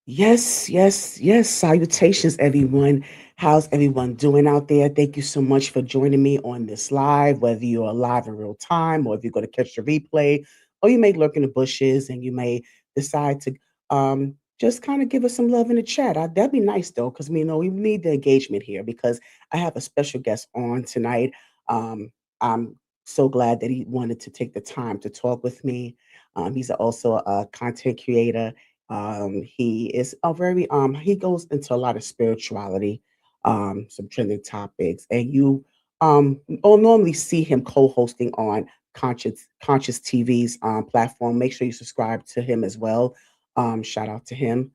Yes, yes, yes. Salutations, everyone. How's everyone doing out there? Thank you so much for joining me on this live, whether you're live in real time or if you're going to catch the replay, or you may lurk in the bushes and you may decide to just kind of give us some love in the chat. That'd be nice, though, because we need the engagement here because I have a special guest on tonight. I'm so glad that he wanted to take the time to talk with me. He's also a content creator. He is a very he goes into a lot of spirituality, some trending topics, and you will normally see him co-hosting on Conscious TV's platform. Make sure you subscribe to him as well. Shout out to him.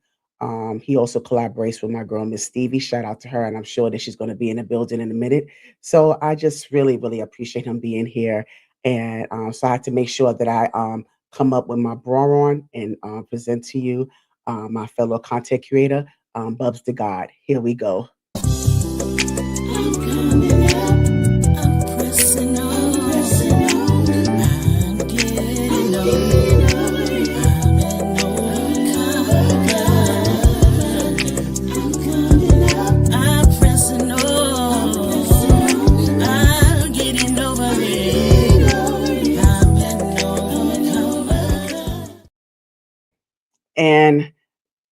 He also collaborates with my girl Miss Stevie. Shout out to her, and I'm sure that she's going to be in the building in a minute. So I just really, really appreciate him being here, and so I had to make sure that I come up with my bra on and present to you my fellow content creator, Bubz Da Gawd. Here we go. I'm coming up, I'm pressing on, I'm getting on, I'm coming up, I'm pressing on, I'm getting over it, and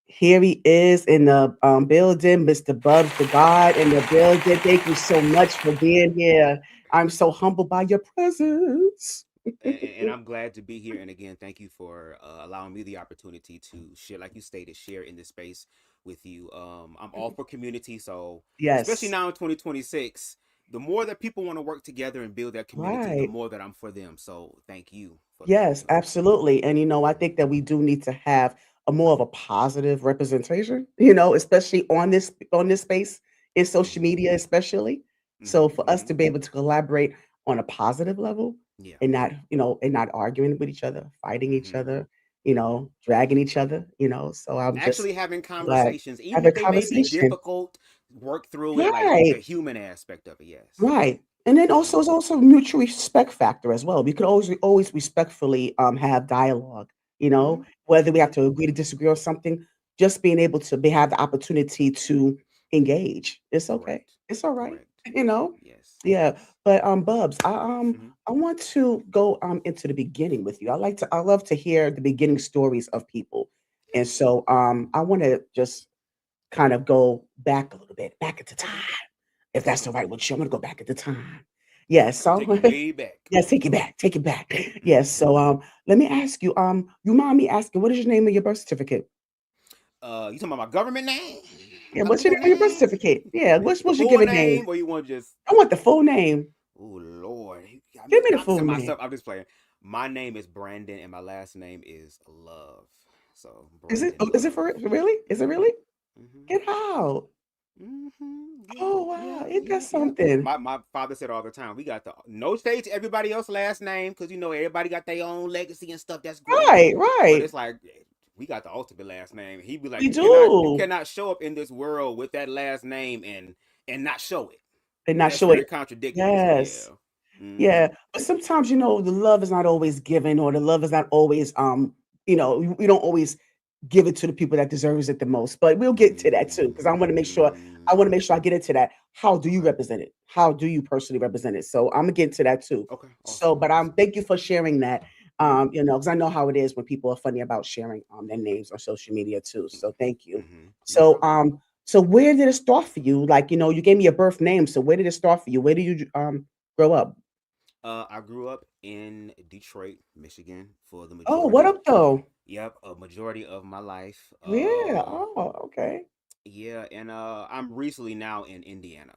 here he is in the building, Mr. Bubz Da Gawd in the building. Thank you so much for being here. I'm so humbled by your presence. And I'm glad to be here. And again, thank you for allowing me the opportunity to share, like you stated, share in this space with you. I'm all for community, so especially Yes, now in 2026, the more that people want to work together and build that community, the right. more that I'm for them. So thank you for that. Yes, absolutely. And I think that we do need to have a more of a positive representation, especially on this space in social Mm-hmm. media, especially. So Mm-hmm. for us Mm-hmm. to be able to collaborate on a positive level Yeah. and not arguing with each other, fighting each Mm-hmm. other, Mm-hmm. dragging each other. So I'm just Actually having glad conversations, even have a if they may be conversation. difficult, work through it, like the Right. human aspect of it. Yes. Right. And then Mm-hmm. also it's also a mutual respect factor as well. We could always respectfully have dialogue, Mm-hmm. whether we have Mm-hmm. to agree to disagree on something, just being able to have the opportunity to engage. It's okay. Correct. It's all right. Correct. You know? Yes. Yeah. Yes. But Bubs, I Mm-hmm. I want to go into the beginning with you. I love to hear the beginning stories of people. And Yes. so I want to just kind of go back a little bit, back into time. Okay. If Let's that's go. all right with you, I'm gonna go back at the time. Yes, I'm so taking you way back. yes, take it back, take it back. Yes, Mm-hmm. so let me ask you, you mind me asking, what is your name of your birth certificate? You talking about my government name, Yeah, my what's your legal name on your birth name, certificate? Yeah, the what's your full given name? name, or you want just? I want the full name. Oh Lord, you got me Give me the full doxing name. myself. I'm just playing. My name is Brandon, and my last name is Love. So Is it? Brandon Oh, is it Love. for really? Is it really? Mm-hmm. Get out! Mm-hmm. Yeah. Oh wow, Yeah. ain't that Yeah. Yeah. something? My father said all the time, we got the no shade to everybody else's last name because everybody got their own legacy and stuff. That's great, Right, but right. it's like we got the ultimate last name. He'd be like, We you do. cannot show up in this world with that last name and not show it. They're not That's sure. very contradictory. So yeah. Yes. Mm-hmm. Yeah, but sometimes, the love is not always given, or the love is not always, we don't always give it to the people that deserves it the most. But we'll get to that too, because I want to make sure I get into that. How do you Okay. represent it? How do you personally represent it? So I'm gonna get into that too. Okay. So, Awesome. but Awesome. thank you for sharing that. Mm-hmm. Because I know how it is when people are funny about sharing their names on social media too. So thank you. Mm-hmm. No So problem. so where did it start for you? Like, you gave me your birth name. So where did it start for you? Where did you grow up? I grew up in Detroit, Michigan, for the Oh, what majority. up though? Yep, a majority of my life. Yeah. Oh, okay. Yeah, and I'm recently now in Indiana.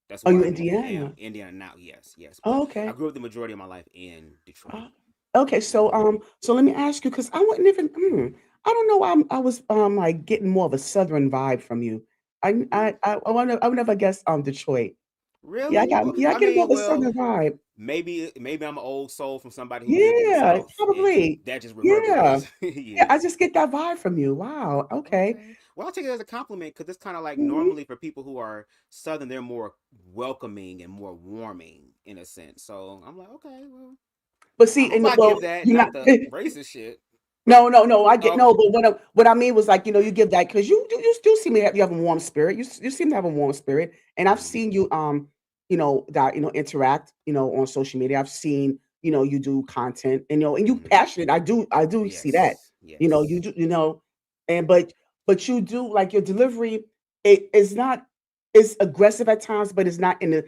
That's Oh, where you I am. Indiana. Indiana now. Yes, yes. But Oh, I okay. grew up the majority of my life in Detroit. Uh, okay. So, Hmm. so let me ask you, because I wouldn't even. I don't know. I was like getting more of a southern vibe from you. I would never guess Detroit. Yeah, Really? Well, I I get more mean, of a well, southern vibe. maybe I'm an old soul from somebody who lived in the Yeah, South, and probably. that just Yeah. reverberates. Yeah, I Yes. just get that vibe from you. Wow. Okay. Okay. Well, I'll take it as a compliment because it's kind of like Mhm. normally for people who are Southern, they're more welcoming and more warming in a sense. So I'm like, okay, well, But I see, hope I well, give that, you're not. not the racist shit. No, no, no. I get Okay. no, but what I mean was like, you give that because you still seem to have you have a warm spirit. You seem to have a warm spirit, and I've Hmm. seen you that interact on social media. I've seen you do content, and you Hmm. passionate. I do see that. Yes. You Yes. do and but you do like your delivery. It is not it's aggressive at times, but it's not in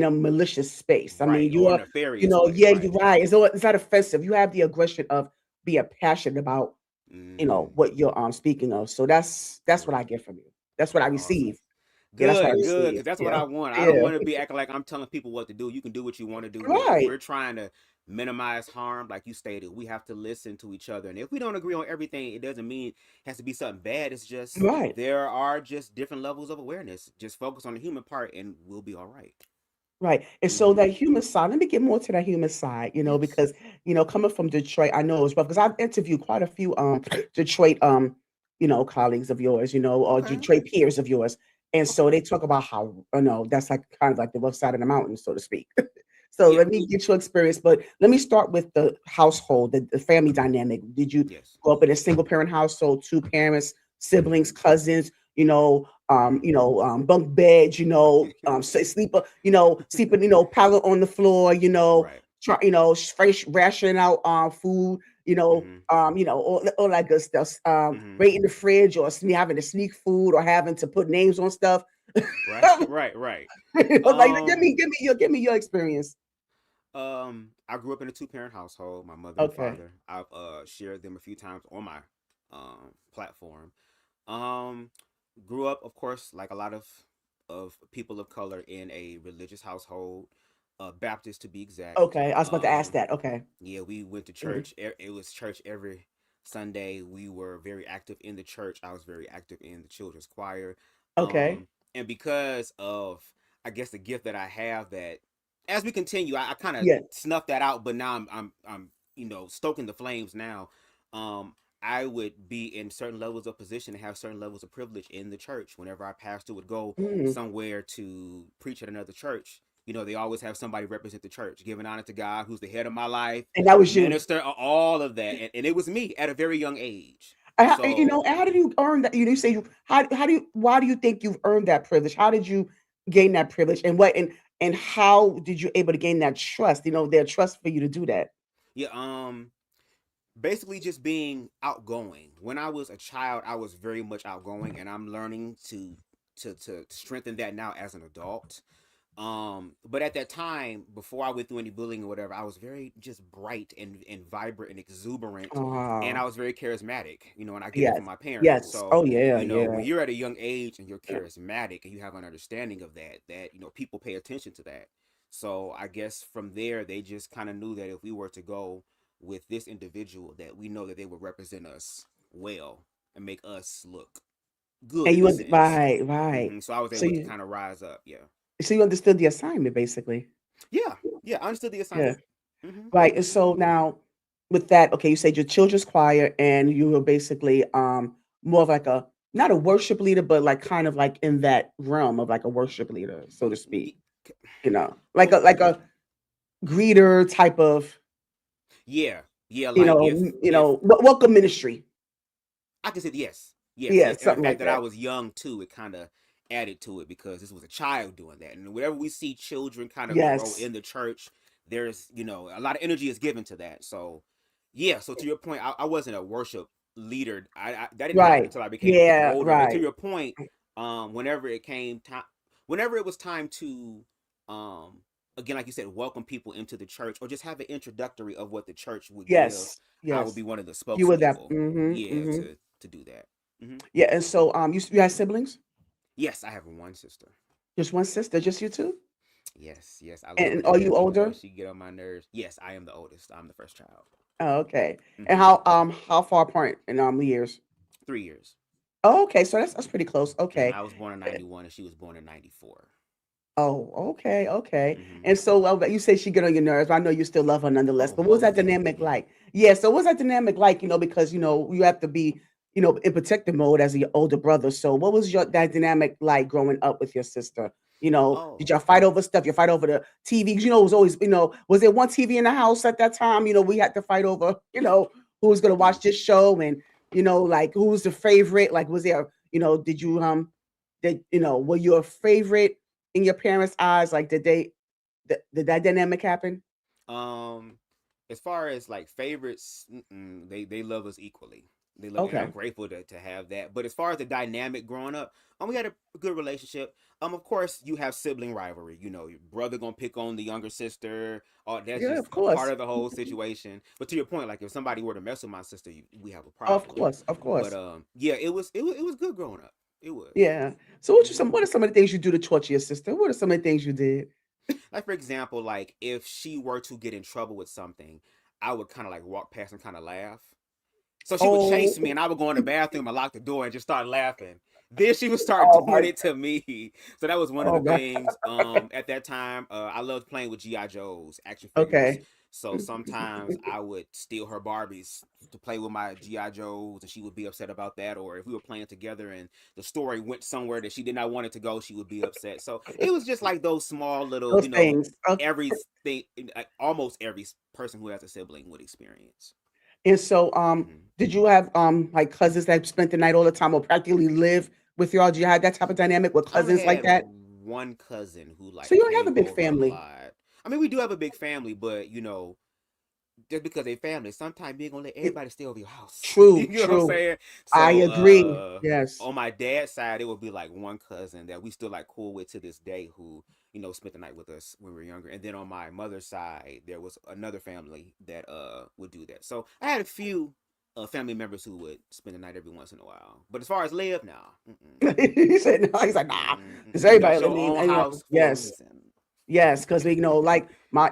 a malicious space. I mean, Right. you Or are nefarious way. yeah, you're Right. right. It's not offensive. You have the aggression of being passionate about Hmm. what you're speaking of. So that's what I Right. get from you. That's what I Awesome. receive. Yeah, that's what I Good, good, receive. because that's what Yeah. I want. I don't Yeah. want to be acting like I'm telling people what to do. You can do what you want to do, but if Right. we're trying to minimize harm, like you stated, we have to listen to each other. And if we don't agree on everything, it doesn't mean it has to be something bad. It's just Right. there are just different levels of awareness. Just focus on the human part, and we'll be all right. Right. And so Mm-hmm. that human side, let me get more to that human side, Yes. because coming from Detroit, I know as well because I've interviewed quite a few Detroit colleagues of yours, or Okay. Detroit peers of yours. And so Okay. they talk about how that's like kind of like the rough side of the mountain, so to speak. So Yeah. let me get your experience, but let me start with the household, the family dynamic. Did you Yes. grow up in a single parent household, two parents, siblings, Mm-hmm. cousins, Mm-hmm. bunk beds, sleep, sleeping, pallet on the floor, Right. try, fresh ration out food, Mm-hmm. all that good stuff. Mm-hmm. Right in the fridge or having to sneak food or having to put names on stuff. Right. Right. Right. Like Um. give me your experience. I grew up in a two-parent household. My mother and Okay. father. I've shared them a few times on my platform. Um, Grew up, of course, like a lot of people of color in a religious household, Baptist to be exact. Okay. I was about to ask that. Okay. Yeah, we went to Mhm. church. It was church every Sunday. We were very active in the church. I was very active in the children's choir. Okay. And because of, I guess, the gift that I have, that as we continue, I kind of Yeah. snuffed that out, but now I'm stoking the flames now. I would be in certain levels of position and have certain levels of privilege in the church. Whenever our pastor would go Mm. somewhere to preach at another church, they always have somebody represent the church, giving honor to God, who's the head of my life, And that was you. minister, all of that. And it was me at a very young age. And So, how did you earn that? You say how do you why do you think you've earned that privilege? How did you gain that privilege? And how did you able to gain that trust? Their trust for you to do that. yeah, basically just being outgoing. When I was a child, I was very much outgoing, and I'm learning to strengthen that now as an adult. But at that time, before I went through any bullying or whatever, I was very just bright and vibrant and exuberant, and I Ah, was very charismatic, and I get that from yes. my parents. Yes. So, Oh yeah, yeah. when you're at a young age and you're charismatic and you have an understanding of that people pay attention to that. So I guess from there they just kind of knew that if we were to go with this individual, that we know that they would represent us well and make us look good And in you a sense. right, right. So I was So able to you kind of rise up. Yeah. so you understood the assignment basically. Yeah, yeah, I understood the Yeah. assignment. Mhm, Right. And mhm. so now with that, okay, you said your children's choir and you were basically more of like a not a worship leader, but like kind of like in that realm of like a worship leader, so to speak. Ye- k- Like Well, a greeter type of, yeah, yeah. Like if welcome ministry. I can say yes, yes, Yeah, yes, and the something fact like that I that. was young too, it kind of added to it because this was a child doing that, and whenever we see children kind of grow Yes. in the church, there's a lot of energy is given to that. So, yeah. So to your point, I wasn't a worship leader. That didn't happen Right. until I became Yeah, older. But to right. your point, whenever it came time, whenever it was time to, um, again, like you said, welcome people into the church or just have an introductory of what the church would give, Yes. I would be Yes. one of the You were that. spokespeople. Yeah, Hmm. to do that. Hmm. Yeah, and so you had siblings? Yes, I have one sister. Just one sister, just you two? Yes, yes, I love And her to are death, you even though older? she get on my nerves. Yes, I am the oldest. I'm the first child. Oh, okay. And Hmm. how far apart in years? 3 years. Oh, okay, so that's pretty close. Okay. I was born in '91, and she was born in '94. Oh, okay, okay. Hmm. And so you say she get on your nerves. I know you still love her nonetheless. Oh, But what was most that dynamic definitely. like? Yeah. So what was that dynamic like? Because you have to be in protective mode as your older brother. So what was your that dynamic like growing up with your sister? Did Oh, y'all fight over stuff? You fight over the TV? 'Cause, it was always was there one TV in the house at that time? We had to fight over. who was gonna Mm. watch this show, and like who was the favorite? Like, was there, did you were you a favorite in your parents' eyes? Like, did that dynamic happen? Um, as far as like favorites, they love us equally. They love, and I'm Okay. grateful to have that. But as far as the dynamic growing up, we had a good relationship. Of course, you have sibling rivalry. You know, your brother gonna pick on the younger sister. Or that's Yeah, just of a part course. of the whole situation. But to your point, like if somebody were to mess with my sister, we have a Of problem. course, of But course. yeah, it was good growing up. It was. Yeah. So Hmm what are some of the things you do to torture your sister? What are some of the things you did? Like for example, like if she were to get in trouble with something, I would kind of like walk past and kind of laugh. So she would chase me, Oh, and I would go in the bathroom and lock the door and just start laughing. Then she would start oh doing my, it to me. So that was one of oh the my. things. At that time, I loved playing with GI Joes, action figures. Okay. So sometimes I would steal her Barbies to play with my GI Joes, and she would be upset about that. Or if we were playing together and the story went somewhere that she did not want it to go, she would be upset. So it was just like those small little, Those things. everything, almost every person who has a sibling would experience. And so, Mm-hmm. did you have like cousins that spent the night all the time or practically live with y'all? Do you have that type of dynamic with I only cousins like had that? one cousin who So like you don't have a came big over a family. lot. I mean, we do have a big family, but just because they family, sometimes you ain't gonna let It, everybody stay over your house. You true, know what I'm true. saying? I So, agree. Yes. on my dad's side, it would be like one cousin that we still like cool with to this day who, spent the night with us when we were younger. And then on my mother's side, there was another family that would do that. So I had a few family members who would spend the night every once in a while. But as far as live now, mm-mm, He said no. He's like, nah, because mm-mm. You got everybody. I your mean, own house for a yes. reason. Yes, because like my,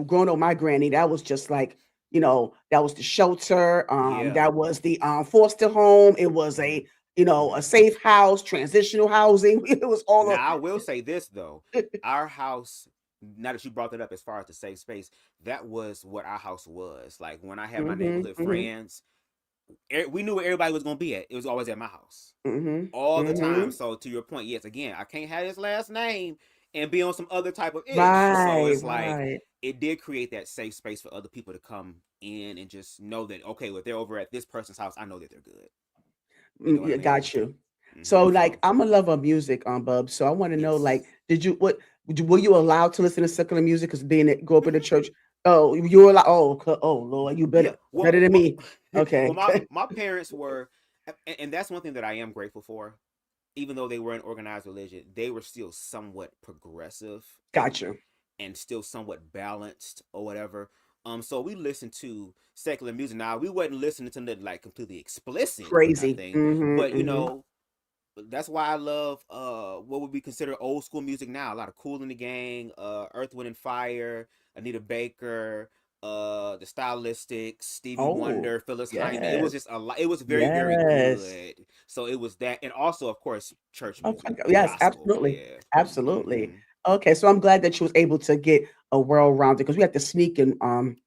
growing up, my granny, that was just like, that was the shelter. Yeah. That was the foster home. It was hmm a hmm safe house, transitional housing. It was all of Now I will say this though, our house. Now that you brought that up, as far as the safe space, that was what our house was. Like when I had my mm-hmm, neighborhood mm-hmm, friends, we knew where everybody was gonna be at. It was always at my house, mm-hmm, all the time. mm-hmm. So to your point, yes, again, I can't have his last name and be on some other type of ish. So Right, it's like right. it did create that safe space for other people to come in and just know that okay, well, if they're over at this person's house, I know that they're good. You know what I Yeah, mean? got you. So, like, So I'm a lover of music, Bub. So I want to know, like, yes. were you allowed to listen to secular music? Because being grew up in the hmm church. Oh, you were allowed. Oh, oh, Lord, you Yeah. better than me. Well, Okay, my parents were, and that's one thing that I am grateful for. Even though they were an organized religion, they were still somewhat progressive got you. and still somewhat balanced or whatever. So we listened to secular music. Now we wasn't listening to nothing like completely explicit or Crazy. nothing, Mm-hmm, but mm-hmm. that's why I love what would be considered old school music now. A lot of Cool in the Gang, Earth, Wind and Fire, Anita Baker, the Stylistics, Stevie Oh, Wonder, Phyllis Hyman. It was yes, just a lot. It was very very yes. good. So it was that, and also of course church Oh, music, yes, gospel. absolutely, Yeah. absolutely. Mm-hmm. Okay, so I'm glad that you was able to get a well-rounded because we have to sneak and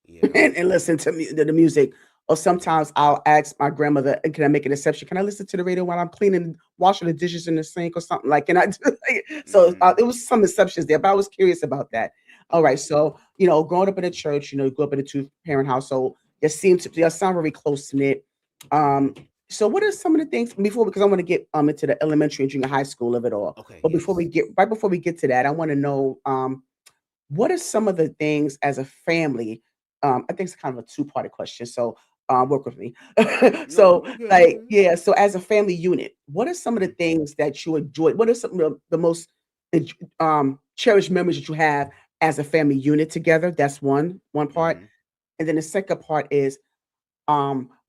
Yeah. and listen to the music. Or Mm-hmm. sometimes I'll ask my grandmother, "Can I make an exception? Can I listen to the radio while I'm cleaning, washing the dishes in the sink or something like?" Can I do? So Mm-hmm. it was some exceptions there, but I was curious about that. All right, Okay. so growing up in a church, you grew up in a two-parent household. You sound very close knit. Mm-hmm. Um, so what are some of the things before because I want to get into the elementary and junior high school of it all. Okay. But Yes. before we get to that, I want to know what are some of the things as a family? I think it's kind of a two-parted question. So work with me. No, So we're good. We're like good. yeah, so as a family unit, what are some of the Mm-hmm. things that you enjoy? What are some of the most cherished memories that you have as a family unit together? That's one part. Mm-hmm. And then the second part is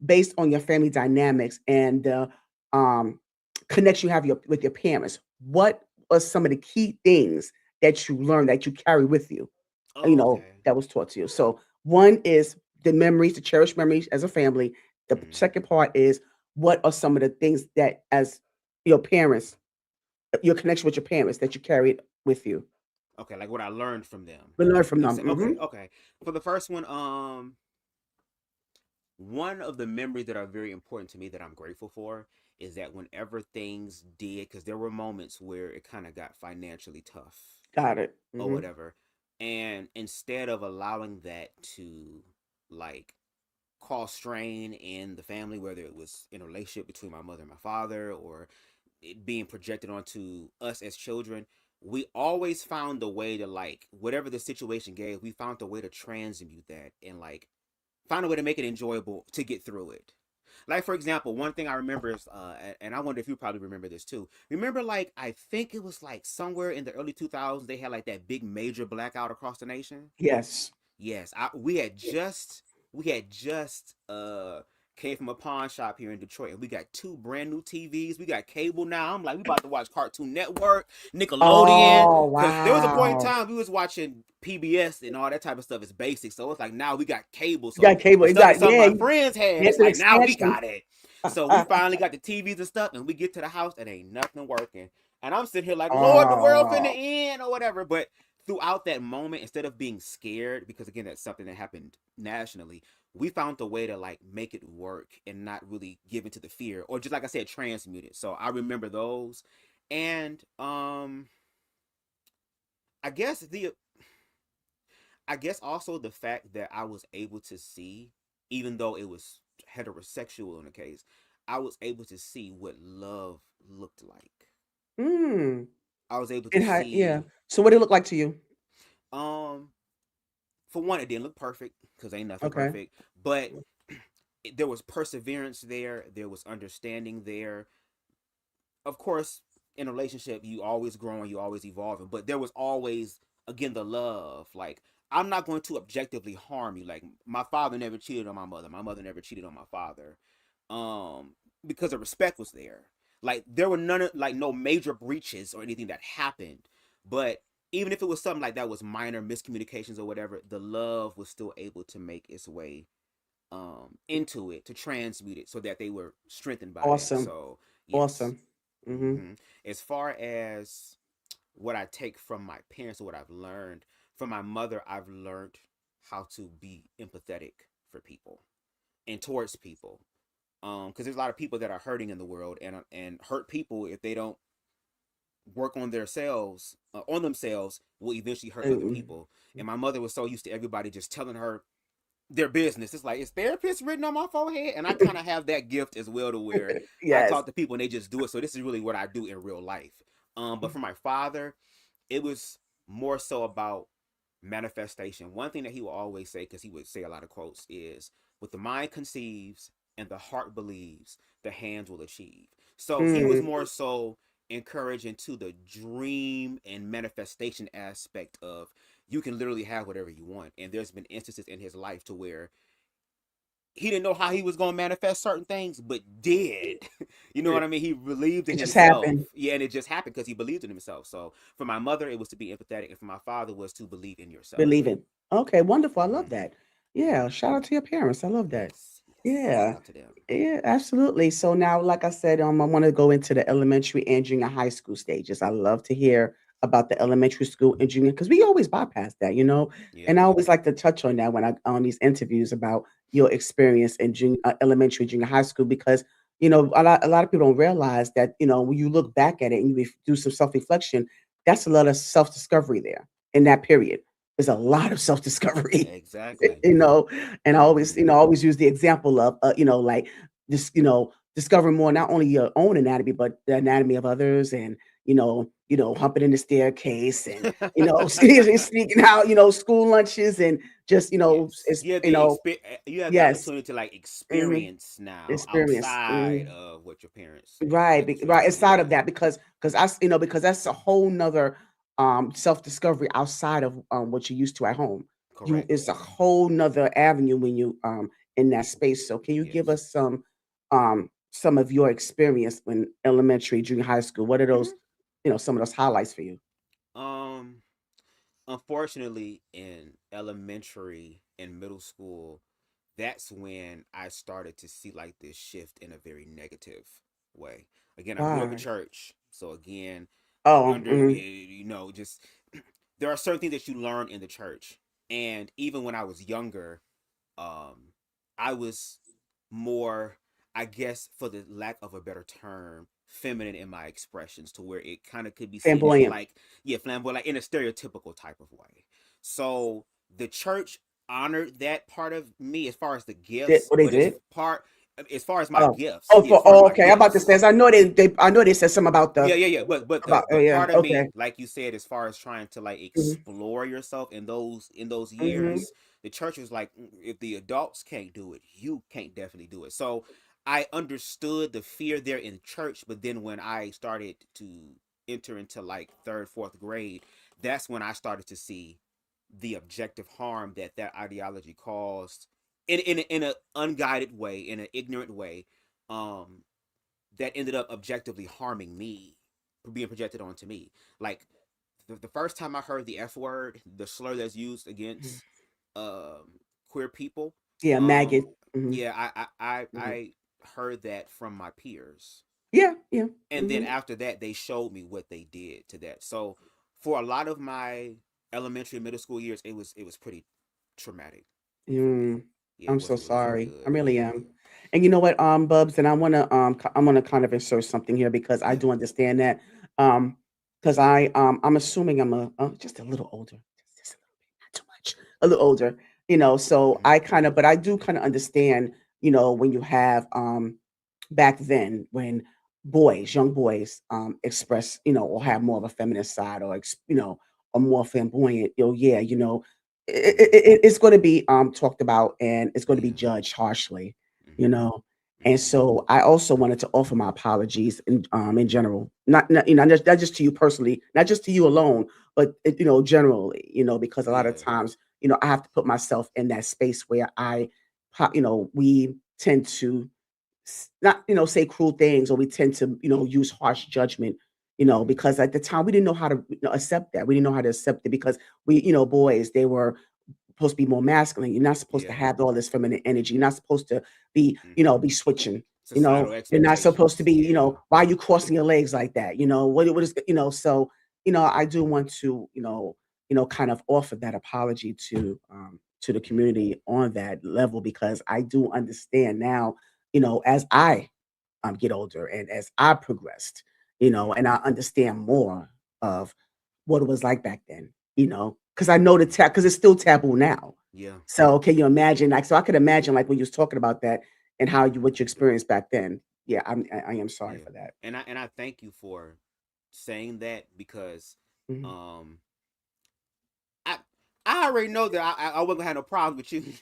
based on your family dynamics and the um, connection you have with your parents, what are some of the key things that you learned that you carry with you? Oh, okay. That was taught to you. So one is the memories, the cherished memories as a family. The Mm-hmm. second part is what are some of the things that as your parents, your connection with your parents that you carried with you. Okay, like what I learned from them. We learn from You them. say Hmm. okay, okay. For the first one of the memories that are very important to me that I'm grateful for is that whenever things did, because there were moments where it kind of got financially tough Got it. or Hmm. whatever, and instead of allowing that to like cause strain in the family, whether it was in a relationship between my mother and my father, or it being projected onto us as children, we always found a way to, like, whatever the situation gave, we found a way to transmute that and, like, find a way to make it enjoyable to get through it. Like, for example, one thing I remember is, and I wonder if you probably remember this too. Remember, like, I think it was like somewhere in the early 2000s, they had like that big major blackout across the nation. Yes. Yes, we had just came from a pawn shop here in Detroit, and we got two brand new TVs. We got cable now. I'm like, we about to watch Cartoon Network, Nickelodeon, Oh, because there was a point in wow. time we was watching PBS and all that type of stuff is basic. So it's like now we got cable. You So got cable. the stuff that Exactly. some of Yeah. my friends had, It's it's an like now we expansion. got it. So we finally got the TVs and stuff, and we get to the house and ain't nothing working. And I'm sitting here like, Lord, the world finna Oh, end or whatever. But throughout that moment, instead of being scared, because again, that's something that happened nationally, we found a way to, like, make it work and not really give into the fear, or just like I said, transmute it. So I remember those. And I guess the I guess also the fact that I was able to see, even though it was heterosexual in the case, I was able to see what love looked like. mm. I was able to And how? Yeah. see, So, what did it look like to you? um for one, it didn't look perfect because ain't nothing Okay. perfect, but there was perseverance there, there was understanding there. Of course, in a relationship, you always growing, you always evolving, but there was always, again, the love. Like, I'm not going to objectively harm you. Like, my father never cheated on my mother. My mother never cheated on my father. Um, because the respect was there. Like, there were none of, like, no major breaches or anything that happened. But even if it was something like that was minor miscommunications or whatever, the love was still able to make its way into it, to transmute it so that they were strengthened by that. Awesome. So yes. Awesome. Mm-hmm. hmm As far as what I take from my parents or what I've learned from my mother, I've learned how to be empathetic for people and towards people. Because there's a lot of people that are hurting in the world, and hurt people, if they don't work on themselves, will eventually hurt other Mm-hmm. people. And my mother was so used to everybody just telling her their business. It's like, is therapist written on my forehead? And I kind of have that gift as well, to where I Yes. talk to people and they just do it. So this is really what I do in real life. But for my father, it was more so about manifestation. One thing that he will always say, because he would say a lot of quotes, is, "What the mind conceives and the heart believes, the hands will achieve." So he was Mm. more so encouraging to the dream and manifestation aspect of, you can literally have whatever you want. And there's been instances in his life to where he didn't know how he was going to manifest certain things, but did. You know what I mean? He believed in It just himself. happened. Yeah, and it just happened because he believed in himself. So for my mother, it was to be empathetic, and for my father was to believe in yourself. Believe it. Okay, wonderful. I love hmm that. Yeah, shout out to your parents. I love that. Yes, yes. Shout Yeah. out to them. Yeah, absolutely. So now, like I said, I want to go into the elementary and junior high school stages. I love to hear about the elementary school and junior because we always bypass that, you know. Yeah, And we I do. always like to touch on that when I on these interviews about your experience in elementary, junior high school because a lot of people don't realize that when you look back at it and you do some self reflection, that's a lot of self discovery there in that period. There's a lot of self discovery. Exactly. you know and I always hmm always use the example of like this discovering more not only your own anatomy but the anatomy of others and humping in the staircase and sneaking out school lunches and just Yes, it's you have the yes. opportunity to, like, Hmm. experience now Experience. outside of what your parents Right, right. restricted you Aside of with. that, because that's a whole nother self discovery outside of what you're used to at home. You Correct. It's a whole nother avenue when you in that space. So can you give Yes. us some of your experience when elementary, junior high school? What are those, hmm some of those highlights for you? Um, Unfortunately, in elementary and middle school, that's when I started to see, like, this shift in a very negative way. Again, I grew up in Why? church, so again, Oh, mhm. just there are certain things that you learn in the church, and even when I was younger, um, I was more, I guess, for the lack of a better term, feminine in my expressions, to where it kind of could be seen as Flamboyant. like, yeah, flamboyant, like in a stereotypical type of way. So the church honored that part of me as far as the Did gifts, what they but did? as far as my Oh, gifts, oh, yeah, as for far as oh, my okay. I'm about to say, gifts. I know I know they said something about Yeah, yeah, yeah. But about oh the yeah, part of okay. me, like you said, as far as trying to like Mhm, explore yourself in those mhm, years, the church was like, if the adults can't do it, you can't definitely do it. So I understood the fear there in church, but then when I started to enter into like third, fourth grade, that's when I started to see the objective harm that that ideology caused in an unguided way, in an ignorant way. Um, that ended up objectively harming me, being projected onto me. Like the first time I heard the F word, the slur that's used mhm. against queer people, Yeah, um, maggot. Mhm, yeah, mhm. I heard that from my peers, Yeah, yeah. and then Mhm, after that, they showed me what they did to that. So for a lot of my elementary and middle school years, it was pretty traumatic for me. mm. Yeah, I'm so it wasn't sorry. I good. really Yeah, am. And you know what, Bubs, and I'm gonna kind of insert something here because I yeah. do understand that. Because I'm assuming I'm just a little older, just a little bit, not too much, a little older. So Hmm. but I do kind of understand. When you have back then when young boys, express, or have more of a feminine side or or more flamboyant. Yeah, Hmm. it's going to be talked about and it's going to be Yeah. judged harshly, you Hmm. know. And Hmm. so I also wanted to offer my apologies in general, not not just to you personally, not just to you alone, but generally, because a lot of Yeah. times, I have to put myself in that space where we tend to not say cruel things, or we tend to use harsh judgment, Hmm. because at the time we didn't know how to accept that. We didn't know how to accept it because boys, they were supposed to be more masculine. You're not supposed to Yeah. have all this feminine energy. You're not supposed to be Hmm. be switching. Societal You're not supposed to expectations. be, Yeah. why are you crossing your legs like that? What is so I do want to kind of offer that apology to the Hmm. community on that level, because I do understand now, as I get older and as I progressed, Hmm. and I understand more of what it was like back then, because I know because it's still taboo now. Yeah. So can you imagine? Like, so I could imagine like when you was talking about that and how Hmm. what you experienced back then. Yeah, I am sorry Yeah. for that. And I thank you for saying that because Mhm. um I I already know that I wasn't gonna have no problems with you.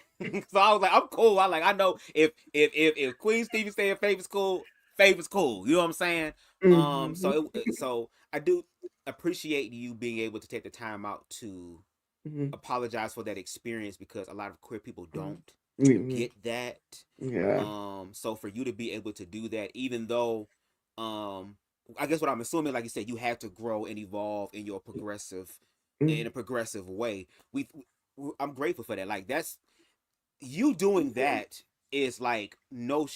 So I was like, I'm cool. I know if Queen Stevie said favor's cool. You know what I'm saying? Mhm. So I do appreciate you being able to take the time out to Mhm. apologize for that experience because a lot of queer people Mhm. don't Mhm. get that. Yeah. So for you to be able to do that, even though, um, I guess what I'm assuming, like you said, you had to grow and evolve in Mhm. a progressive way. I'm grateful for that. Like that's you doing that is like no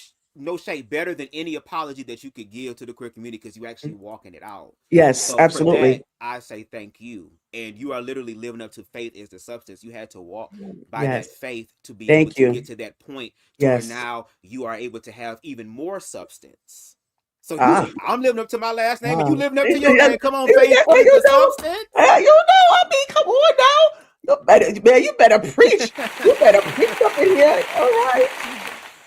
shade better than any apology that you could give to the queer community because you actually walking it out. Yes, So for that, absolutely. I say thank you, and you are literally living up to faith is the substance. You had to walk by Yes. that faith to be able Thank to get you. to that point to where Yes. now you are able to have even more substance. So Ah. I'm living up to my last name, and you Ah. living up to your Yes, name. Come on, faith yes, well, is the substance. I mean, come on now. You better preach. You better preach up in here. All right.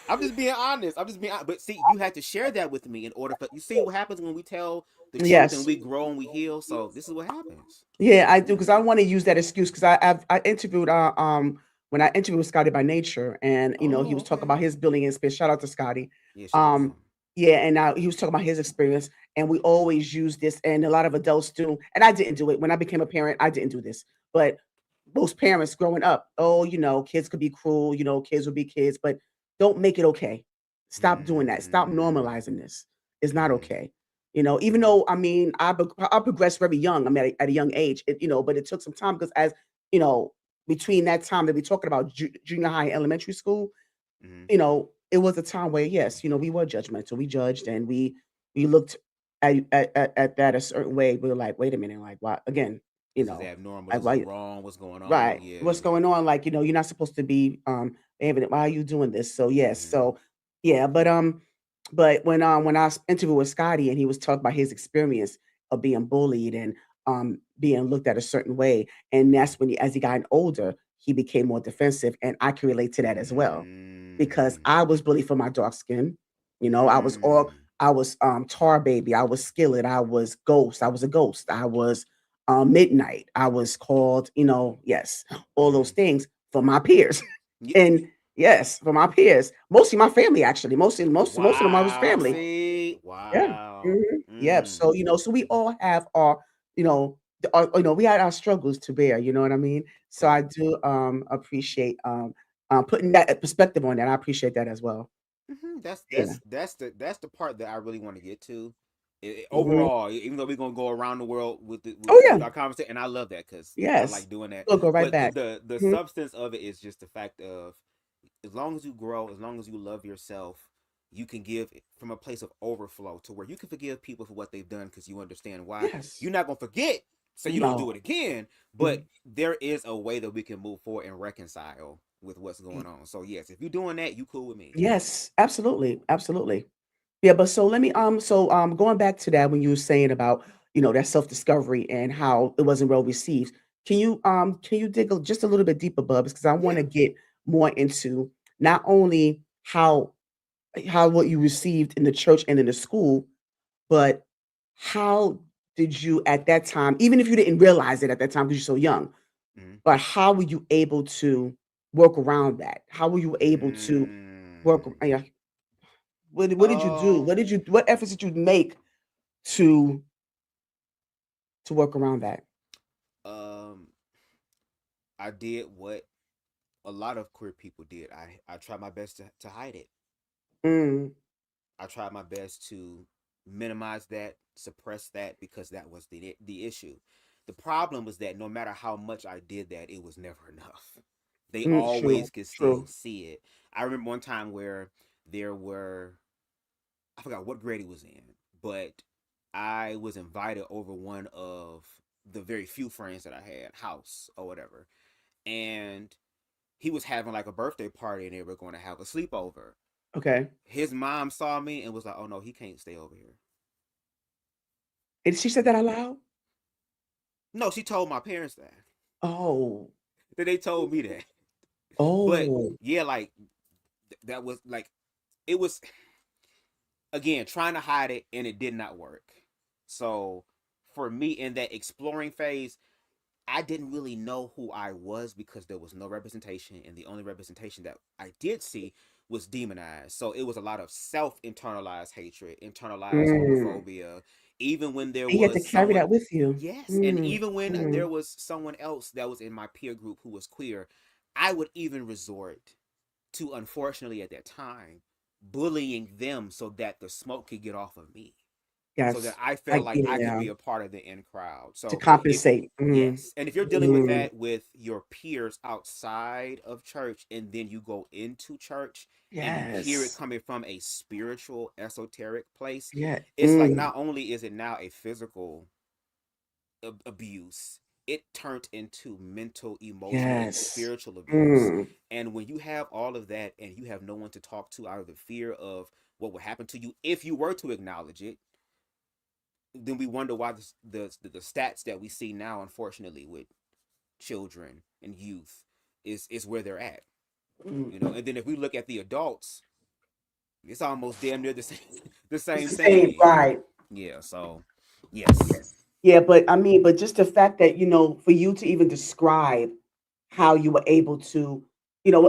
I'm just being honest. I'm just being honest. But see, you had to share that with me in order for you see what happens when we tell the truth and Yes. we grow and we heal. So this is what happens. Yeah, I do, because I want to use that excuse, because I interviewed when I interviewed Scotty by Nature, and he Oh, was talking okay. about his building experience. Shout out to Scotty. Yeah, shout out to Um him. yeah, and now he was talking about his experience, and we Hmm. always use this, and a lot of adults do, and I didn't do it when I became a parent. I didn't do this, but most parents growing up, oh, kids could be cruel, kids will be kids, but don't make it okay. Stop doing that. Stop Hmm. normalizing this. It's not Hmm. okay. Even Hmm. though, I mean, I progressed very young. I'm at a young age, but it took some time, because as you know, between that time that we're talking about junior high and elementary school, Hmm. it was a time where, yes, we were judgmental. We judged, and we looked at that a certain way. We were like, wait a minute, like, why again, you This is know, abnormal. like, This is why? wrong. What's going on? Right. What's Yeah. going on? Like, you're not supposed to be behaving. Why are you doing this? So yes. Hmm. So yeah, but when I interviewed with Scotty, and he was talking about his experience of being bullied and being looked at a certain way, and that's when as he got older, he became more defensive, and I can relate to that as well because Mm. I was bullied for my dark skin. You know, Mm. I was tar baby, I was skillet, I was ghost, I was a ghost, I was midnight, I was called, yes, all those Mm. things for my peers. Y- And yes, for my peers, mostly my family actually. Most of them I was Wow. family. See? Yeah. Wow. Mhm. Yep. Mm. So, so we all have our, we had our struggles to bear, you know what I mean? So I Correct. do appreciate putting that perspective on that. I appreciate that as well. That's Yeah. that's the part that I really want to get to. Mhm. Overall, even though we're gonna go around the world Oh with yeah. our conversation, and I love that because I Yes. like doing that. We'll go right But back. the Mhm. substance of it is just the fact of as long as you grow, as long as you love yourself, you can give from a place of overflow to where you can forgive people for what they've done because you understand why. Yes. You're not gonna forget, so you don't do No. it again. Mhm. But there is a way that we can move forward and reconcile with what's going on. So yes, if you're doing that, you cool with me. Yes, absolutely. Absolutely. Yeah, but so let me going back to that when you were saying about, that self-discovery and how it wasn't well received. Can you dig just a little bit deeper, Bubs? Because I want Yeah. to get more into not only how what you received in the church and in the school, but how did you at that time, even if you didn't realize it at that time because you're so young, Mm-hmm. but how were you able to work around that? How were you able to work? Mm. Yeah, what did you do? Um, What efforts did you make to work around that? um, I did what a lot of queer people did. I tried my best to hide it. Mm, I tried my best to minimize that, suppress that because that was the issue. The problem was that no matter how much I did that, it was never enough. They true, always could still true. see it. I remember one time where there were I forgot what grade he was in, but I was invited over one of the very few friends that I had, house or whatever. And he was having like a birthday party and they were going to have a sleepover. Okay. His mom saw me and was like, "Oh no, he can't stay over here." And she said that out loud? No, she told my parents that. Oh. That they told me that. But Oh. yeah, like that was like it was again trying to hide it and it did not work. So for me in that exploring phase, I didn't really know who I was because there was no representation, and the only representation that I did see was demonized. So it was a lot of self internalized hatred, internalized Mm. homophobia, even when there And you had to was carry someone, that with you. yes, and Mm, even when there mm. was someone else that was in my peer group who was queer, I would even resort to, unfortunately, at that time, bullying them so that the smoke could get off of me so that Yes. I felt like I could Yeah, be a part of the in crowd. to So if compensate. Mm, yes, and if you're dealing with mm. that with your peers outside of church and then you go into church and you hear it Yes. coming from a spiritual esoteric place, Yeah. it's like Mm. not only is it now a physical abuse, it turned into mental, emotional, and Yes. spiritual abuse. Mm. And when you have all of that and you have no one to talk to out of the fear of what would happen to you if you were to acknowledge it, then we wonder why the stats that we see now, unfortunately, with children and youth, is where they're at. You know, Mm. and then if we look at the adults, it's almost damn near the same the It's same the same, thing. right. Yeah. So, yes. Yeah, but I mean, but just the fact that, for you to even describe how you were able to,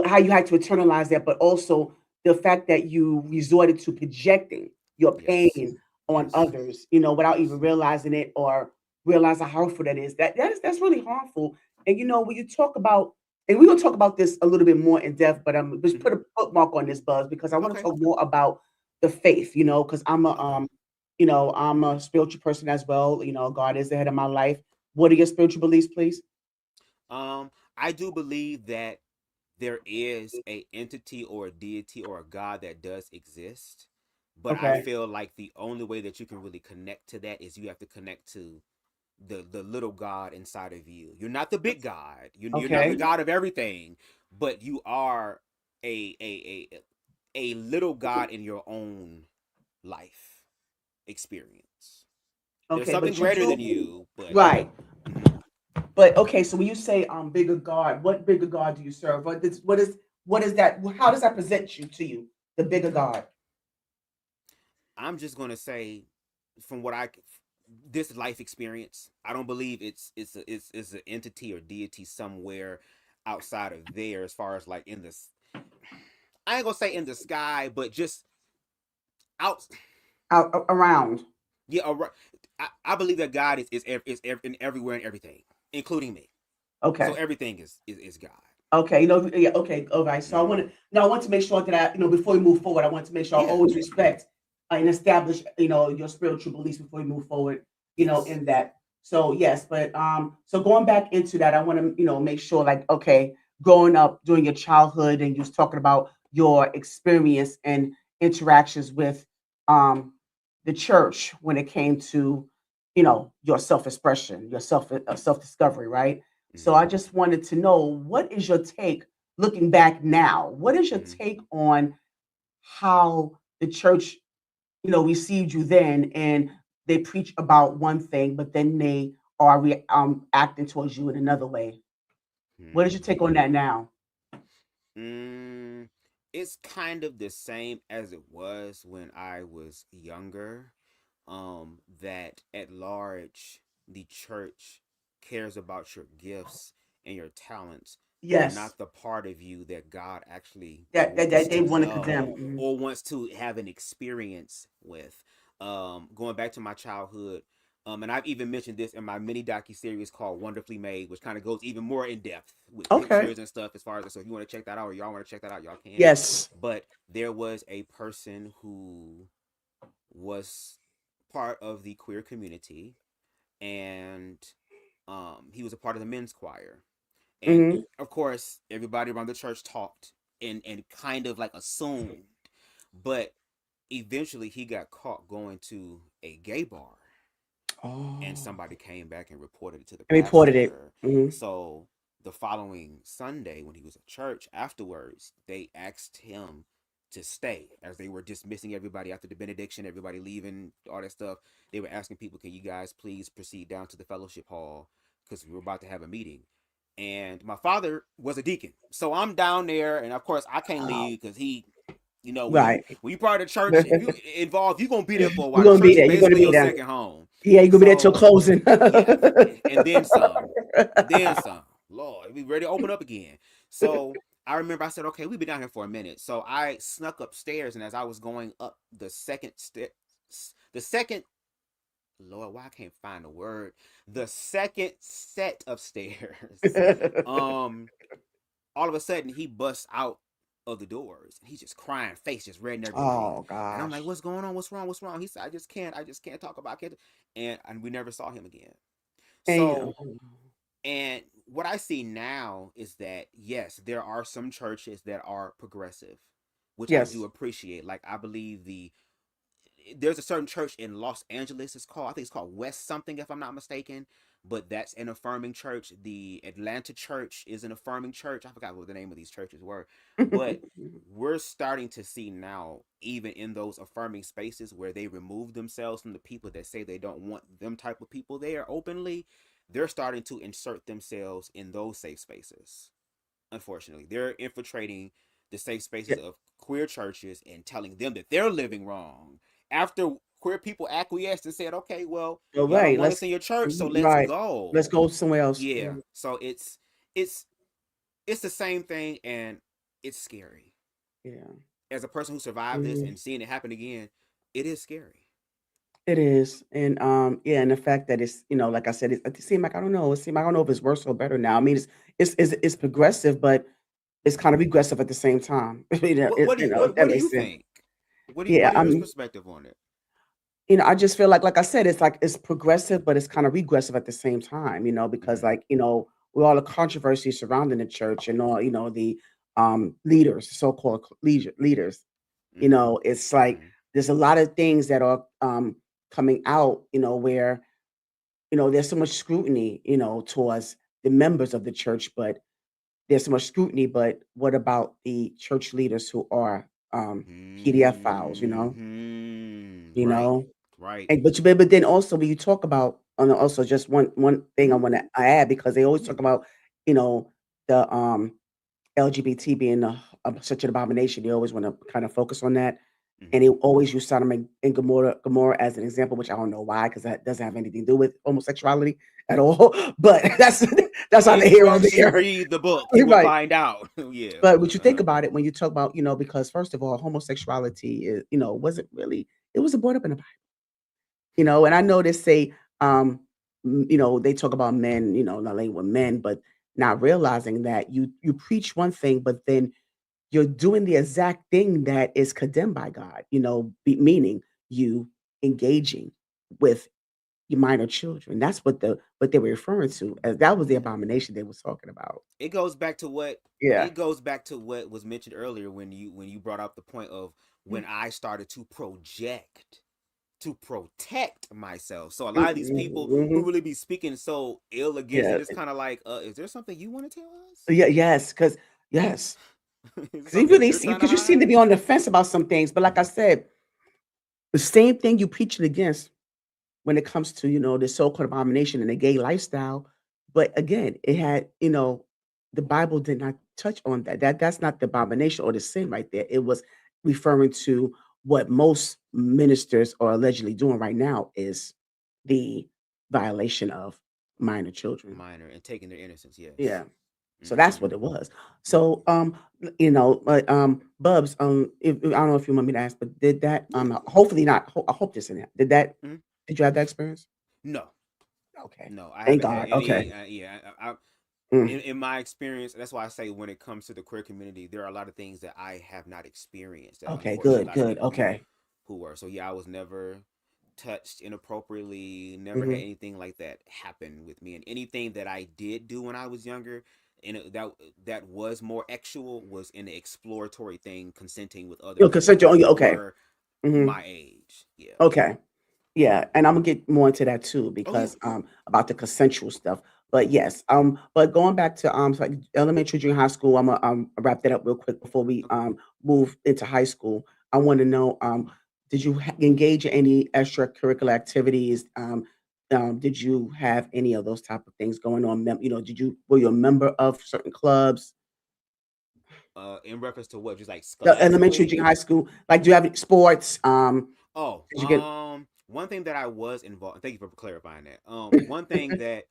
how you had to internalize that, but also the fact that you resorted to projecting your Yes. pain on Yes. others, without even realizing it or realize how harmful that is. That's really harmful. And when you talk about, and we're gonna talk about this a little bit more in depth, but just Hmm. put a bookmark on this, Buzz, because I want to Okay. talk more about the faith, because Okay. I'm a spiritual person as well. God is the head of my life. What are your spiritual beliefs, please? Um, I do believe that there is a entity or a deity or a god that does exist, but I Okay. feel like the only way that you can really connect to that is you have to connect to the little god inside of you. You're not the big god. You're not the Okay. god of everything, but you are a little god in your own life experience. There's Okay. something But you greater than do you, but right. mhm. But okay, so when you say bigger God, what bigger God do you serve? What is that? How does that present you to you? The bigger God. I'm just gonna say, from what this life experience, I don't believe it's an entity or deity somewhere outside of there, as far as like in this. I ain't gonna say in the sky, but just out. Out around. Yeah, I believe that God is in everywhere and everything, including me. So Okay. everything is God. Okay, yeah, okay, all right. So I want Mm-hmm. to now I want to make sure that before we move forward, I want to make sure I Yeah. always respect and establish your spiritual beliefs before we move forward. Yes. In that. So yes, but so going back into that, I want to make sure like okay, growing up during your childhood, and you was talking about your experience and interactions with um the church when it came to your self expression, your self discovery, right? So I Mm-hmm. just wanted to know what is your take looking back now? What is your Mm-hmm. take on how the church, received you then and they preach about one thing, but then they are acting towards you in another way? What is your take on Hmm. that now? Mm, it's kind of the same as it was when I was younger. That at large, the church cares about your gifts and your talents, but Yes, not the part of you that God actually that wants they to want to know condemn. Mhm. or wants to have an experience with. Going back to my childhood, and I've even mentioned this in my mini docu series called Wonderfully Made, which kind of goes even more in depth with Okay. pictures and stuff as far as so if you want to check that out or y'all want to check that out, y'all can. Yes. But there was a person who was part of the queer community, and he was a part of the men's choir. And Hmm. of course, everybody around the church talked and kind of like assumed, but eventually he got caught going to a gay bar, and Oh, somebody came back and reported it to the I reported it. pastor. Hmm. So the following Sunday, when he was at church afterwards, they asked him to stay as they were dismissing everybody after the benediction, everybody leaving, all that stuff. They were asking people, can you guys please proceed down to the fellowship hall because we were about to have a meeting. And my father was a deacon. So I'm down there, and of course, I can't Wow. leave because he, when you Right. when you part of the church, if you involved, you're gonna be there for a while. You're The gonna be church is there. You're gonna basically be your there. second home. Yeah, you're gonna be there till So closing. yeah, and then some, then some. Lord, we ready to open up again. So I remember I said, okay, we've been down here for a minute. So I snuck upstairs, and as I was going up the second, Lord, why I can't find the word, the second set of stairs, um, all of a sudden he busts out of the doors and he's just crying, face just red and everything. Oh And I'm like, gosh. what's going on? What's wrong? What's wrong? He said, I just can't talk about it. And we never saw him again. And So, and what I see now is that yes, there are some churches that are progressive, which I do yes. appreciate. Like I believe there's a certain church in Los Angeles. I think it's called West something, if I'm not mistaken. But that's an affirming church. The Atlanta church is an affirming church. I forgot what the name of these churches were, but we're starting to see now, even in those affirming spaces where they remove themselves from the people that say they don't want them type of people there openly, they're starting to insert themselves in those safe spaces. Unfortunately, they're infiltrating the safe Yeah, spaces of queer churches and telling them that they're living wrong after queer people acquiesced and said, okay, well, you're y'all don't right. want us in your church, so let's Right. Let's go. go somewhere else. Yeah, so it's it's the same thing, and it's scary. Yeah. As a person who survived this Mhm. and seeing it happen again, it is scary. It is, and yeah, and the fact that it's like I said, it seems like I don't know. It seems I don't know if it's worse or better now. I mean, it's progressive, but it's kind of regressive at the same time. If What that do you makes sense. think? Yeah, What are your perspective on it? I just feel like I said, it's like it's progressive, but it's kind of regressive at the same time, because Mm-hmm. like, with all the controversy surrounding the church and all, the leaders, so-called leaders, Mm-hmm. it's like Mm-hmm. there's a lot of things that are coming out, where, there's so much scrutiny, towards the members of the church, but there's so much scrutiny, but what about the church leaders who are PDF files, Mm-hmm. you Right. know? Right. And but then also when you talk about And also just one thing I Mhm, want to add because they always yeah, talk about, you know, the LGBT being such an abomination. They always want to kind of focus on that, and mhm. they always use Sodom and Gomorrah as an example, which I don't know why, because that doesn't have anything to do with homosexuality at all. But that's Well, not the if here or Bubs should there. read the book, he would Right. find out. Yeah, But what but you think about it when you talk about, because first of all, homosexuality is, wasn't really, it wasn't brought up in the Bible, and I know they say, they talk about men, not laying with men, but not realizing that you preach one thing, but then you're doing the exact thing that is condemned by God, meaning you engaging with your minor children. That's what they were referring to as that was the yeah. abomination they was talking about. it goes back to what Yeah. it goes back to what was mentioned earlier when you brought up the point of when I started to project to protect myself. So a lot of these people who Mhm. really be speaking so ill against it, Yeah. it's kind of like, is there something you want to tell us? Yeah, yes, yes. Is there 'Cause you something really you're trying to because you seem to hide? be on the fence about some things, but like I said, the same thing you preaching against when it comes to, the so-called abomination and the gay lifestyle, but again, it had, the Bible did not touch on that. That's not the abomination or the sin right there. It was referring to what most ministers are allegedly doing right now is the violation of minor children. Minor and taking their innocence, yes. Yeah. So that's Hmm. what it was. So, but Bubs, I don't know if you want me to ask, but did that Yeah. hopefully not. I hope this in there. Hmm. Did you have that experience? No, Okay. no, I Thank haven't had God. Okay. any. Yeah, Mm. in my experience, that's why I say when it comes to the queer community, there are a lot of things that I have not experienced that Okay. unfortunately a Good. lot of Good. people Okay. who were. So yeah, I was never touched inappropriately, never had Hmm. anything like that happen with me. And anything that I did do when I was younger, and that was more actual, was in the exploratory thing, consenting with other You'll people consent your own. who Okay. were Hmm. my age. Yeah. Okay. Yeah, and I'm gonna get more into that too Oh yeah. because about the consensual stuff. But yes, but going back to so like elementary, junior high school, I'm gonna wrap that up real quick before we Okay. move into high school. I want to know did you engage in any extracurricular activities? Did you have any of those type of things going on? Did you were you a member of certain clubs? In reference to what, just like The elementary, scholastically? junior high school, like do you have any sports? Oh, Did you get one thing that I was involved. Thank you for clarifying that. One thing that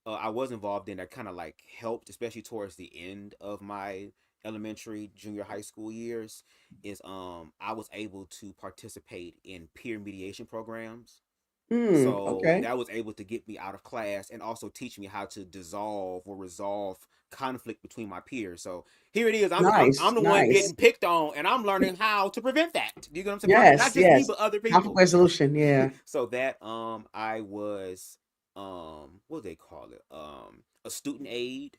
I was involved in that kind of like helped, especially towards the end of my elementary, junior high school years, is I was able to participate in peer mediation programs. So Okay. that was able to get me out of class and also teach me how to dissolve or resolve conflict between my peers. So here it is. Nice, I'm the one nice. getting picked on, and I'm learning how to prevent that. Do you get what I'm saying? Not Yes, just me, yes. but other Conflict people. resolution, yeah. So that I was what do they call it, a student aide,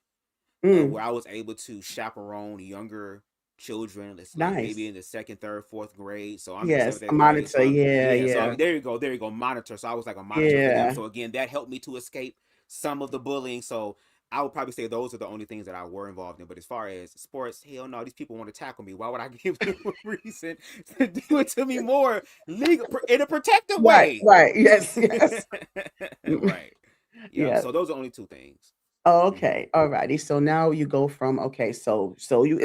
Mm, where I was able to chaperone younger children. It's like maybe nice. in the second, third, fourth grade. So I'm in Yes, seventh, a eighth grade. So monitor, I'm yeah, yeah. So yeah, there you go, monitor. So I was like a monitor for them. yeah. So again, that helped me to escape some of the bullying. So I would probably say those are the only things that I were involved in. But as far as sports, hell no, these people want to tackle me. Why would I give them a reason to do it to me more legal in a protective Right, way? right. Yes, yes. Mm, Right. Yeah. yeah. So those are only two things. Hmm. Okay, alrighty. So now you go from okay, so you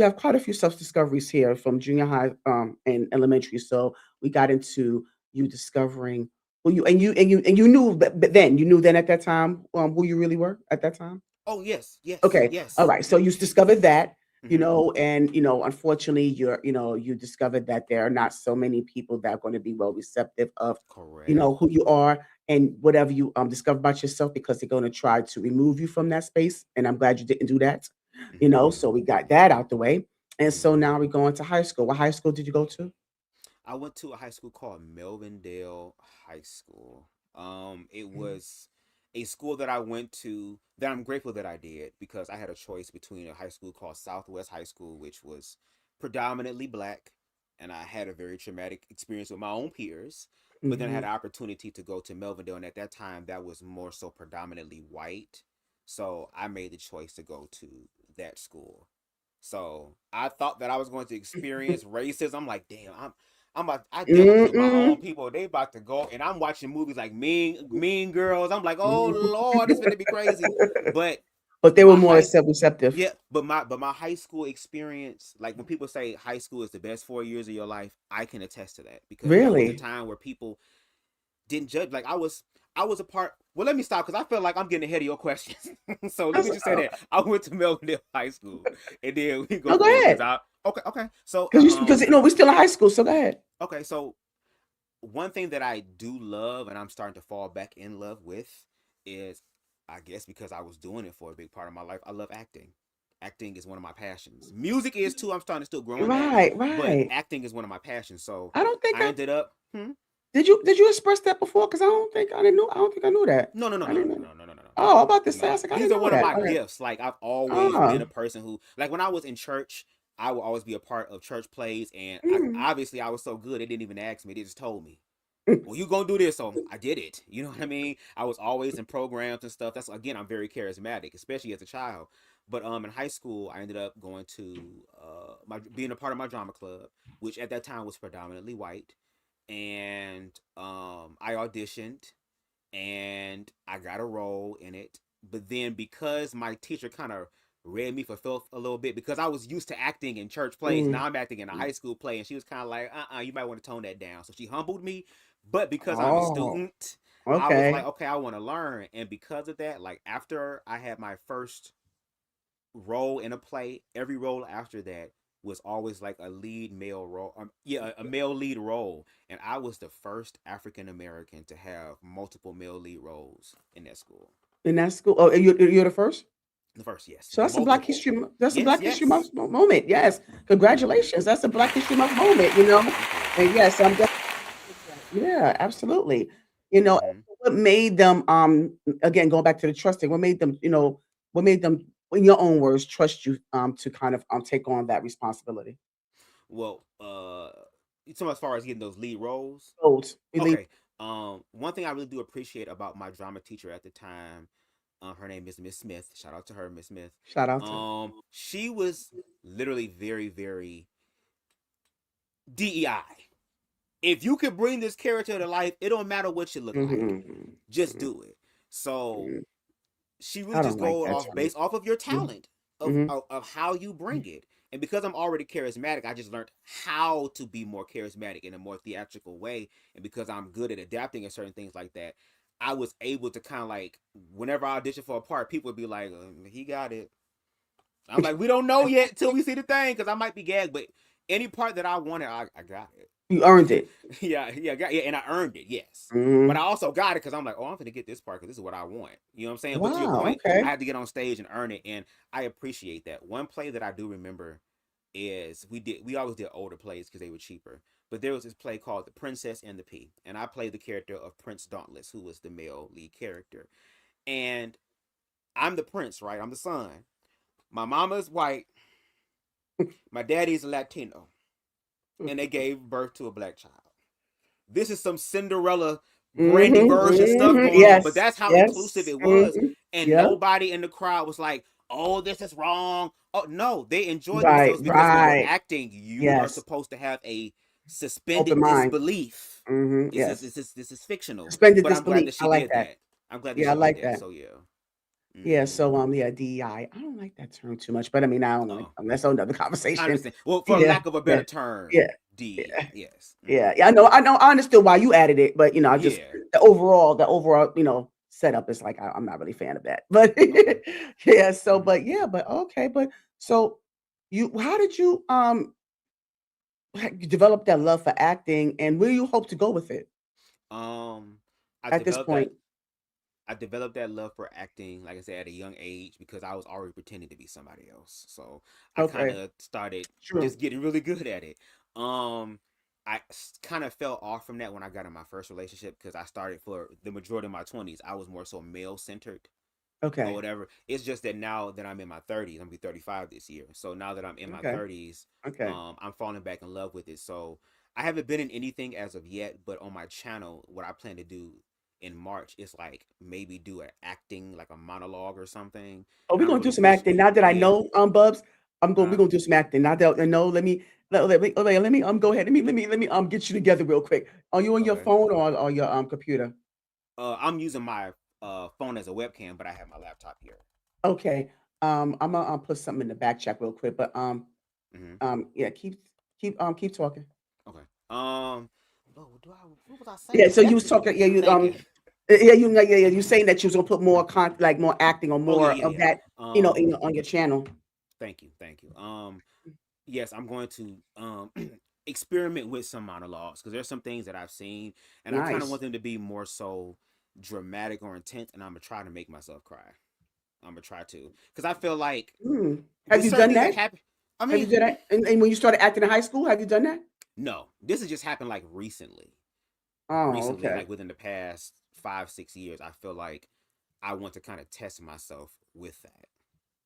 have quite a few self-discoveries here from junior high and elementary. So we got into you discovering who you knew but then you knew then at that time who you really were at that time? Oh yes, yes, Okay. All yes. right. So you discovered that, Hmm. and unfortunately, you discovered that there are not so many people that are going to be well receptive of, who Correct. you are and whatever you discover about yourself because they're going to try to remove you from that space. And I'm glad you didn't do that. Hmm. So we got that out the way. And so Hmm. now we're going to high school. What high school did you go to? I went to a high school called Melvindale High School. It Mm. was a school that I went to that I'm grateful that I did because I had a choice between a high school called Southwest High School, which was predominantly black, and I had a very traumatic experience with my own peers. But then I had Mhm. an opportunity to go to Melvindale, and at that time, that was more so predominantly white. So I made the choice to go to that school. So I thought that I was going to experience racism. I'm like, damn, I dealt with my Mm-mm. own people. They about to go, and I'm watching movies like Mean Girls. I'm like, oh Lord, this finna be crazy. But But they were my more high receptive. yeah, but my high school experience, like when people say high school is the best 4 years of your life, I can attest to that because that was a Really? time where people didn't judge. Like I was a part. Well, let me stop because I feel like I'm getting ahead of your questions. So let That's, me just say that I went to Melvindale High School, and then we go no, go forward because ahead. I okay. So Because we're still in high school, so go ahead. okay. So one thing that I do love, and I'm starting to fall back in love with, is I guess because I was doing it for a big part of my life. I love acting. Acting is one of my passions. Music is too. I'm starting to still growing that, Right, but right. acting is one of my passions. So I don't think I I ended up. did you express that before? Because I don't think I knew that. No, no, no, I no, no, didn't no, know. no, no, no, no, Oh, I'm about to say, I no. was like, I These didn't are know one of that. my Okay. gifts. Like I've always been Ah. a person who, like when I was in church, I would always be a part of church plays, and Mm. obviously I was so good they didn't even ask me; they just told me. Well, you gonna do this, so I did it. You know what I mean? I was always in programs and stuff. That's again, I'm very charismatic, especially as a child. But in high school, I ended up going to my being a part of my drama club, which at that time was predominantly white, and I auditioned and I got a role in it. But then because my teacher kind of read me for filth a little bit because I was used to acting in church plays. Mm. Now I'm acting in a high school play, and she was kind of like, you might want to tone that down. So she humbled me. But because I'm a Oh, student, I was like, okay. okay, I want to learn. And because of that, like after I had my first role in a play, every role after that was always like a lead male role. Yeah, a male lead role, and I was the first African American to have multiple male lead roles in that school. In that school. Oh, you're the first? The first, yes, So multiple. That's a Yes, Black History yes. Month moment. Yes. Mm-hmm. Congratulations. That's a Black History Month moment, you know? Thank you. And yes, I'm definitely yeah, absolutely. You know, Mm-hmm. what made them again going back to the trusting, what made them in your own words trust you to kind of take on that responsibility? Well, so as far as getting those lead roles, Goals. Believe okay. One thing I really do appreciate about my drama teacher at the time, her name is Miss Smith. Shout out to her, Miss Smith. shout out to She was literally very, very DEI. If you could bring this character to life, it don't matter what you look like, mhm, just mhm, do it. So mhm. she really I just don't like go that off term. based off of your Mhm, talent mhm. of how you bring it. And because I'm already charismatic, I just learned how to be more charismatic in a more theatrical way. And because I'm good at adapting and certain things like that, I was able to kind of like whenever I audition for a part, people would be like, "He got it." I'm like, "We don't know yet till we see the thing," because I might be gagged, but any part that I wanted, I got it. You earned it. Yeah, and I earned it, yes. But I Mhm. also got it because I'm like, oh, I'm gonna get this part because this is what I want. You know what I'm saying? But to your Wow, point, I okay. had to get on stage and earn it, and I appreciate that. One play that I do remember is we always did older plays because they were cheaper. But there was this play called The Princess and the Pea, and I played the character of Prince Dauntless, who was the male lead character. And I'm the prince, right? I'm the son. My mama's white, my daddy's Latino, and they gave birth to a black child. This is some Cinderella Brandy Mhm, version stuff mhm. going on, but Yes, that's how inclusive yes. it was. Mhm. And Yep. nobody in the crowd was like, oh, this is wrong. Oh, no, they enjoyed Right, themselves because when you're right. acting, you are Yes. supposed to have a Open suspended mind. disbelief. Mhm. Yes. This is fictional. Suspended But I'm glad disbelief. that I she like did that. that. I'm glad that Yeah, I she did like that. that. So yeah. Yeah, Mm-hmm. so yeah, DEI. I don't like that term too much, but I mean, I don't know. Oh, That's another I conversation. understand. Well, for Yeah, lack of a yeah, better term, yeah, DEI. yeah, Yes. yeah, Mm-hmm. yeah. I know. I understood why you added it, but I just Yeah. the overall, setup is like I'm not really a fan of that. But Okay. yeah, so Mm-hmm. but okay, but so how did you develop that love for acting, and where you hope to go with it Um, I at this developed that point? I developed that love for acting, like I said, at a young age because I was already pretending to be somebody else. So I kind Okay, of started true. just getting really good at it. Um, I kind of fell off from that when I got in my first relationship because I started for the majority of my 20s. I was more so male centered or Okay, whatever. It's just that now that I'm in my 30s, I'm gonna be 35 this year. So now that I'm in my okay, 30s, okay. I'm falling back in love with it. So I haven't been in anything as of yet, but on my channel, what I plan to do in March is like maybe do an acting like a monologue or something. Oh, And we're I'm gonna do really some acting. pushing. Now that I Yeah. know, Bubs. We're Huh? gonna do some acting. Not that no, let me go ahead. Let me get you together real quick. Are you on your Okay. phone or your computer? I'm using my phone as a webcam, but I have my laptop here. Okay. I'm gonna put something in the back chat real quick, but Hmm. yeah, keep talking. Okay. Oh, what was I Yeah, saying? so you That's was talking, yeah, you thank you. yeah, you saying that you was gonna put more like more acting or Oh yeah, more yeah, of yeah. that, Um, on your channel. thank you, thank you. Yes, I'm going to experiment with some monologues because there's some things that I've seen, and I kind of Nice. want them to be more so dramatic or intense, and I'm gonna try to make myself cry. I'm gonna try to because I feel like Mm. Have there's you certain done things that that? happen. I Have you mean, done that? And when you started acting in high school, have you done that? no, this has just happened like recently. Oh, Recently, okay. like within the past 5, 6 years, I feel like I want to kind of test myself with that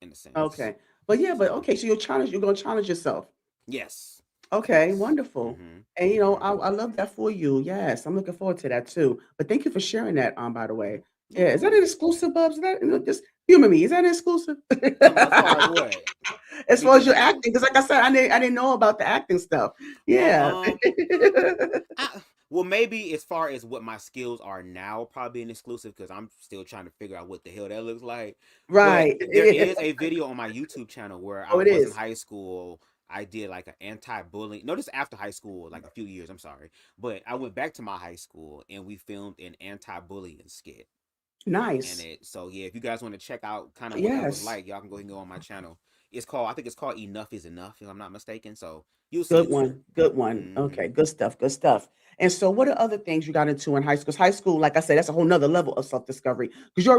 in a sense. Okay. But yeah, but So okay, so you're gonna challenge yourself. yes, Okay, yes, wonderful. mm-hmm, And mm-hmm. I love that for you. Yes, I'm looking forward to that too. But thank you for sharing that, by the way. Yeah, Yeah, of is that an course. exclusive, Bubs? Is that just humor me? Is that an exclusive? As far as what As me far as being your active, acting, because like I said, I didn't know about the acting stuff. well, Yeah. I, well, maybe as far as what my skills are now, probably an exclusive because I'm still trying to figure out what the hell that looks like. But Right. there is a video on my YouTube channel where I Oh, it was in is. high school. I did like an anti-bullying. No, this after high school, like a few years. I'm sorry, but I went back to my high school and we filmed an anti-bullying skit. And Nice. it so yeah, if you guys want to check out kind of what that was Yes. like, y'all can go ahead and go on my channel. It's called I think it's called Enough is Enough, if I'm not mistaken. So you'll see Good it soon. one. Good one. Mm-hmm. Okay. Good stuff. Good stuff. And so, what are other things you got into in high school? 'Cause high school, like I said, that's a whole nother level of self discovery because you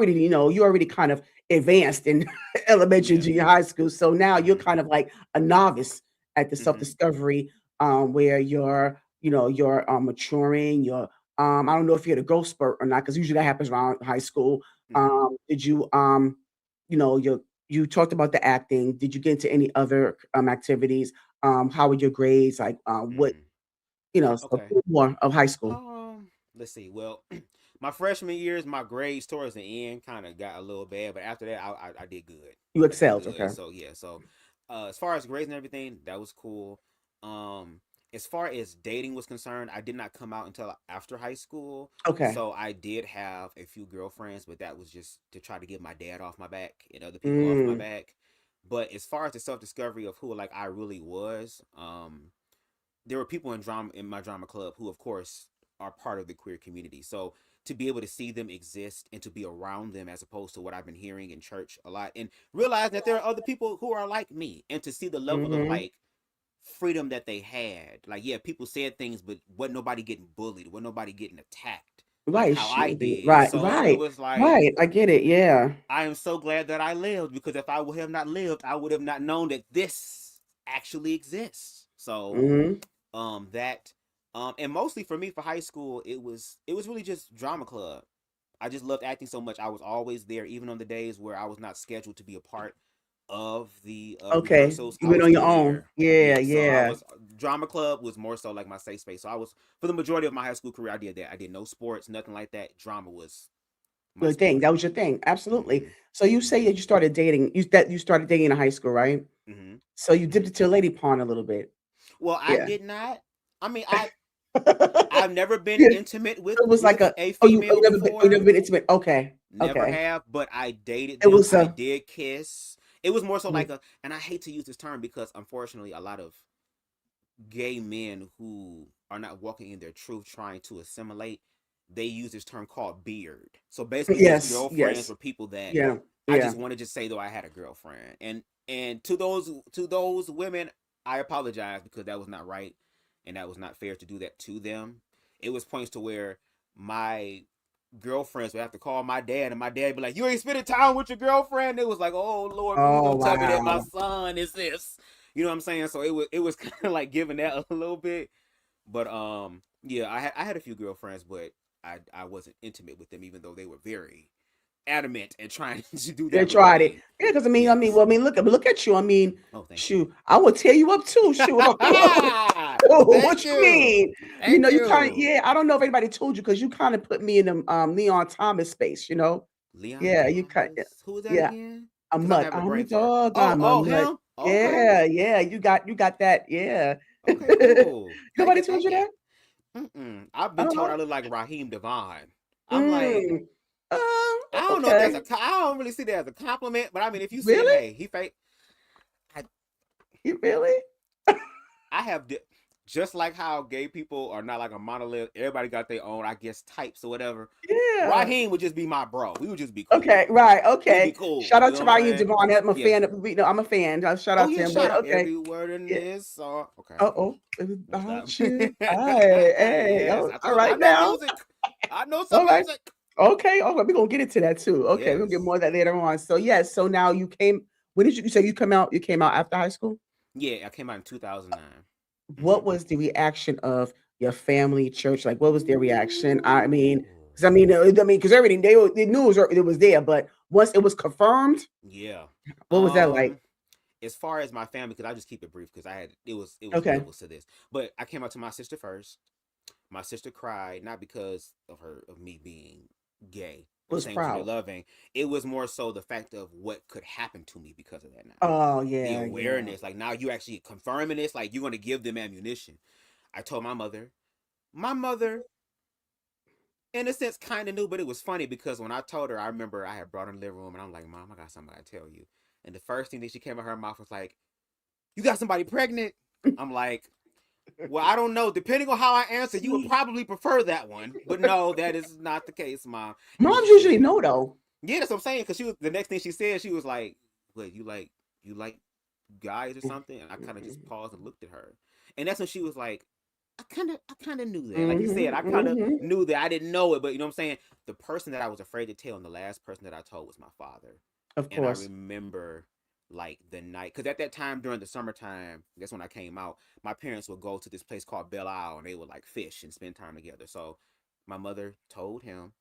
already kind of advanced in elementary and Yeah. junior high school. So now you're Mm-hmm. kind of like a novice at the self Mm-hmm. discovery, where you're maturing. I don't know if you had a growth spurt or not because usually that happens around high school. Mm-hmm. Did you you talked about the acting. Did you get into any other activities? How were your grades? Like, what Mm. so Okay. more of high school. Let's see. Well, my freshman years, my grades towards the end kind of got a little bad, but after that, I did good. You I did excelled, good. okay. So yeah. So, as far as grades and everything, that was cool. As far as dating was concerned, I did not come out until after high school. Okay. So I did have a few girlfriends, but that was just to try to get my dad off my back and other people off my Mm, back. But as far as the self discovery of who like I really was, there were people in my drama club who of course are part of the queer community, so to be able to see them exist and to be around them as opposed to what I've been hearing in church a lot and realize that there are other people who are like me and to see the level of mhm. like freedom that they had, like yeah, people said things but wasn't nobody getting bullied, wasn't nobody getting attacked like Right, how I shouldn't be. did, Right, so it right, was like right. I get it. Yeah. I am so glad that I lived because if I would have not lived I would have not known that this actually exists. So Mhm. that and mostly for me for high school it was really just drama club. I just loved acting so much. I was always there even on the days where I was not scheduled to be a part of the Okay. rehearsals. You I went was on your still own. there. Yeah, Yeah, so I yeah. was drama club was more so like my safe space. So I was for the majority of my high school career I did that. I did no sports, nothing like that. Drama was my Good thing. sport. That was your thing. Absolutely. Mhm. So you say that you started dating in high school, right? Mhm. So you dipped Mhm. into a lady pond a little bit. Well, I Yeah. did not. I mean, I've never been Yeah. intimate So it was like with a a female you never before. been intimate. Okay. Never Okay. have, but I dated It them. was I did kiss. It was more so mhm. like a, and I hate to use this term because unfortunately, a lot of gay men who are not walking in their truth, trying to assimilate, they use this term called beard. So basically, these Yes, girlfriends yes. were people that Yeah, I yeah. just wanted to say though I had a girlfriend, and to those women, I apologize because that was not right, and that was not fair to do that to them. It was points to where my girlfriends would have to call my dad, and my dad would be like, "You ain't spending time with your girlfriend." It was like, "Oh Lord, please Oh, don't tell me that my wow. son is this." You know what I'm saying? So it was kind of like giving that a little bit, but yeah, I had a few girlfriends, but I wasn't intimate with them, even though they were very adamant and trying to do They that with tried it. me. Yeah, because Yes. well, look at you. I mean, Oh, thank you. shoot, I would tear you up too. Shoot. Thank What you you. mean? Thank You kind of you. yeah, I don't know if anybody told you because you kind of put me in the Leon Thomas space, Leon Yeah, you kind Thomas. Who was that yeah. again? A Because I'm mutt. having a I'm a brain fart. dog, Oh, I'm a oh, mutt. him. Okay. Yeah, yeah, you got that, yeah. Okay, cool. Thank Nobody you, told thank you you. that? I've been told I Oh, look like Raheem Devon. I'm like, mm, I don't know if okay. I don't really see that as a compliment, but I mean, if you said, Really? hey, he fake, I, You really? I have just like how gay people are not like a monolith. Everybody got their own, I guess, types or whatever. Yeah. Raheem would just be my bro. We would just be cool. Okay, right, We'd be okay. cool. Shout You out know to what I'm Ryan saying? Devon. I'm a Yeah. fan of, I'm a fan. Shout Oh out to yeah, him. shout But out okay. every word in Yeah. this song. Okay. Uh-oh. It was What's that? about you. Hey, hey. Yes, Oh, I all told you I right know now. music. I know some All right. music. Okay. Okay. We're gonna get into that too. Okay, we'll get Yes. more of that later on. So yes, so now when did you say you come out? You came out after high school? Yeah, I came out in 2009. What was the reaction of your family, church? Like, what was their reaction? I mean, Ooh. because everything they knew it was there, but once it was confirmed, Yeah. what was that like? As far as my family, because I just keep it brief because I had it was Okay, levels to this. But I came out to my sister first. My sister cried, not because of me being gay or was saying was really proud. loving. It was more so the fact of what could happen to me because of that now. Oh The yeah, yeah. awareness, like now you actually confirming this, like you're gonna give them ammunition. I told my mother, in a sense, kind of knew, but it was funny because when I told her, I remember I had brought her in the living room and I'm like, Mom, I got something to tell you. And the first thing that she came out of her mouth was like, you got somebody pregnant? I'm like, well, I don't know. Depending on how I answer, you would probably prefer that one. But no, that is not the case, Mom. And then Moms she usually said, know though. yeah, that's what I'm saying. Because she was the next thing she said, she was like, "What you like guys or something?" And I kind of just paused and looked at her, and that's when she was like, I kind of knew that. Like you said, I kind of Mm-hmm. knew that. I didn't know it, but you know what I'm saying. The person that I was afraid to tell, and the last person that I told was my father, Of and I course. remember like the night because at that time during the summertime, that's when I came out. My parents would go to this place called Belle Isle, and they would like fish and spend time together. So my mother told him,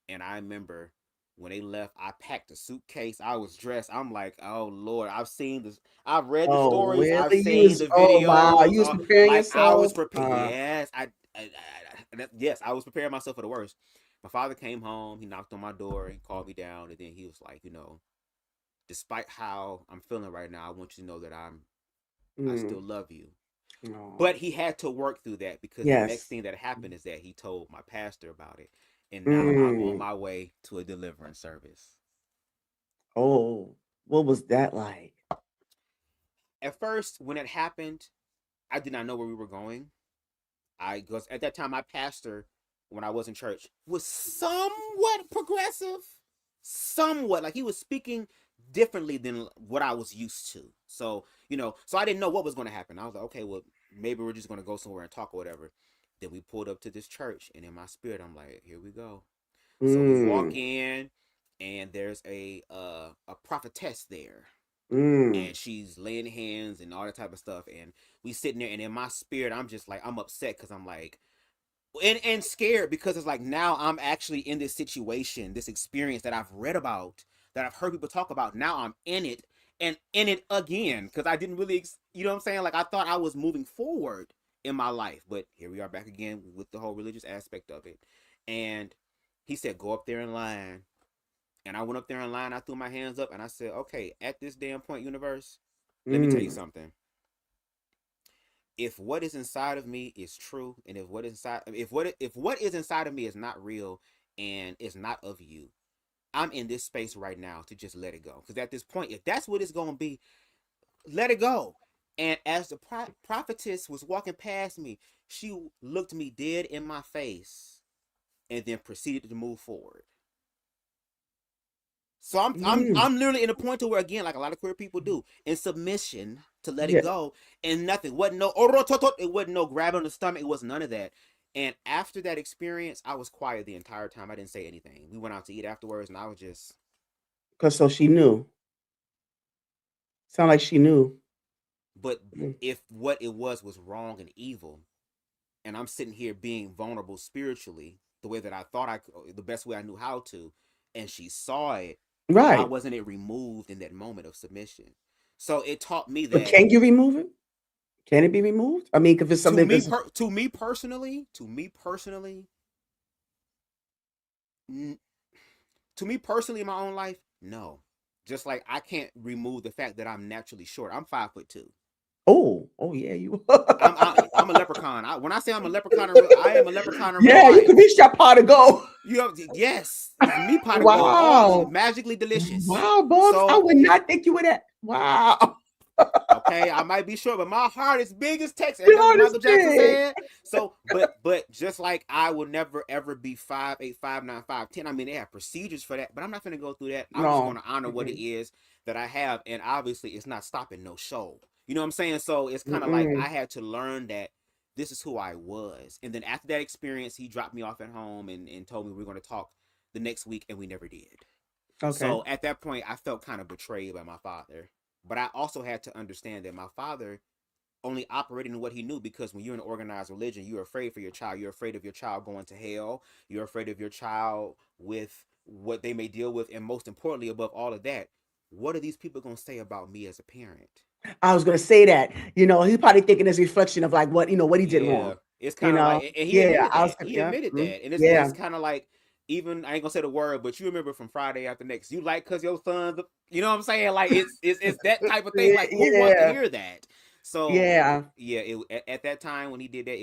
and I remember when they left, I packed a suitcase. I was dressed. I'm like, oh Lord, I've seen this. I've read the Oh, stories. I've really? seen the Oh wow, videos. you was preparing Like I was yourself. prepared. Yes, yes, I was preparing myself for the worst. My father came home. He knocked on my door and called me down, and then he was like, despite how I'm feeling right now, I want you to know that I Mm, still love you. no. But he had to work through that because the next Yes. thing that happened is that he told my pastor about it. And now I'm on Mm. my way to a deliverance service. Oh, what was that like? At first, when it happened, I did not know where we were going. I was at that time my pastor, when I was in church, was somewhat progressive. Somewhat. Like he was speaking differently than what I was used to. So I didn't know what was gonna happen. I was like, okay, well, maybe we're just gonna go somewhere and talk or whatever. Then we pulled up to this church, and in my spirit, I'm like, here we go. So we walk Mm. in, and there's a prophetess there, Mm. and she's laying hands and all that type of stuff. And we sitting there, and in my spirit, I'm just like, I'm upset because I'm like, and scared because it's like now I'm actually in this situation, this experience that I've read about, that I've heard people talk about. Now I'm in it and in it again because I didn't really, you know what I'm saying? Like I thought I was moving forward in my life, but here we are back again with the whole religious aspect of it. And he said, go up there in line. And I went up there in line. I threw my hands up and I said, okay, at this damn point, universe, let me tell you Mm. something. If what is inside of me is true, and if what is inside of me is not real and is not of you, I'm in this space right now to just let it go. Because at this point, if that's what it's gonna be, let it go. And as the prophetess was walking past me, she looked me dead in my face and then proceeded to move forward. So I'm I'm Mm. I'm literally in a point to where again, like a lot of queer people do, in submission to let it Yeah, go, and nothing. Wasn't no orototot, it wasn't no grabbing on the stomach, it was none of that. And after that experience, I was quiet the entire time. I didn't say anything. We went out to eat afterwards, and I was just. cause so she knew. Sound like she knew. But Mm. if what it was wrong and evil, and I'm sitting here being vulnerable spiritually, the way that I thought I could, the best way I knew how to, and she saw it, why Right. wasn't it removed in that moment of submission? So it taught me But that can you remove it? Can it be removed? I mean, if it's to something, me because per- n- to me personally in my own life, no. Just like I can't remove the fact that I'm naturally short. I'm 5'2". Oh yeah, you. I'm a leprechaun. When I say I'm a leprechaun, I am a leprechaun in real Yeah, you can life. reach that pot to go. You know, yes, me pot of gold, all Wow. magically delicious. Wow, Bubs. I So would not think you were that. Wow. okay, I might be short, but my heart is big as Texas. Ain't You that what know this Michael Jackson big. said? So, but just like I will never ever be 5'8", 5'9", 5'10". I mean, they have procedures for that, but I'm not gonna go through that. I'm just No. gonna honor what it Mm-mm. is that I have, and obviously, it's not stopping no show. You know what I'm saying? So it's kind of like I Mm-mm. had to learn that this is who I was, and then after that experience, he dropped me off at home and told me we are gonna talk the next week, and we never did. Okay. So at that point, I felt kind of betrayed by my father. But I also had to understand that my father only operated in what he knew, because when you're in an organized religion, you're afraid for your child. You're afraid of your child going to hell. You're afraid of your child with what they may deal with. And most importantly, above all of that, what are these people going to say about me as a parent? I was gonna say that. He's probably thinking as a reflection of like what he did Yeah, wrong. it's You kind of know? like, and he Yeah, admitted I was that. gonna, He yeah. admitted that, and it's Yeah. kind of like, even I ain't gonna say the word, but you remember from Friday After Next, you like because your son's, you know what I'm saying? Like it's that type of thing. Like who wants to Yeah. hear that? So Yeah. yeah, at that time when he did that,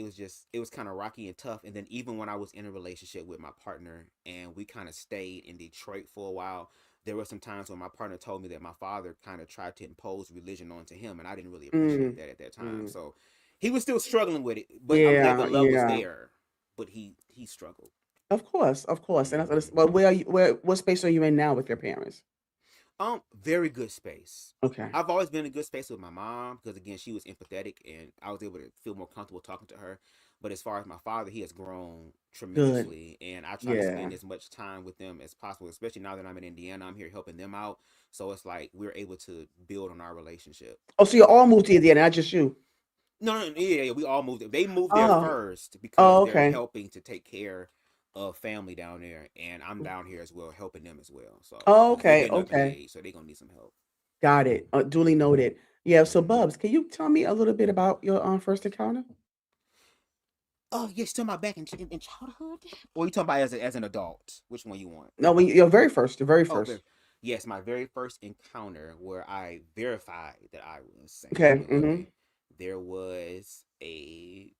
it was kind of rocky and tough. And then even when I was in a relationship with my partner and we kind of stayed in Detroit for a while, there were some times when my partner told me that my father kind of tried to impose religion onto him, and I didn't really appreciate Mm. that at that time. Mm. So he was still struggling with it, but I'm glad the Yeah, love was yeah. there. But he struggled. Of course, of course. And Hmm. well, where are you, what space are you in now with your parents? Very good space. Okay. I've always been in a good space with my mom because again, she was empathetic and I was able to feel more comfortable talking to her. But as far as my father, he has grown Good. tremendously, and I try to Yeah. spend as much time with them as possible. Especially now that I'm in Indiana, I'm here helping them out, so it's like we're able to build on our relationship. Oh, so you all moved to Indiana, not just you. No, no, yeah, we all moved. They moved there Oh. first because Oh, they're okay. helping to take care of family down there, and I'm down here as well, helping them as well. So, Oh, because they're okay. getting up in Okay. age, so they're gonna need some help. Got it. Duly noted. Yeah. So, Hmm. Bubs, can you tell me a little bit about your first encounter? Oh, you're still my back in childhood, or you talking about as an adult? Which one you want? No, when your very first, the very Oh, first. yes, my very first encounter where I verified that I was Okay. sexually Mm-hmm. gay. There was a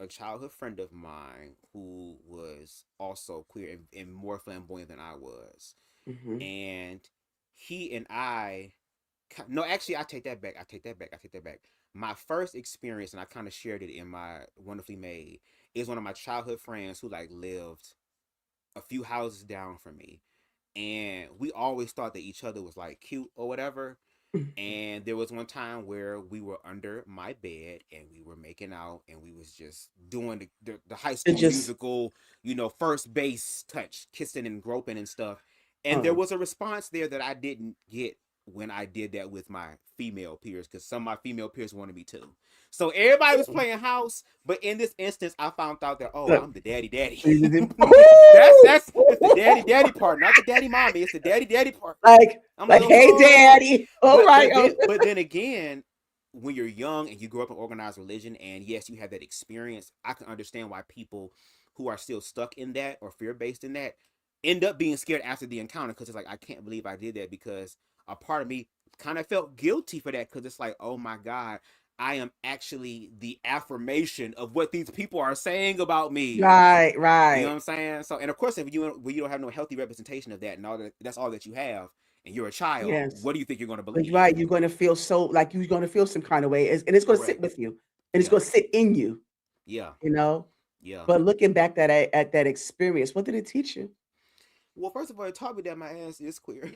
childhood friend of mine who was also queer and more flamboyant than I was. Mm-hmm. And he and I, no, actually, I take that back. I take that back. I take that back. My first experience, and I kind of shared it in my Wonderfully Made, is one of my childhood friends who like lived a few houses down from me. And we always thought that each other was like cute or whatever. And there was one time where we were under my bed and we were making out and we was just doing the high It school just. musical, first base touch, kissing and groping and stuff. And there Oh. was a response there that I didn't get when I did that with my female peers, because some of my female peers wanted me to. So everybody was playing house, but in this instance, I found out that, oh, Look. I'm the daddy. Woo! That's it's the daddy part, not the daddy mommy. It's the daddy part. like, I'm like, like, hey, oh, daddy. All right. Oh. but then again, when you're young and you grow up in organized religion, and yes, you have that experience, I can understand why people who are still stuck in that or fear based in that end up being scared after the encounter, because it's like, I can't believe I did that, because a part of me kind of felt guilty for that, because it's like, oh my god, I am actually the affirmation of what these people are saying about me. Right. You know what Right. I'm saying? So, and of course, if you don't have no healthy representation of that, and that's all that you have, and you're a child, Yes. what do you think you're going to Like, believe? right, you're gonna feel so like you're gonna feel some kind of way, and it's gonna sit Correct. with you, and it's Yeah. gonna sit in you, Yeah. you know. Yeah. But looking back at that experience, what did it teach you? Well, first of all, it taught me that my ass is queer,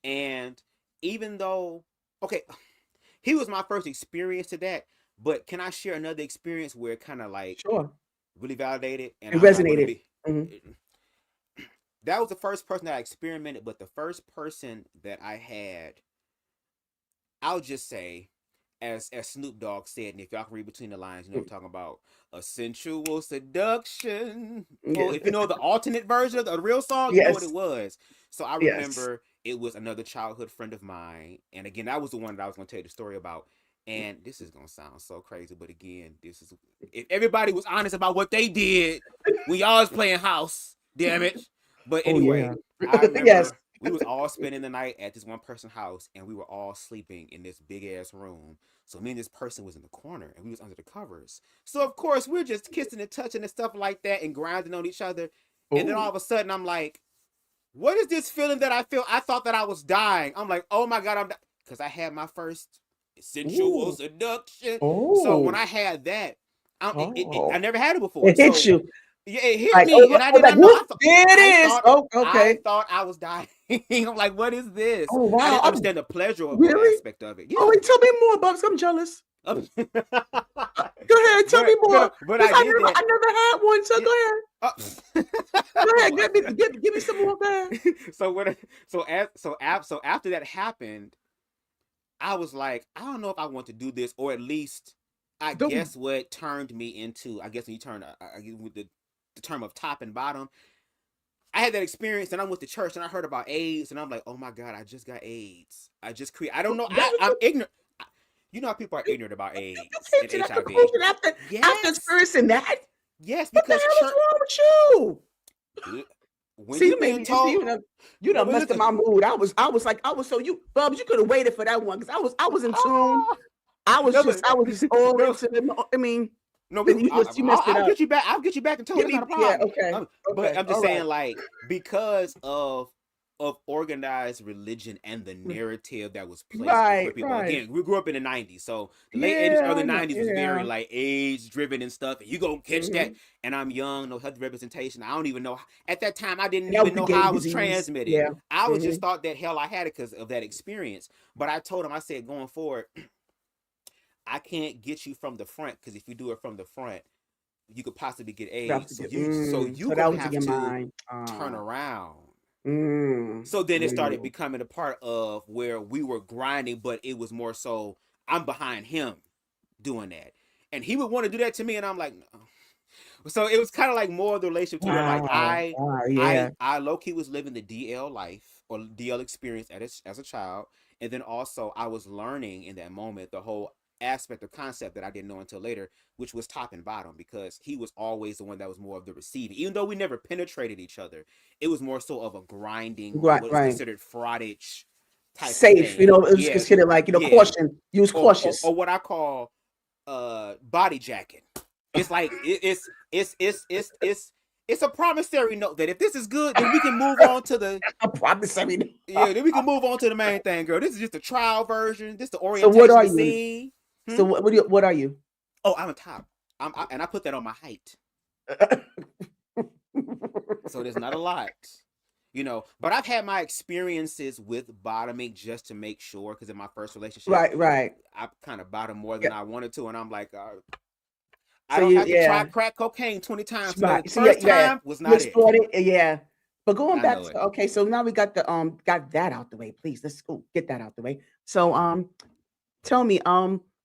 and even though, okay, he was my first experience to that, but can I share another experience where it kind of like Sure, really validated, and it I'm not going to resonated. be. Mhm. That was the first person that I experimented, but the first person that I had, I'll just say, as Snoop Dogg said, and if y'all can read between the lines, you know what I'm talking about. A sensual seduction. Oh, Yeah. if you know the alternate version of the real song, you know what it Yes, was. So I yes. remember it was another childhood friend of mine. And again, that was the one that I was gonna tell you the story about. And this is gonna sound so crazy, but again, this is, if everybody was honest about what they did when y'all was playing house, damn it. But Oh, anyway, yeah. I Yes. remember we was all spending the night at this one person's house, and we were all sleeping in this big ass room. So me and this person was in the corner, and we was under the covers. So of course we're just kissing and touching and stuff like that, and grinding on each other. And then all Oh, of a sudden I'm like, "What is this feeling that I feel? I thought that I was dying." I'm like, "Oh my god, because I had my first sensual ooh, seduction." So when oh, I had that, I oh. never had it before. It hit So you. yeah, it hit Like, oh, me, look, and I oh, did like, not know. whoop, there it is. Oh, I okay. thought I was dying. I'm like, what is this? Oh, I wow. didn't understand the pleasurable Really? aspect of it. Oh, Yeah. wait, tell me more, Bubs. I'm jealous. Go ahead, tell me more. But Because I did that. I never had one. So Yeah. go ahead. Go ahead. Well, Give me some more. Go ahead. so when so after that happened, I was like, I don't know if I want to do this, or at least I Don't. guess what turned me into, I guess when you turn with the term of top and bottom, I had that experience, and I went to church and I heard about AIDS, and I'm like, oh my god, I just got AIDS. I don't know. That was I'm ignorant. You know how people are ignorant about you AIDS came and to that HIV. conclusion after Yes, experiencing that? yes, What the because hell is church. wrong with you? When See, you you made being me. See, told, you no, done but messed up listen, my mood. I was so you, Bubs. You could have waited for that one because I was in tune. ah, no, but I was just all no, into it. I mean, no, then you messed it I'll up. get you back. I'll get you back in tune. Give It's not me, a yeah, problem. okay, But okay, I'm just all right. saying, like, because of organized religion and the narrative that was placed before Right, people. right. Again, we grew up in the '90s, so the late '80s, Yeah, early I know. '90s was very Yeah. like age driven and stuff. And you gonna catch that. Mm-hmm. And I'm young, no health representation. I don't even know. At that time, I didn't And that even was the know gay how I was disease. transmitted. Yeah. I was Mm-hmm. just thought that hell I had it because of that experience. But I told him, I said, going forward, I can't get you from the front because if you do it from the front, you could possibly get AIDS. So you So that gonna was in have your to mind. turn around. Mm, So then it started mm. becoming a part of where we were grinding, but it was more so I'm behind him doing that. And he would want to do that to me, and I'm like, no. So it was kind of like more of the relationship to where like Wow. Wow. Yeah. I low key was living the DL life or DL experience as a child, and then also I was learning in that moment the whole aspect or concept that I didn't know until later, which was top and bottom, because he was always the one that was more of the receiving. Even though we never penetrated each other, it was more so of a grinding, Right. what is Right. considered frottage type of Safe. thing. It was Yeah, considered like yeah, caution. Use cautious. or what I call body jacking. It's like it's a promissory note that if this is good, then we can move on to the I promise. I mean. then we can move on to the main thing, girl. This is just a trial version. This is the So what orientation are to you? see. So what are you? Oh, I'm a top. And I put that on my height, so there's not a lot. But I've had my experiences with bottoming just to make sure, because in my first relationship Right. Right. I kind of bottomed more Yeah. than I wanted to, and I'm like, I So don't you, have to try yeah. crack cocaine 20 times to know Right. that the So yeah, first yeah. time was You not it. explored it. Yeah. But going I back know to it. okay, so now we got got that out the way. Please, let's go get that out the way. So tell me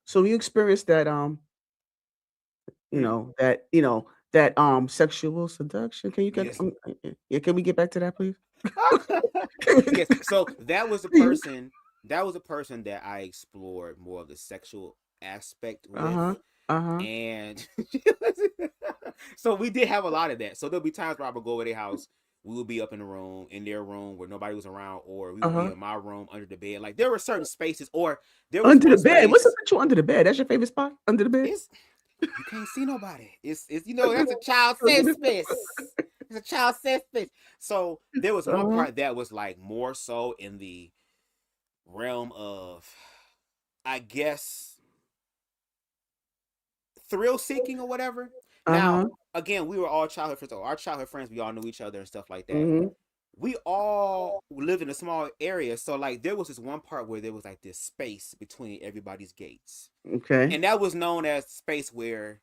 so you experienced that Hmm. that sexual seduction. Can you get Yes. yeah, can we get back to that please? Yes. So that was a Please. person. That was a person that I explored more of the sexual aspect with, Uh-huh. Uh-huh. and so we did have a lot of that. So there'll be times where I would go over their house. We would be up in their room where nobody was around, or we would be Uh-huh. in my room under the bed. Like there were certain spaces, or there was Under the one bed. What's up space. with you under the bed? That's your favorite spot? Under the bed? It's you can't see nobody. It's that's a child safe space. It's a child safe space. So there was one Uh-huh. part that was like more so in the realm of, I guess, thrill seeking or whatever. Now, Uh-huh. again, we were all childhood friends. So our childhood friends, we all knew each other and stuff like that. Mhm. We all lived in a small area, so like there was this one part where there was like this space between everybody's gates, Okay. and that was known as the space where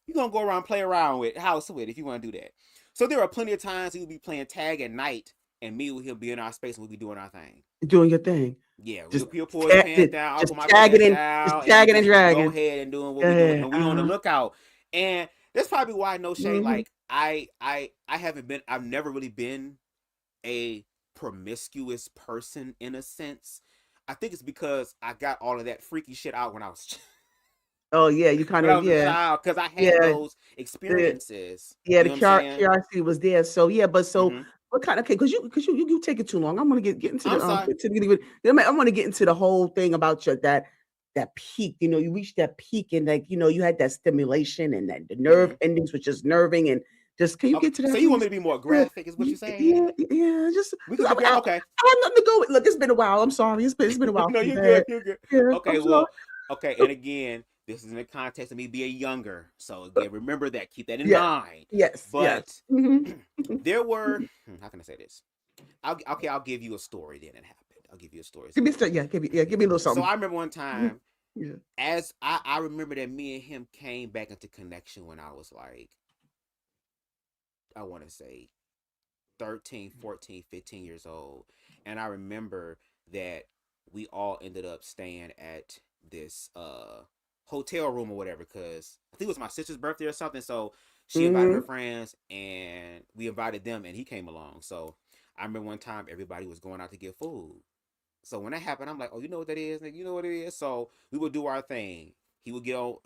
you're gonna go around, play around with, house with, if you want to do that. So there are plenty of times we would be playing tag at night, and me with him be in our space, and we'd be doing our thing. Doing your thing. Yeah, Just he'll pull his pants down, I'll just pull my tagging pants and just down, and we tagging and just go dragging. ahead and doing what Go we doing, ahead. and we on the Uh-huh. lookout. And that's probably why, no shade, Mhm. like I've never really been a promiscuous person in a sense. I think it's because I got all of that freaky shit out when I was Oh yeah, you kind when I of was a yeah. child, because I had Yeah. those The experiences. yeah, You the know what I'm saying? curiosity was there. So yeah, but so Mm-hmm. What kind? Okay, because you take it too long. I'm gonna get into I'm the sorry. get to the I want to get into the whole thing about your that peak. You reached that peak and like you had that stimulation and that the nerve Hmm. endings was just nerving and just can you Okay, get to so that, you want me please? to be more Yeah, graphic? Is what you're saying? yeah, yeah. Just We because could be okay. I have nothing to go with. Look, it's been a while. I'm sorry. It's been a while No, since you're I good. had. You're good. Yeah, Okay, I'm sorry. well, okay, and again, this is in the context of me being younger. So again, remember that. Keep that in Yes, mind. yes, yes. But Hmm. there were how can I say this? I'll give you a story then it happened. I'll give you a story. Give me yeah, give me a little So something. I remember one Mhm. time Yeah. as I remember that me and him came back into connection when I was like I want to say 13, 14, 15 years old. And I remember that we all ended up staying at this hotel room or whatever because I think it was my sister's birthday or something. So she invited her Hmm. friends and we invited them and he came along. So I remember one time everybody was going out to get food. So when that happened, I'm like, oh, you know what that is? Like, you know what it is? So we would do our thing. He would get on.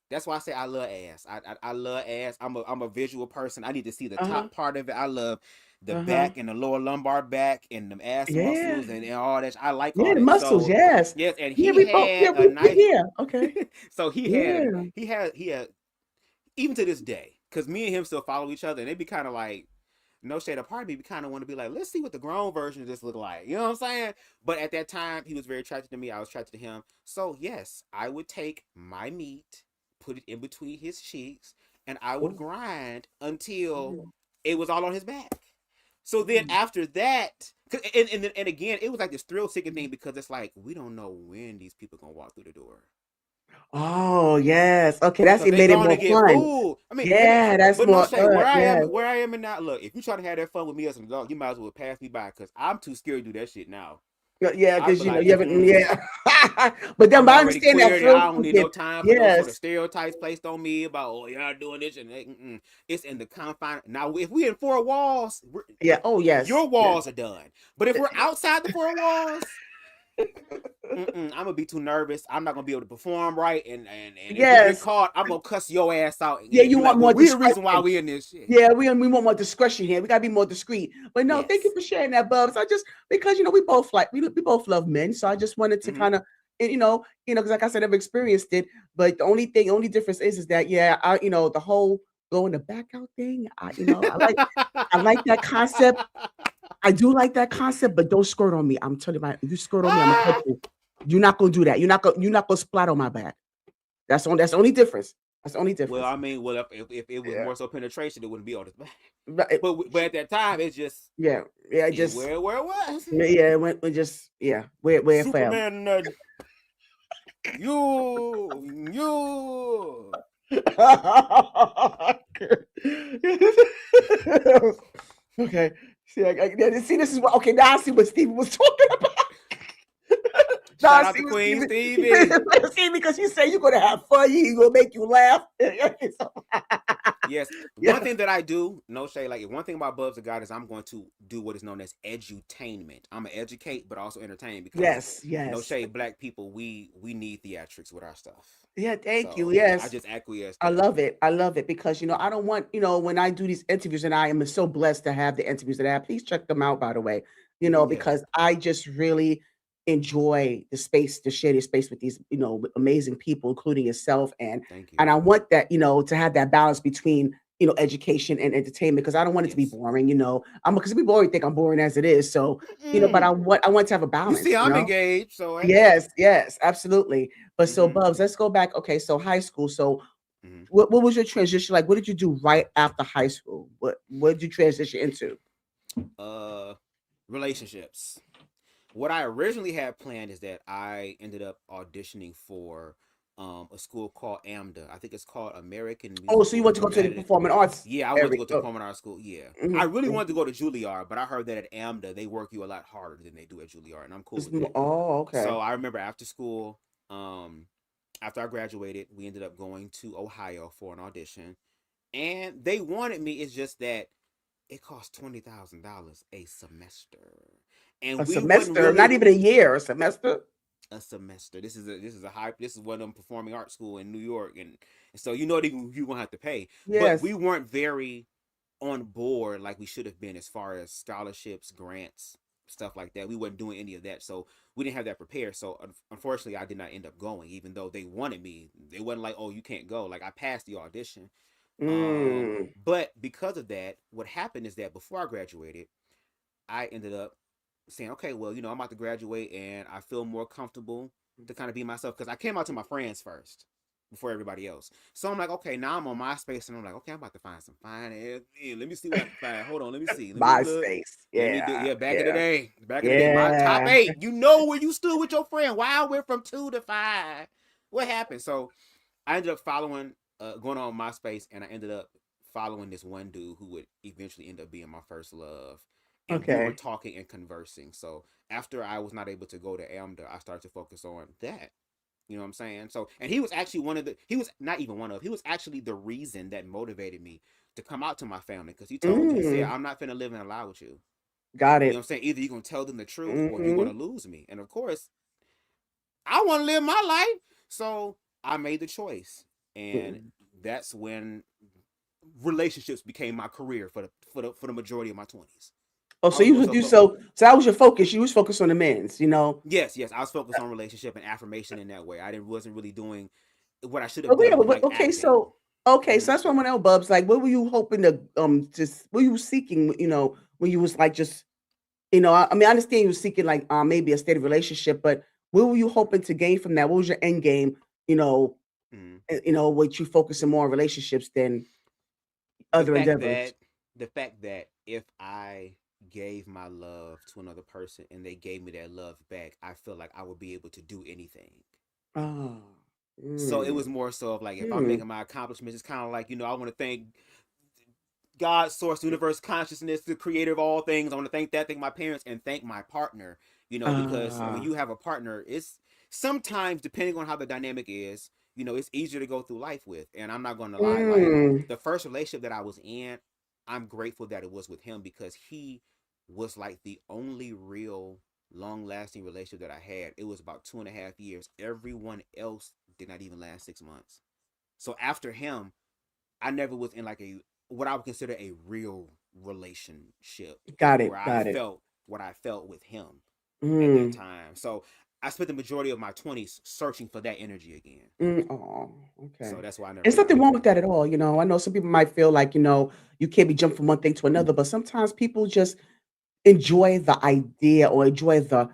That's why I say I love ass. I love ass. I'm a visual person. I need to see the Uh huh. top part of it. I love the Uh huh. back and the lower lumbar back and the ass Yeah. muscles and all that. I like Yeah, all the that. muscles, So yes. yes, and Yeah, he we both had a we nice. yeah, okay. So Yeah. he had even to this day because me and him still follow each other and they be kind of like no shade apart me, we kind of want to be like, let's see what the grown version of this look like. You know what I'm saying? But at that time, he was very attracted to me. I was attracted to him. So yes, I would take my meat, put it in between his cheeks, and I would Oh, grind until yeah. it was all on his back. So then Mm. after that, and again, it was like this thrill seeking thing because it's like we don't know when these people gonna walk through the door Oh, yes. Okay, that's because it they made it going to more get fun. food. I mean, Yeah, that's but no more shade. yes. Where I am, and now look. If you try to have that fun with me as an adult, you might as well pass me by because I'm too scared to do that shit now. Yeah, I'd because be like, you haven't yeah. But then I'm but I already understand that queer. thrill I don't need seeking. no time for no sort of Yes. stereotypes placed on me about oh y'all doing this and it's in the confine. Now if we in four walls, Yeah. Oh, yes. your Yes. walls are done. But if we're outside the four walls, I'm gonna be too nervous. I'm not gonna be able to perform right, and if we get Yes. caught, I'm gonna cuss your ass out Yeah, and you be like, want "Well, more we the reason why discretion. we in this shit." Yeah, we want more discretion here. We gotta be more discreet. But no, thank you Yes. for sharing that, Bubs. I just because we both we both love men, so I just wanted to Hmm. kind of because like I said, I've experienced it. But only difference is that yeah, the whole going the back out thing. I like that concept. I do like that concept, but don't skirt on me. I'm telling you, if you skirt on me, I'm gonna cut you. You're not gonna do that. You're not gonna splat on my back. That's the only difference. That's the only Well, difference. I mean, well, if it was Yeah. more so penetration, it wouldn't be on his back. But it, But at that time, it's just yeah, yeah, it just where it was. yeah, it went just yeah, where it fell. Superman, you. Okay. See, this is what. Okay, now I see what Stevie was talking about. Now I Shout out see to what Queen Stevie. Stevie. See, because you say you're gonna have fun, you gonna make you laugh. Yes, one Yeah. thing that I do, no shade, like one thing about Bubz Da Gawd is I'm going to do what is known as edutainment. I'm gonna educate, but also entertain because Yes. no Yes. shade, black people, we need theatrics with our stuff. Yeah. Thank you. So I Yes. just acquiesce I there. love it. I love it because I don't want when I do these interviews, and I am so blessed to have the interviews that I have. Please check them out, by the way. Yeah, Because I just really enjoy the space to share this space with these with amazing people, including yourself, and thank you. and I want that to have that balance between education and entertainment because I don't want it to be Yes. boring. I'm because people already think I'm boring as it is. So but I Mm. want to have a You see, balance. I'm engaged, so hey. Yes, yes, absolutely. But so, Mm-hmm. Bubs, let's go back. Okay, so high school. So Mm-hmm. what was your transition like? What did you do right after high school? What did you transition into? Uh, relationships. What I originally had planned is that I ended up auditioning for a school called AMDA. I think it's called American Oh, so you Musical want to go to the Dramatic. performing arts Yeah, I wanted to area? go to Oh, performing arts school. Yeah, I mhm, really mhm. wanted to go to Juilliard, but I heard that at AMDA they work you a lot harder than they do at Juilliard, and I'm cool with it. Oh, So okay. I remember after school, um, after I graduated, we ended up going to Ohio for an audition, and they wanted me. It's just that it cost $20,000 a semester, A and we wouldn't semester, not really even a year. A semester. a semester. This is one of them performing arts school in New York, and so you know that you gonna have to pay. But Yes. we weren't very. on board like we should have been as far as scholarships, grants, stuff like that. We weren't doing any of that, so we didn't have that prepared. So unfortunately, I did not end up going, even though they wanted me. They wasn't like, "Oh, you can't go." Like I passed the audition, Mm. but because of that, what happened is that before I graduated, I ended up saying, okay, well, I'm about to graduate and I feel more comfortable to kind of be myself because I came out to my friends first before everybody else. So I'm like, okay, now I'm on MySpace and I'm like, okay, I'm about to find some fine ass. Yeah, let me see what I can find. Hold on, let me see. Let me look. MySpace. Let me do. Yeah. Yeah, back in the Yeah. day. Back in the day, my top Yeah. 8. You know where you stood with your friend. Why I went from 2 to 5. What happened? So I ended up going on MySpace, and I ended up following this one dude who would eventually end up being my first love. And we were Okay. talking and conversing. So after I was not able to go to AMDA, I started to focus on that. You know what I'm saying? So, and he was actually he was not even he was actually the reason that motivated me to come out to my family because he said, Mm. I'm not finna live and allow with you. Got You know what it. I'm saying? Either you're gonna tell them the truth or you're Mm-hmm. gonna lose me. And of course, I want to live my life. So I made the choice. And Mm. that's when relationships became my career for the majority of my 20s. Oh, I so was you more was so you so that was your focus. You was focused on the men's. yes, I was focused on relationship and affirmation in that way. I didn't wasn't really doing what I should have Oh yeah, done with but like okay, acting. so Mm-hmm. that's what I want to know, Bubs. Like, what were you hoping to just what were you seeking? When you was like just I mean, I understand you were seeking like maybe a steady relationship, but what were you hoping to gain from that? What was your end game? You know, Mm-hmm. what you focusing more on relationships than The other fact endeavors. that the fact that if I gave my love to another person and they gave me that love back, I feel like I would be able to do anything. Oh, So it mm, was more so of like if I'm mm, making my accomplishments, it's kind of like I want to thank God, source, universe, consciousness, the creator of all things. I want to thank my parents, and thank my partner. Because when ah, you have a partner, it's sometimes depending on how the dynamic is. It's easier to go through life with. And I'm not going to lie, like mm, the first relationship that I was in, I'm grateful that it was with him because he was like the only real long lasting relationship that I had. It was about 2.5 years. Everyone else did not even last 6 months. So after him, I never was in like a what I would consider a real relationship got where it, I got it. felt what I felt with him at that Mm, time. So I spent the majority of my 20s searching for that energy again. oh, So okay. that's why I never There's nothing found wrong it. with that at all. I know some people might feel like you can't be jumped from one thing to another, but sometimes people just enjoy the idea or enjoy the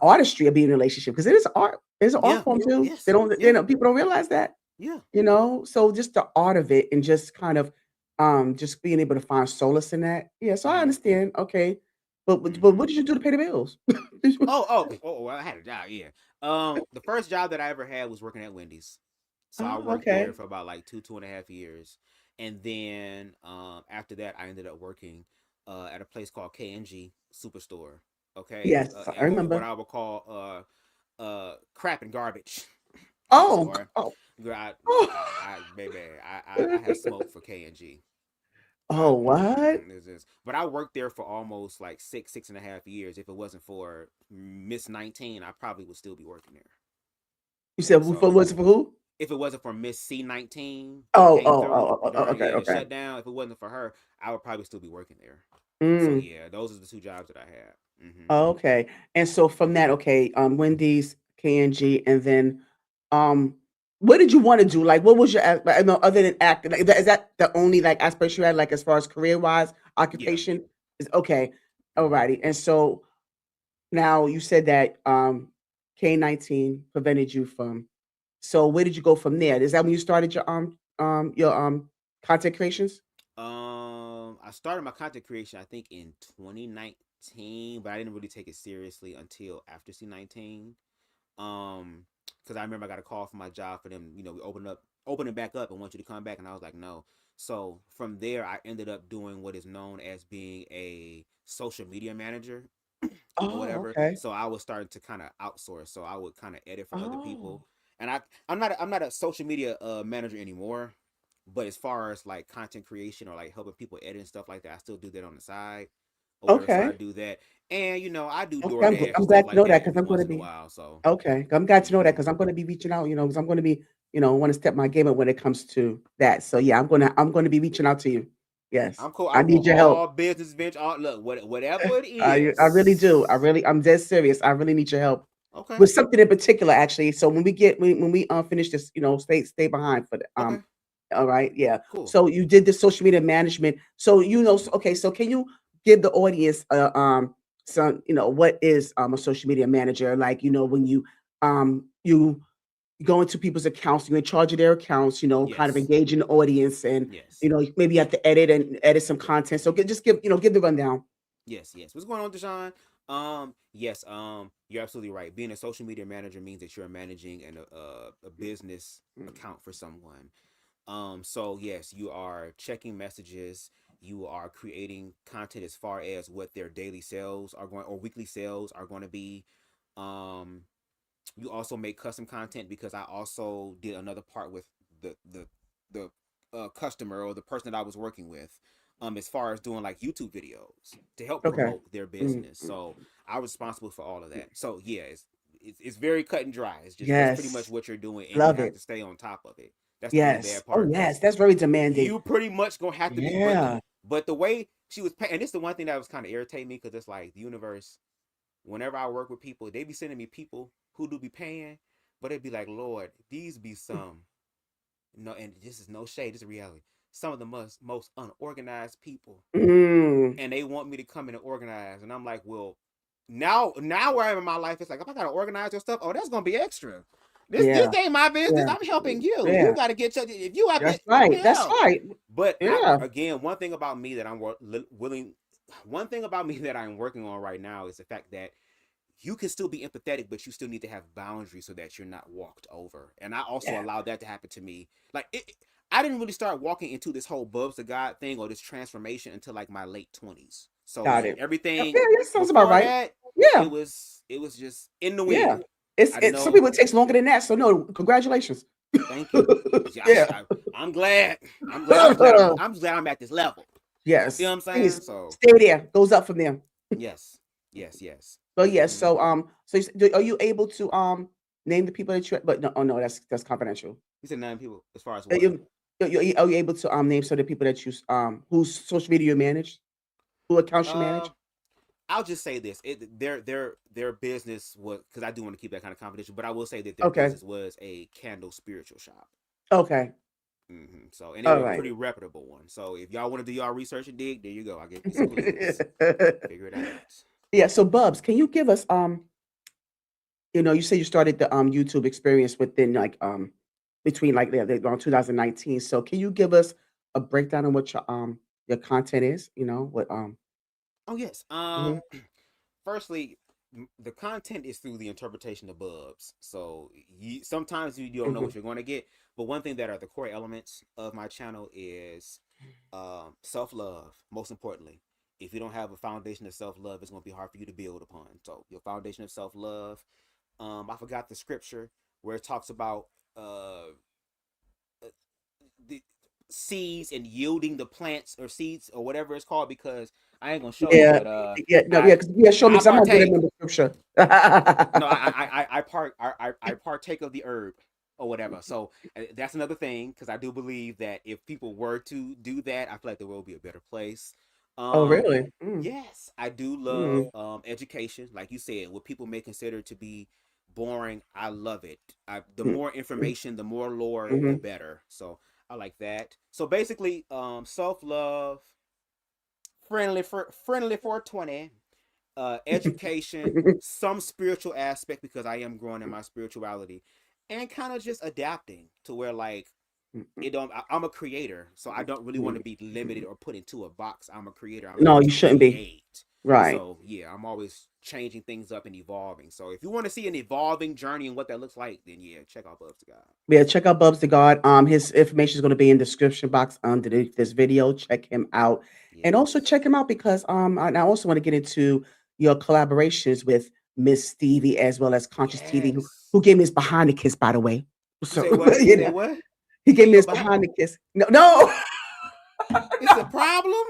artistry of being in a relationship because it is art. It's an art Yeah. form too. They Yes. don't, Yeah. people don't realize that. Yeah. So just the art of it and just kind of just being able to find solace in that. Yeah, so I Mm-hmm. understand. Okay. But Mm-hmm. what did you do to pay the bills? Well, I had a job. Yeah. The first job that I ever had was working at Wendy's. So I Oh, worked there okay. for about like 2.5 years, and then after that, I ended up working at a place called KNG Superstore. Okay, Yes, I and what remember. I would call crap and garbage Oh, store. oh, Girl, baby, I have oh. smoked for KNG. Oh, what? But I worked there for almost like 6.5 years. If it wasn't for Miss 19, I probably would still be working there. You said for So was it for who? if it wasn't for Miss C19 that Oh, came oh, through oh, oh, oh, during okay, the okay. shutdown, if it wasn't for her, I would probably still be working there. So Mm, yeah, those are the two jobs that I had. okay. And so from that, okay, Wendy's, KNG, and then um what did you want to do? Like what was your no, other than acting? Like, is that the only like aspiration you had, like as far as career wise, Yeah. occupation? Is okay. hmm Alrighty. And so now you said that K-19 prevented you from. So where did you go from there? Is that when you started your content creations? I started my content creation I think in 2019, but I didn't really take it seriously until after C19. Because I remember I got a call from my job for them. We opening back up and want you to come back, and I was like, no. So from there, I ended up doing what is known as being a social media manager or Oh, whatever. okay. So I was starting to kind of outsource. So I would kind of edit for other people, Oh, and I'm not a social media manager anymore. But as far as like content creation or like helping people edit and stuff like that, I still do that on the side or whatever. So I okay. do that, and I do Okay, DoorDash and I'm stuff glad to like know that that because every I'm going to once in a be while. So. okay. I'm glad to know that hmm because I'm going to be reaching out. Because I'm going to be want to step my game up when it comes to that. So yeah, I'm going to be reaching out to you. Yes. I'm cool. I I need want your help. all business venture. All, look, whatever it I really do. is. I'm dead serious. I really need your help Okay. with something in particular, actually. So when we finish this, stay behind for the Okay. all right, yeah. Cool. So you did the social media management. So okay. So can you give the audience some, what is a social media manager? Like, when you go into people's accounts, you're in charge of their accounts, kind of Yes. engaging the audience, and Yes. maybe you have to edit some content. So just give the rundown. Yes. Yes. What's going on, Deshaun? Yes. You're absolutely right. Being a social media manager means that you're managing a business Mm. account for someone. So yes, you are checking messages. You are creating content as far as what their daily sales are going or weekly sales are going to be. Um, you also make custom content because I also did another part with the customer or the person that I was working with. As far as doing like YouTube videos to help Okay. promote their Mm, business, mm, so I was responsible for all of that. So yeah, it's very cut and dry. It's just that's pretty much yes. what you're doing, and you Love have it. to stay on top of it. That's the only Yes. bad Oh, part yes. because That's very demanding. you pretty much gonna have to be. Yeah. But the way she was paying, and this is the one thing that was kind of irritating me because it's like the universe. Whenever I work with people, they be sending me people who do be paying, but it'd be like, Lord, these be some no, and this is no shade, this is reality. Some of the most unorganized people, Mm, and they want me to come in and organize, and I'm like, well, now where I am in my life, it's like if I gotta organize your stuff, oh, that's gonna be extra. This yeah. ain't my business. Yeah. I'm helping you. You Yeah. got to get your if you have to That's right. That's help. right. But I Yeah. again, one thing about me that I'm willing, one thing about me that I'm working on right now is the fact that you can still be empathetic, but you still need to have boundaries so that you're not walked over. And I also Yeah. allowed that to happen to me. Like I didn't really start walking into this whole Bubz Da Gawd thing or this transformation until like my late 20s. So Got like it. Yeah, everything that sounds about before right. that, Yeah. it was just in the Yeah. wind. I didn't Some know. people it takes longer than that. So no, congratulations. Thank you. Yeah. I'm glad. I'm glad. I'm glad I'm at this level. You know Yes. what I'm saying? Please So stay there. Goes up from there. yes, yes, yes. So yes. Mm-hmm. Are you able to name the people that you? But no, oh no, that's confidential. You said 9 people as far as Are what? you, are you able to name some of the people that you whose social media you manage, who accounts you Uh, manage? I'll just say this: their business was because I do want to keep that kind of confidential, but I will say that their Okay. business was a candle spiritual shop. Okay. So, and they All were a right. pretty reputable one. So, if y'all want to do y'all research and dig, there you go. I'll give you some clues. Figure it out. Yeah. So Bubs, can you give us you say you started the YouTube experience within like between like around 2019. So can you give us a breakdown on what your content is? What Oh yes. mhm, Firstly, the content is through the interpretation of Bubs. So sometimes you don't know mhm. what you're going to get. But one thing that are the core elements of my channel is self love. Most importantly, if you don't have a foundation of self love, it's going to be hard for you to build upon. So your foundation of self love. I forgot the scripture where it talks about the seeds and yielding the plants or seeds or whatever it's called because I ain't gonna show you, Yeah. but Yeah, no, I yeah, yeah, show me I because I'm not good at partake. remember scripture. No, I partake of the herb or whatever. So that's another thing because I do believe that if people were to do that, I feel like the world would be a better place. Oh, Um, really? Mm, yes, I do love mm, education, like you said, what people may consider to be boring. I love it. The mm, more mm, information, the more lore, the mhm. better. So I like that. So basically, self love, friendly for 20, education, some spiritual aspect because I am growing in my spirituality, and kind of just adapting to where like it don't. I'm a creator, so I don't really want to be limited or put into a box. I'm a creator. I'm No, able you to shouldn't be. create. Right. So yeah, I'm always changing things up and evolving. So if you want to see an evolving journey and what that looks like, then yeah, check out Bubs Da Gawd. Yeah, check out Bubs Da Gawd. His information is going to be in the description box underneath this video. Check him out, and also Yes. check him out because I also want to get into your collaborations with Miss Stevie as well as Conscious TV, Yes. who gave me his behind the kiss, by the way. You So say what? You you say know, what? he He gave gave me you a his behind. behind the kiss. No, no, It's a problem.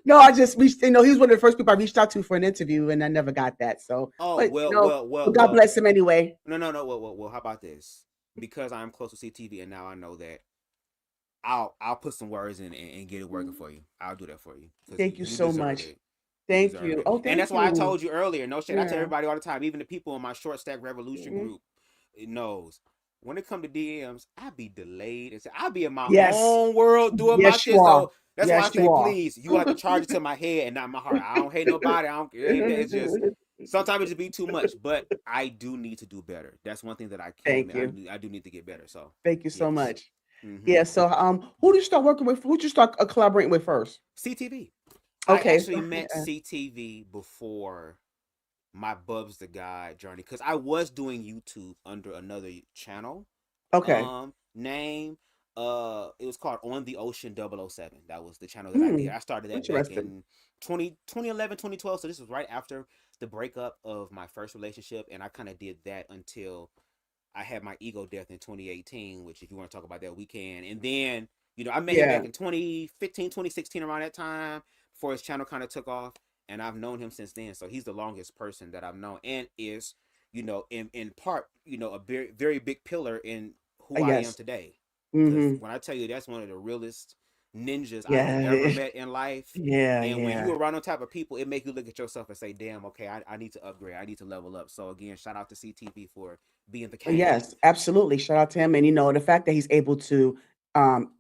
no. I just reached. He's one of the first people I reached out to for an interview, and I never got that. So, Oh but well, well, but well, God well. bless him anyway. No, no, no. Well, well, well. How about this? Because I'm close to CTV, and now I know that I'll put some words in and get it working for you. I'll do that for you because Thank you you so deserve much. it. You Thank deserve you. it, Oh, and that's thank why I you. told you earlier. No shit. I tell Yeah. everybody all the time, even the people in my short stack revolution Mhm. group, it knows. When it come to DMs, I be delayed. I be in my Yes. own world doing my Yes, you shit. are. So that's why I Yes, say, you are. please, you have to charge it to my head and not my heart. I don't hate nobody. I don't. It's just sometimes it just be too much. But I do need to do better. That's one thing that I can't Thank admit. you. I do need to get better. So Thank you so yes. much. Mm-hmm. Yeah. So, who did you start working with? Who did you start collaborating with first? CTV. I Okay. actually met CTV before my Bubz Da Gawd journey because I was doing YouTube under another channel Okay. name. It was called On the Ocean 007. That was the channel that I did. Hmm. I started that back Interesting. in 2011, 2012. So this was right after the breakup of my first relationship, and I kind of did that until I had my ego death in 2018, which if you want to talk about that, we can. And then, I met him Yeah. back in 2015, 2016, around that time before his channel kind of took off. And I've known him since then. So he's the longest person that I've known and is, in part, a very, very big pillar in who I am Yes. today. Because Hmm. when I tell you that's one of the realest ninjas I have Yeah. ever met in life. Yeah. And when you Yeah. around on type of people, it make you look at yourself and say, damn, okay, I need to upgrade. I need to level up. So again, shout out to CTV for being the king. Yes, absolutely. Shout out to him. And the fact that he's able to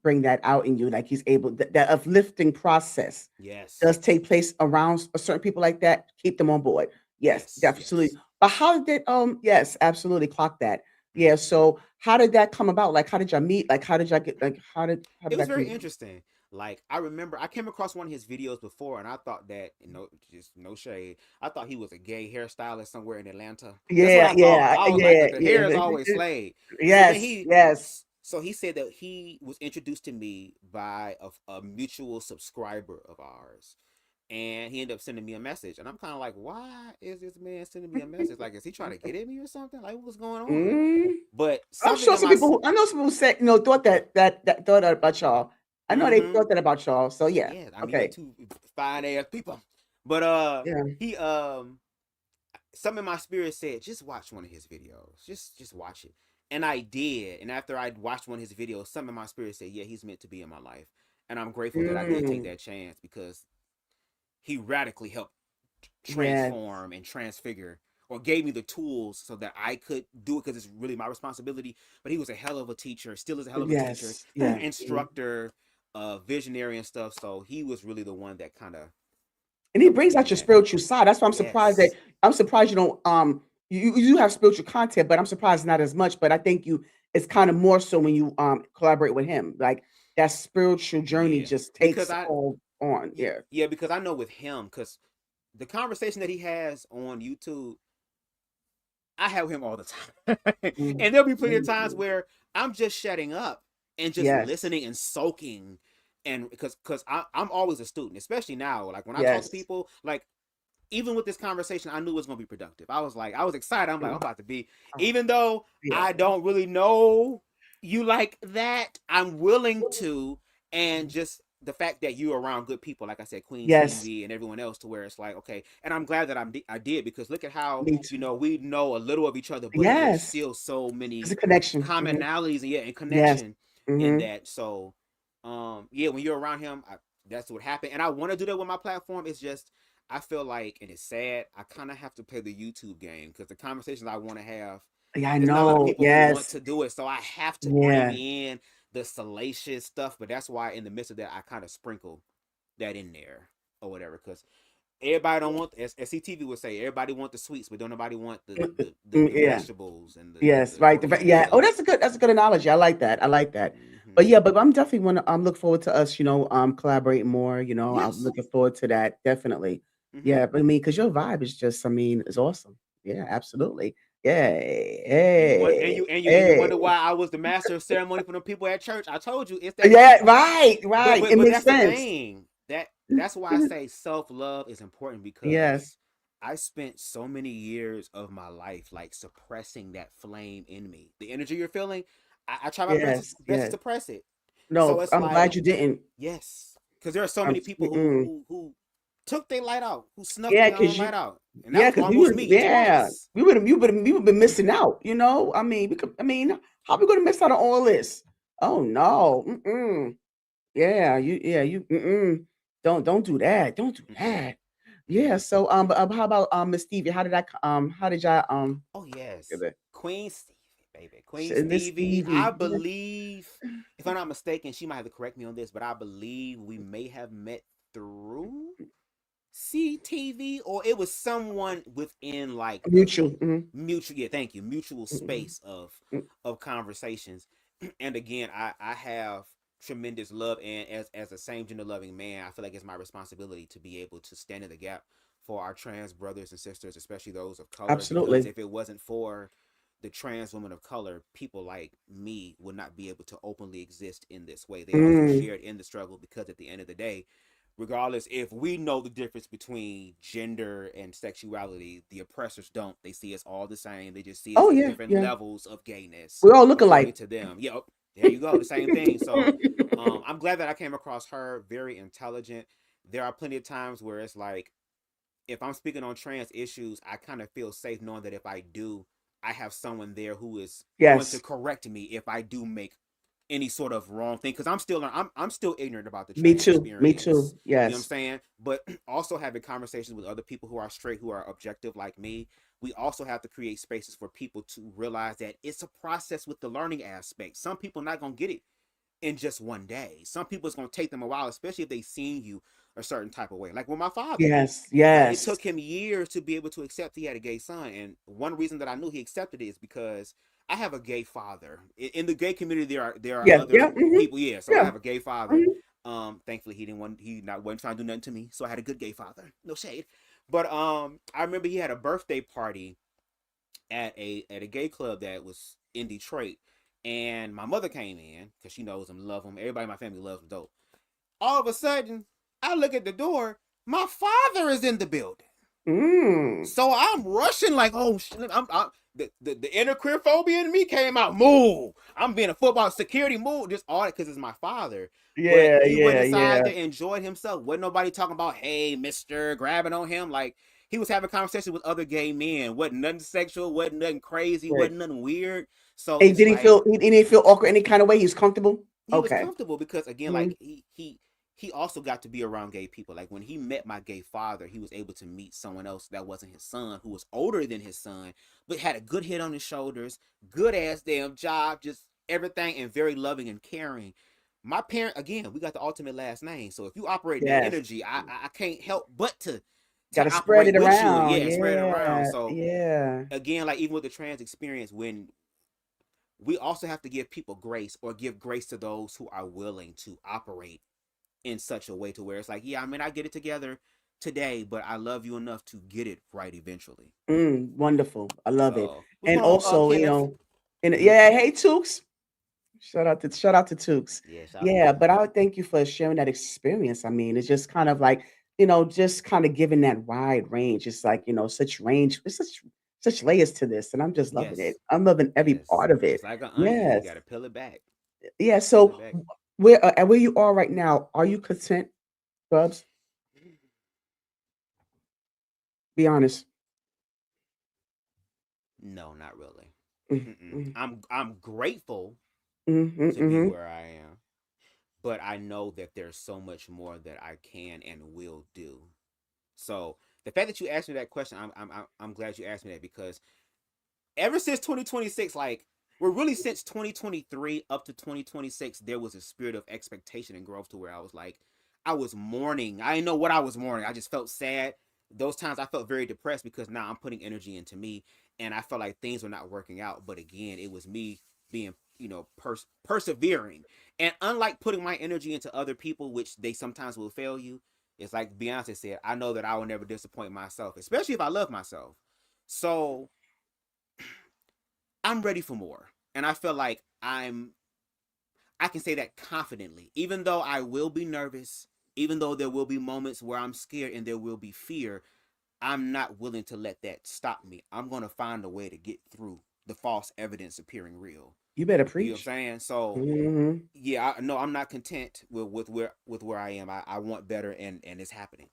bring that out in you, like he's able that uplifting process Yes. does take place around certain people like that. Keep them on board. Yes, Yes. absolutely. Yes. But how did that? Yes, absolutely. Clock that. Yeah. Mm-hmm. So how did that come about? Like, how did y'all meet? Like, how did y'all get? Like, how It did was that come very about? interesting. Like I remember, I came across one of his videos before, and I thought that, just no shade. I thought he was a gay hairstylist somewhere in Atlanta. That's what Yeah, I thought. yeah, I was like, yeah, cause the hair is yeah. always slayed. So then Yes, yes. he said that he was introduced to me by a mutual subscriber of ours, and he ended up sending me a message, and I'm kind of like, why is this man sending me a message? Like, is he trying to get at me or something? Like, what's going on? Mm. But I'm something sure in some my people I know some people said, thought that thought that about y'all. I know they mm-hmm. thought that about y'all. So yeah. Yeah, I mean, we're Okay. two fine ass people. But Yeah. he something in my spirit said, just watch one of his videos. Just watch it. And I did. And after I watched one of his videos, something in my spirit said, yeah, he's meant to be in my life. And I'm grateful that I did take Mm. that chance because he radically helped Yeah. transform and transfigure or gave me the tools so that I could do it because it's really my responsibility. But he was a hell of a teacher, still is a hell of a teacher, Yes. Yeah. Mhm. instructor, visionary and stuff. So he was really the one that kind of And he helped brings me in out your that. spiritual side. That's why Yes. I'm surprised you don't you have spiritual content, but I'm surprised not as much. But I think it's kind of more so when you collaborate with him. Like that spiritual journey Yeah. just Because takes all on. Yeah. yeah, because I know with him, because the conversation that he has on YouTube, I have him all the time. Mhm. And there'll be plenty of times Mhm. where I'm just shutting up and just Yes. listening and soaking. And because I'm always a student, especially now. Like when I talk to Yes. people, like even with this conversation, I knew it was gonna be productive. I was excited. I'm like, I'm Mhm. about to be, Oh, even though yeah. I don't really know you like that, I'm willing to, and just the fact that you're around good people, like I said, Queen Yes. Stevie and everyone else, to where it's like, okay, and I'm glad that I did because look at how Me too. we know a little of each other, but there's Yes. still so It's a many connection. Mhm. commonalities and yeah, and Yes. connection in Mhm. that. So, yeah, when you're around him, that's what happened, and I want to do that with my platform. It's just I feel like, and it's sad, I kind of have to play the YouTube game because the conversations I want to have, Yeah, I there's not a lot of know. people who want Yes. to do it. So I have to bring Yeah. in the salacious stuff. But that's why in the midst of that, I kind of sprinkle that in there or whatever. Because everybody don't want, as CTV would say, everybody want the sweets, but don't nobody want the Yeah. vegetables and Yes, the right. meat. Yeah. Oh, So, that's a good analogy. I like that. I like that. But mm-hmm. yeah, but I'm definitely want to look forward to us, collaborating more. I'm Yes. looking forward to that. Definitely. Mm-hmm. Yeah, but I mean, because your vibe is just, I mean, is awesome. Yeah, absolutely. Yeah. And you want Hey. and you Hey. wonder why I was the master of ceremony for the people at church. I told you it's that. Yeah, right, right. It But makes that's the sense. thing. That's why I say self-love is important Yes. because I spent so many years of my life like suppressing that flame in me. The energy you're feeling, I try my Yes. best to Yes. suppress it. So No, it's I'm glad like, you didn't. yes, because there are so I'm many people mm. who took their light out, who snuffed Yeah, their own cause light you out. And that yeah, was cause almost me twice. we would have been missing out, I mean, I mean, how we gonna miss out on all this? Oh no. Mm-mm. Yeah, you don't do that. Don't do Mm-mm. that. Yeah, Mm-mm. so but how about Miss Stevie? How did y'all Oh get yes, it? Queen Stevie, baby, Queen Miss Stevie. I Stevie. Yeah. believe, if I'm not mistaken, she might have to correct me on this, but I believe we may have met through CTV, or it was someone within like the Mutual. Mhm. mutual. Yeah, thank you. Mutual Mhm. space Mm. of conversations. And again, I have tremendous love, and as a same gender loving man, I feel like it's my responsibility to be able to stand in the gap for our trans brothers and sisters, especially those of color, because Absolutely. if it wasn't for the trans women of color, people like me would not be able to openly exist in this way. They also Mm. shared in the struggle, because at the end of the day, regardless if we know the difference between gender and sexuality, the oppressors don't. They see us all the same. They just see us Oh as yeah, different yeah. levels of gayness We all look according alike. to them. Yep, there you go, the same thing. So I'm glad that I came across her. Very intelligent. There are plenty of times where it's like, if I'm speaking on trans issues, I kind of feel safe knowing that if I do, I have someone there who is going to Yes. correct me if I do make any sort of wrong thing, because I'm still ignorant about the Me trans too. Me experience. too. You know what I'm Yes. saying? But also having conversations with other people who are straight, who are objective like me, we also have to create spaces for people to realize that it's a process with the learning aspect. Some people not gonna get it in just one day. Some people it's gonna take them a while, especially if they seen you a certain type of way. Like with my father, Yes. like it Yes. took him years to be able to accept he had a gay son, and one reason that I knew he accepted it is because I have a gay father. In the gay community, there are Yeah. Yeah. other Hmm. people. Yeah, so I Yeah. have a gay father. Hmm. Thankfully he not wasn't trying to do nothing to me, so I had a good gay father. No shade, but I remember he had a birthday party at a gay club that was in Detroit, and my mother came in because she knows him, love him. Everybody in my family loves him. Dope. All of a sudden, I look at the door. My father is in the building. Mm. So I'm rushing like, oh shit! The inner queer phobia in me came out. Move! I'm being a football security move. Just all that because it's my father. But Yeah. he went Yeah. inside Yeah. there, enjoyed himself. Wasn't nobody talking about, hey, Mister, grabbing on him. Like he was having conversation with other gay men. Wasn't nothing sexual. Wasn't nothing crazy. Right. Wasn't nothing weird. So And it's did he like feel? He didn't feel awkward any kind of way. He's comfortable. he was Okay. comfortable because again, Mhm. like he also got to be around gay people. Like when he met my gay father, he was able to meet someone else that wasn't his son, who was older than his son, but had a good head on his shoulders, good ass damn job, just everything, and very loving and caring. My parent, again, we got the ultimate last name, so if you operate in that Yes. energy, I can't help but to Got to spread operate it with you, around. yeah, and spread it around. Yeah. So Yeah. again, like even with the trans experience, when we also have to give people grace, or give grace to those who are willing to operate in such a way to where it's like, yeah, I mean, I get it together today, but I love you enough to get it right eventually. Wonderful. I love it. So what's And going on, also, Kenneth? and Mm-hmm. yeah, hey Tooks. Shout out to Tooks. Yeah, shout out to Yeah, Tooks. but I would thank you for sharing that experience. I mean, it's just kind of like, just kind of giving that wide range. It's like, such range, it's such layers to this, and I'm just loving it. Yes, I'm loving every yes, part of it. just like an onion, you Yes. got to peel it back, Yeah. peel it So back. where you are right now, are you content, Bubs? Be honest. No, not really. Mm, Mm-mm. mm, I'm grateful mhm, to be mhm. where I am, but I know that there's so much more that I can and will do. So the fact that you asked me that question, I'm glad you asked me that, because ever since 2026, like we're really since 2023 up to 2026, there was a spirit of expectation and growth to where I was like, I was mourning. I didn't know what I was mourning. I just felt sad. Those times I felt very depressed because now I'm putting energy into me, and I felt like things were not working out. But again, it was me being, persevering. And unlike putting my energy into other people, which they sometimes will fail you, it's like Beyonce said, I know that I will never disappoint myself, especially if I love myself. So I'm ready for more. And I feel like I can say that confidently. Even though I will be nervous, even though there will be moments where I'm scared and there will be fear, I'm not willing to let that stop me. I'm going to find a way to get through the false evidence appearing real. You better You know what I'm preach. saying? So, Mhm, yeah, no, I'm not content with where I am. I want better, and it's happening.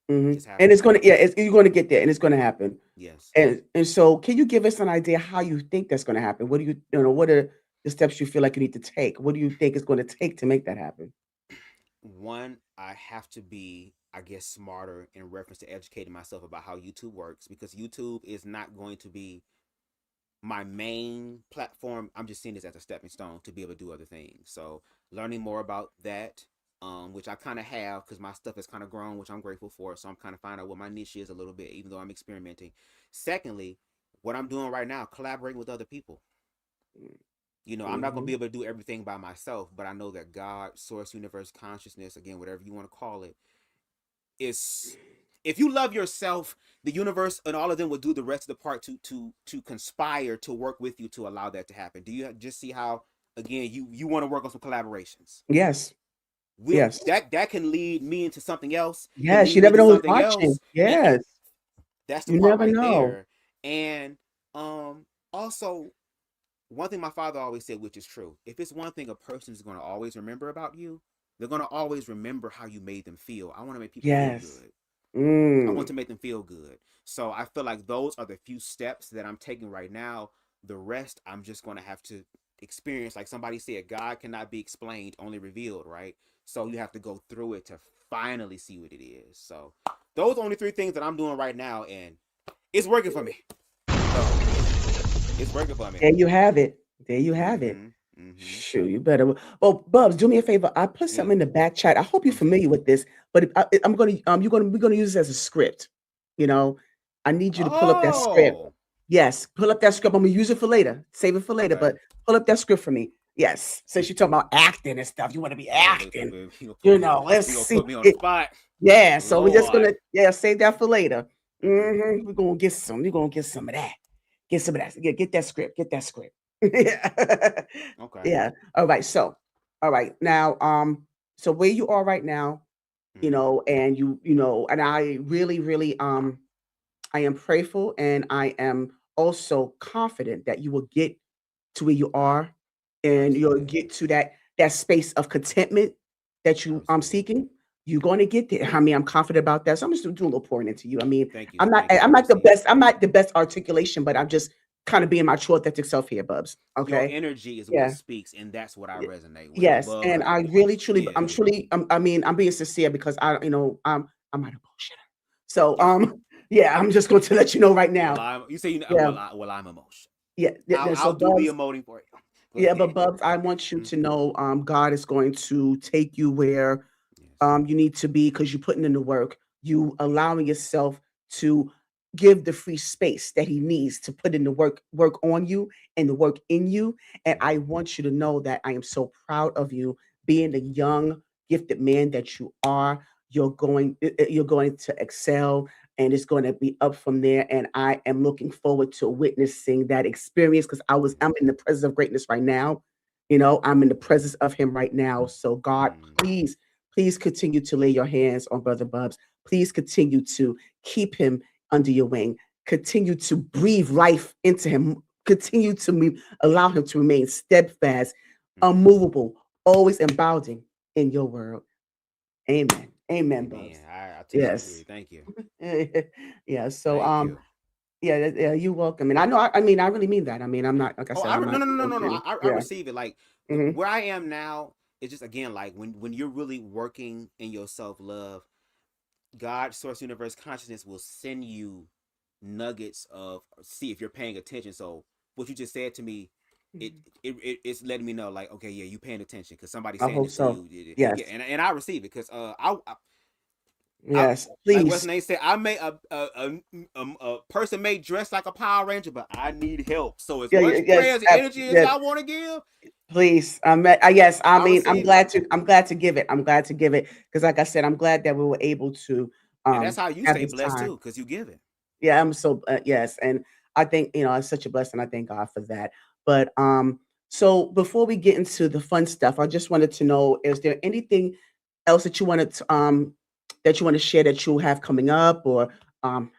mhm. It's And it's happening. gonna, yeah, you're gonna get there, and it's gonna happen. Yes. And so, can you give us an idea how you think that's gonna happen? What do you, what are the steps you feel like you need to take? What do you think is going to take to make that happen? One, I have to be, I guess, smarter in reference to educating myself about how YouTube works, because YouTube is not going to be my main platform. I'm just seeing this as a stepping stone to be able to do other things. So learning more about that, which I kind of have because my stuff has kind of grown, which I'm grateful for. So I'm kind of finding out what my niche is a little bit, even though I'm experimenting. Secondly, what I'm doing right now, collaborating with other people. I'm not going to Mm-hmm. be able to do everything by myself, but I know that God, source, universe, consciousness, again, whatever you want to call it, is, if you love yourself, the universe and all of them will do the rest of the part to conspire to work with you to allow that to happen. Do you just see how, again, you want to work on some collaborations? Yes. Will Yes. that can lead me into something else, can Yes. lead You me never into know who's something watching. else, and Yes. that's the You part never right know. there. And also, one thing my father always said, which is true: if it's one thing a person is going to always remember about you, they're going to always remember how you made them feel. I want to make people feel Yes. good. I want Mm. to make them feel good. So I feel like those are the few steps that I'm taking right now. The rest, I'm just going to have to experience. Like somebody said, God cannot be explained, only revealed, right? So you have to go through it to finally see what it is. So those are only three things that I'm doing right now, and it's working for me. So it's working for me. There you have it. There you have it. Mm-hmm. Mm-hmm. Shoot, you better. Oh, Bubs, do me a favor. I put Yeah. something in the back chat. I hope you're Okay. familiar with this, but I'm gonna we're gonna use this as a script. You know, I need you to pull up that script. Oh. Yes, pull up that script. I'm gonna use it for later. Save it for later, Okay. but pull up that script for me. Yes, since you're talking about acting and stuff, you want to be Oh, look, acting. he gonna put You me. know, let's He gonna see. put me on the spot. Yeah, so we're just Lord. gonna save that for later. Mm-hmm. We're gonna get some. We're gonna get some of that. Get some of that. Get that script. Get that script. Yeah. Okay. Yeah. All right. So, all right. Now, so where you are right now, Mm-hmm. and and I really, really, I am prayerful and I am also confident that you will get to where you are I and receive you'll that. get to that space of contentment that I you receive it. seeking. You're going to get there. I mean, I'm confident about that. So I'm just doing a little pouring into you. I mean, Thank you. Thank you. I I'm not the receive it. best. I'm not the best articulation, but I'm just kind of being my true authentic self here, Bubs. Your Okay. energy is what Yeah. speaks, and that's what I resonate with. Yes, Above, and I really, truly, yeah, I'm truly, I mean, I'm being sincere because I'm not a bullshitter. So, yeah. yeah, I'm just going to let you know right Well, now. I'm. You say you know. Yeah, I'm emotional. yeah, yeah. I'll Yeah, so I'll do the Bubs, emoting for you. Go yeah, but ahead. Bubs, I want you Mm, to know, God is going to take you where yes. you need to be because you're putting in the work. You allowing yourself to give the free space that he needs to put in the work on you and the work in you. And I Mm-hmm. want you to know that I am so proud of you being the young, gifted man that you are. You're going to excel and it's going to be up from there. And I am looking forward to witnessing that experience because I'm in the presence of greatness right now. I'm in the presence of him right now. So God, Mm-hmm. please continue to lay your hands on Brother Bubs. Please continue to keep him under your wing. Continue to breathe life into him. Continue to allow him to remain steadfast, Mm-hmm. unmovable, always abounding in your world. Amen. Amen, Amen. Bubs. I touch and Yes. agree. Thank you. Yeah. So Thank you. yeah, you're welcome. And I know I mean I really mean that. I mean, I'm not like I Oh, said, I'm no, not no, no, no, no, no. bullshitting. I Yeah. receive it. Like Hmm. where I am now is just, again, like when you're really working in your self love, God, source, universe, consciousness will send you nuggets of, see if you're paying attention. So what you just said to me, it's letting me know, like, okay, yeah, you paying attention because somebody's I saying hope this to so. you. Yeah, Yes. and I receive it because I Yes. like what's Please. the name said, I may a person may dress like a Power Ranger, but I need help. So as Yeah, much yes. prayers and energy as Yes. y'all want to give, Please, yes, I I mean, receive it. I'm glad to give it. I'm glad to give it because, like I said, I'm glad that we were able to And that's how you have stay this blessed time. too, because you give it. Yeah, I'm so yes, and I think it's such a blessing. I thank God for that. But so before we get into the fun stuff, I just wanted to know: is there anything else that you want to share that you have coming up or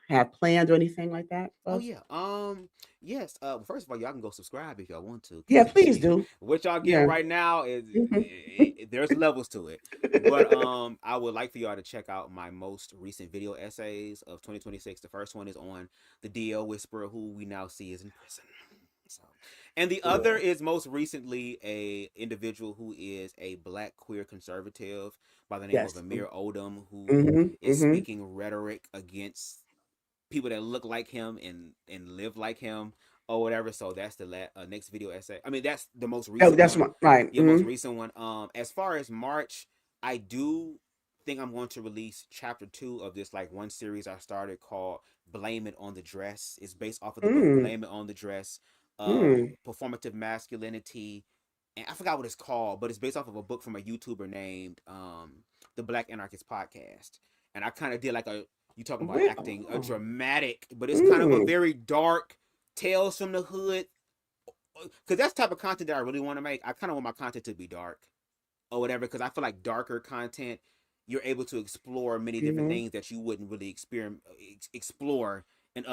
have planned or anything like that, Oh Bubs? yeah. Yes. First of all, y'all can go subscribe if y'all want to, Yeah, because please do. what y'all getting Yeah. right now is, Mhm. there's levels to it. But I would like for y'all to check out my most recent video essays of 2026. The first one is on the DL Whisperer, who we now see is in prison. So, And the other Yeah. is most recently a individual who is a black queer conservative by the name of Yes. Amir Odom, who Mhm. is Mhm. speaking rhetoric against people that look like him and live like him or whatever. So that's the next video essay. I mean, that's the most recent That's one. one. Right. Yeah, most Mhm. recent one. As far as March, I do think I'm going to release chapter 2 of this like one series I started called "Blame It on the Dress." It's based off of the book Mm. "Blame It on the Dress," Mm. performative masculinity, and I forgot what it's called, but it's based off of a book from a YouTuber named the Black Anarchist Podcast. And I kind of did like a you talking about Where? acting a Oh. dramatic, but it's kind of a Mm. very dark tales from the hood because that's the type of content that I really want to make. I kind of want my content to be dark or whatever because I feel like darker content you're able to explore many different Mhm. things that you wouldn't really explore in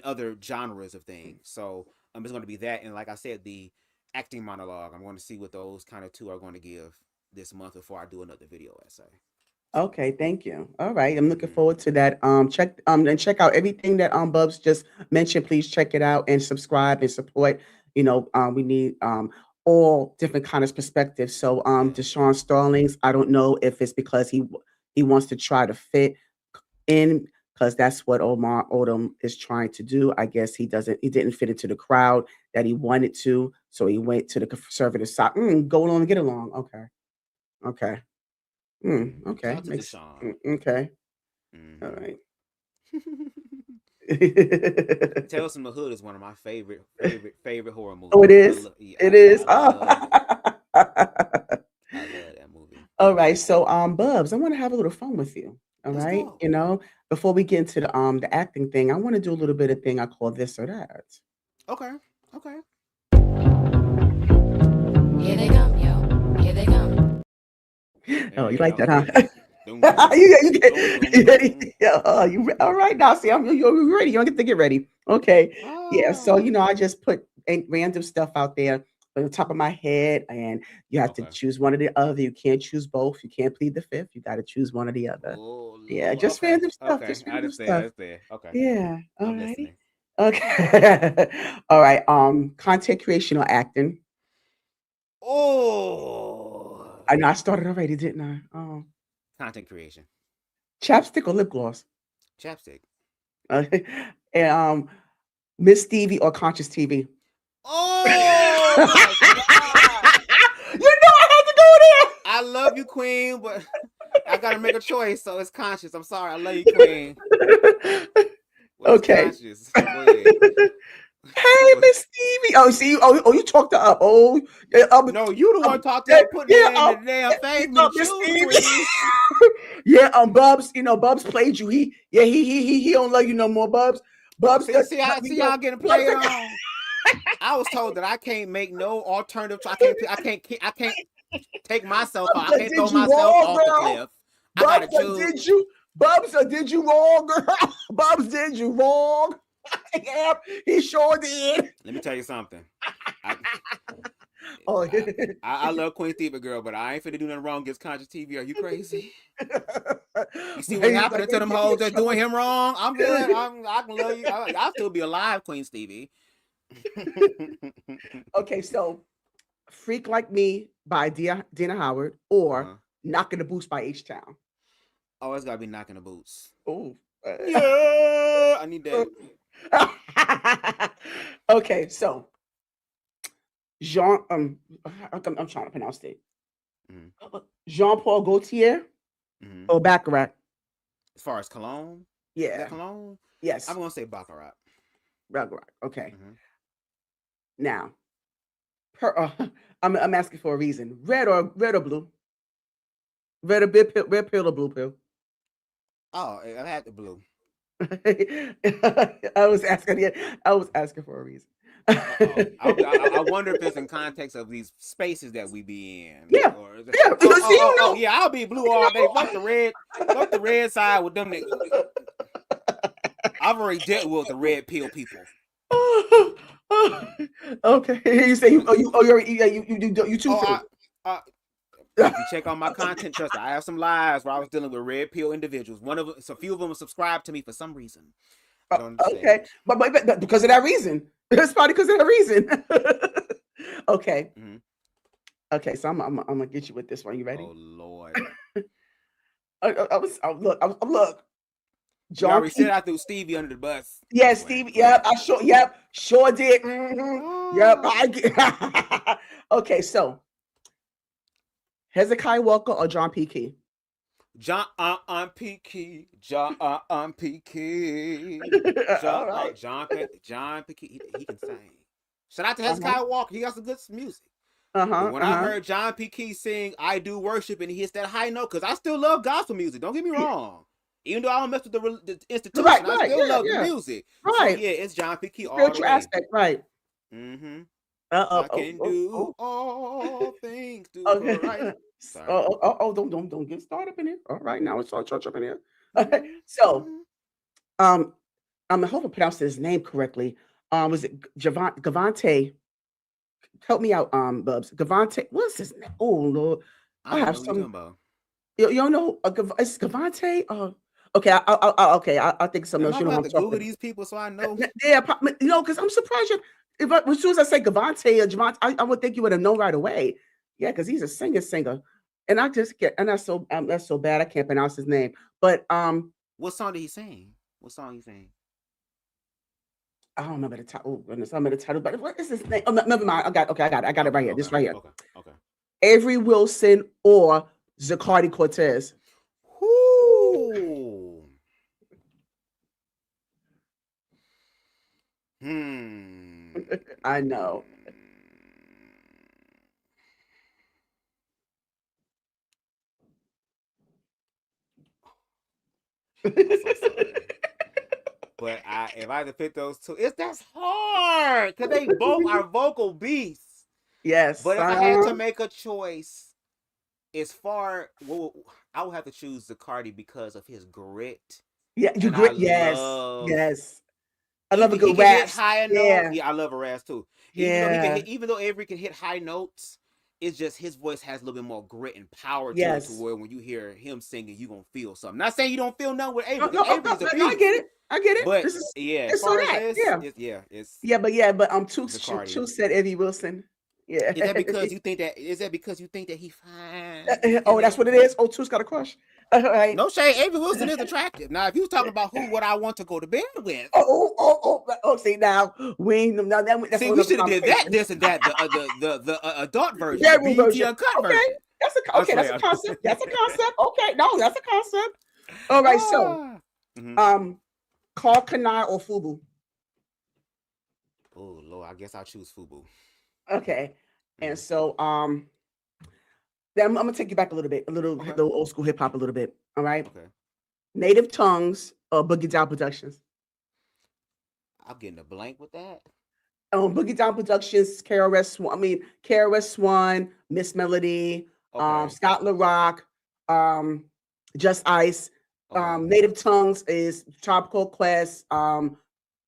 other genres of things. So it's going to be that, and like I said, the acting monologue. I'm going to see what those kind of two are going to give this month before I do another video essay. So, Okay, thank you. All right, I'm looking forward mm-hmm. to that. Check and check out everything that Bubs just mentioned. Please check it out and subscribe and support. We need all different kind of perspectives. So Yes. Deshaun Stallings, I don't know if it's because he wants to try to fit in because that's what Omar Odom is trying to do. I guess he didn't fit into the crowd that he wanted to, so he went to the conservative side. Go along and get along. Okay, okay. Shout Okay, out to makes Deshaun. okay. All Mm-hmm. right. Tales from the Hood is one of my favorite horror Oh, it movies. I is? love. Yeah, It is? I love. Ah. I love that movie. Alright, so, Bubs, I wanna have a little fun with you, Let's alright? go. Before we get into the acting thing, I wanna do a little bit of thing I call this or that. Okay. Okay. Here they come, yo. Here they come. Oh, you Yeah. like that, huh? Okay. Doom doom You doom get doom doom. yeah, alright now, see, you're ready, you don't get to get ready. Okay. Yeah, so, Ah. I just put random stuff out there on the top of my head, and you have to Okay. choose one or the other. You can't choose both. You can't plead the fifth. You gotta choose one or the other. Oh Yeah, Lord. just Okay. random stuff, Okay. just I random understand. I stuff. understand. Okay. Yeah, I'm alrighty. listening. Okay. Alright, content creation or acting. Oh. I know I started already, didn't I? Oh. Content creation. Chapstick or lip gloss? Chapstick. Okay. And, Miss Stevie or Conscious TV? Oh my God. I had to go I love you, Queen, but I gotta make a choice, so it's conscious. I'm sorry. I love you, Queen, there. but it's Okay. conscious. Go ahead. Hey, Miss Stevie. Oh, see, you talked her up. Oh, yeah, No, you the one talked yeah, up putting yeah, her in the damn thing for me to Miss choose, Stevie. Queen. Yeah, Bubs, Bubs played you. He don't love you no more, Bubs. Oh, Bubs, see, see, I see y'all getting Bubs, played on. I was told that I can't make no alternative. I can't take myself out. I can't throw did you myself wrong, off the girl. cliff. I Bubs, gotta choose. did you wrong, girl. Bubs, did you wrong. Yeah, he sure did. Let me tell you something. I Oh, I, I love Queen Theba, girl, but I ain't finna do nothing wrong against conscious TV. Are you crazy? You see what he was like, happened to they them get me hoes in that doing trouble. him wrong? I'm good. I can love you. I'll still be alive, Queen Stevie. Okay, so Freak Like Me by Dina Howard or Uh-huh. Knocking the Boots by H Town. Oh, it's gotta be knocking the boots. Oh. Yeah, I need that. Okay, so Jean I'm trying to pronounce it. Mm-hmm. Jean Paul Gaultier Mm-hmm. or Baccarat? As far as cologne, is that Yeah. cologne? I'm Yes. gonna say baccarat. Baccarat. Okay. Mm-hmm. Now, I'm asking for a reason. Red or blue? Red pill or blue pill? Oh, I had the blue. I was asking. Yeah, I was asking for a reason. Uh-oh. I wonder if it's in context of these spaces that we be in, Yeah, or is it, yeah. oh, See, oh, oh, oh, yeah, I'll be blue all day. Fuck the red side with them. I've already dealt with the red pill people. Okay, you say you too Oh, too. I if you check on my content, trust me, I have some lives where I was dealing with red pill individuals. One of them, so a few of them subscribed to me for some reason. I don't understand. Okay, but because of that reason, it's probably because of that reason. Okay. Mm-hmm. Okay. So I'm gonna get you with this one. You ready? Oh Lord. Look. We John already said P. I threw Stevie under the bus. I'm Yes, playing. Steve. Go ahead. Yep. Sure did. Yep. Ah. I get. Okay. So Hezekiah Walker or John P. Key? John P. John P. All right. John P. He can sing. Shout out to Uh-huh. Hezekiah Walker. He got some good music. But Uh-huh. when I Uh-huh. heard John P. Key sing "I Do Worship" and he hits that high note, because I still love gospel music. Don't get me wrong. Even though I don't mess with the Right, institution, I right. still Yeah, love the yeah. music. So Right. yeah, it's John P. Key The all the spiritual way. aspect, right. Mm-hmm. Uh-oh. I Oh, can oh, do oh. all things through Christ. Okay. Sorry. Don't get started up in here. All right, now it's all church up in here. Okay. Mm-hmm. So, Mm-hmm. um, I hope I pronounced his name correctly. Was it Gavante? Help me out, Bubs. Gavante. What's his name? Oh Lord, I I don't have know what you're talking some. about. You don't know? It's Gavante. Okay. Okay. I think something Am else. I You know gonna what have I'm to talking Google about. these people so I know? Yeah, because I'm surprised you. As soon as I say Gavante or Javante, I would think you would have known right away. Yeah, because he's a singer, and I just get, and that's so bad I can't pronounce his name. But What song did he sing? What song he sang? I don't remember the title. Oh goodness, I remember the title. But what is his name? Oh, never mind. I got it Okay, right here. okay, This right here. okay, okay. Avery Wilson or Zacardi Cortez. Whoo. Hmm. I know. I'm so sorry. But if I had to pick those two, that's hard because they both are vocal beasts. Yes. But if I had to make a choice, well, I would have to choose Zacardi because of his grit. Yeah, you And I grit. Yes. love Yes. I love a he good can hit rasp. higher note. Yeah. Yeah, I love a rasp too. Yeah. Even though Avery can hit high notes, it's just his voice has a little bit more grit and power to it, to Yes. where when you hear him singing, you gonna feel something. Not saying you don't feel nothing with Avery, No, because no, Avery is a no, I beast. get it. I get it. But This is yeah, as it's so far as that. this, Yeah. it's But Zacardi. Chu said Eddie Wilson. Yeah. Is that because you think that? Is that because you think that he fine? Oh, that's what it is. Oh, Chu's got a crush. All right. No shade. Avery Wilson is attractive. Now, if you was talking about who would I want to go to bed with, See now we ain't now that's see, a we another should have did that, conversation. this, and that. The adult version, the Bedroom BET version. uncut Okay. version. I'm That's a playing. concept. That's a concept. Okay, no, that's a concept. All right, so Ah. Mhm. Carl Kanai or Fubu. Oh Lord, I guess I'll choose Fubu. Okay. And Mhm. so then I'm gonna take you back a little bit, Okay. little old school hip hop a little bit. All right. Okay. Native Tongues or Boogie Down Productions. I'm getting a blank with that. Boogie Down Productions, KRS One, Miss Melody, Okay. Scott LaRock, um, Just Ice. Okay. Native Tongues is Tropical Quest, The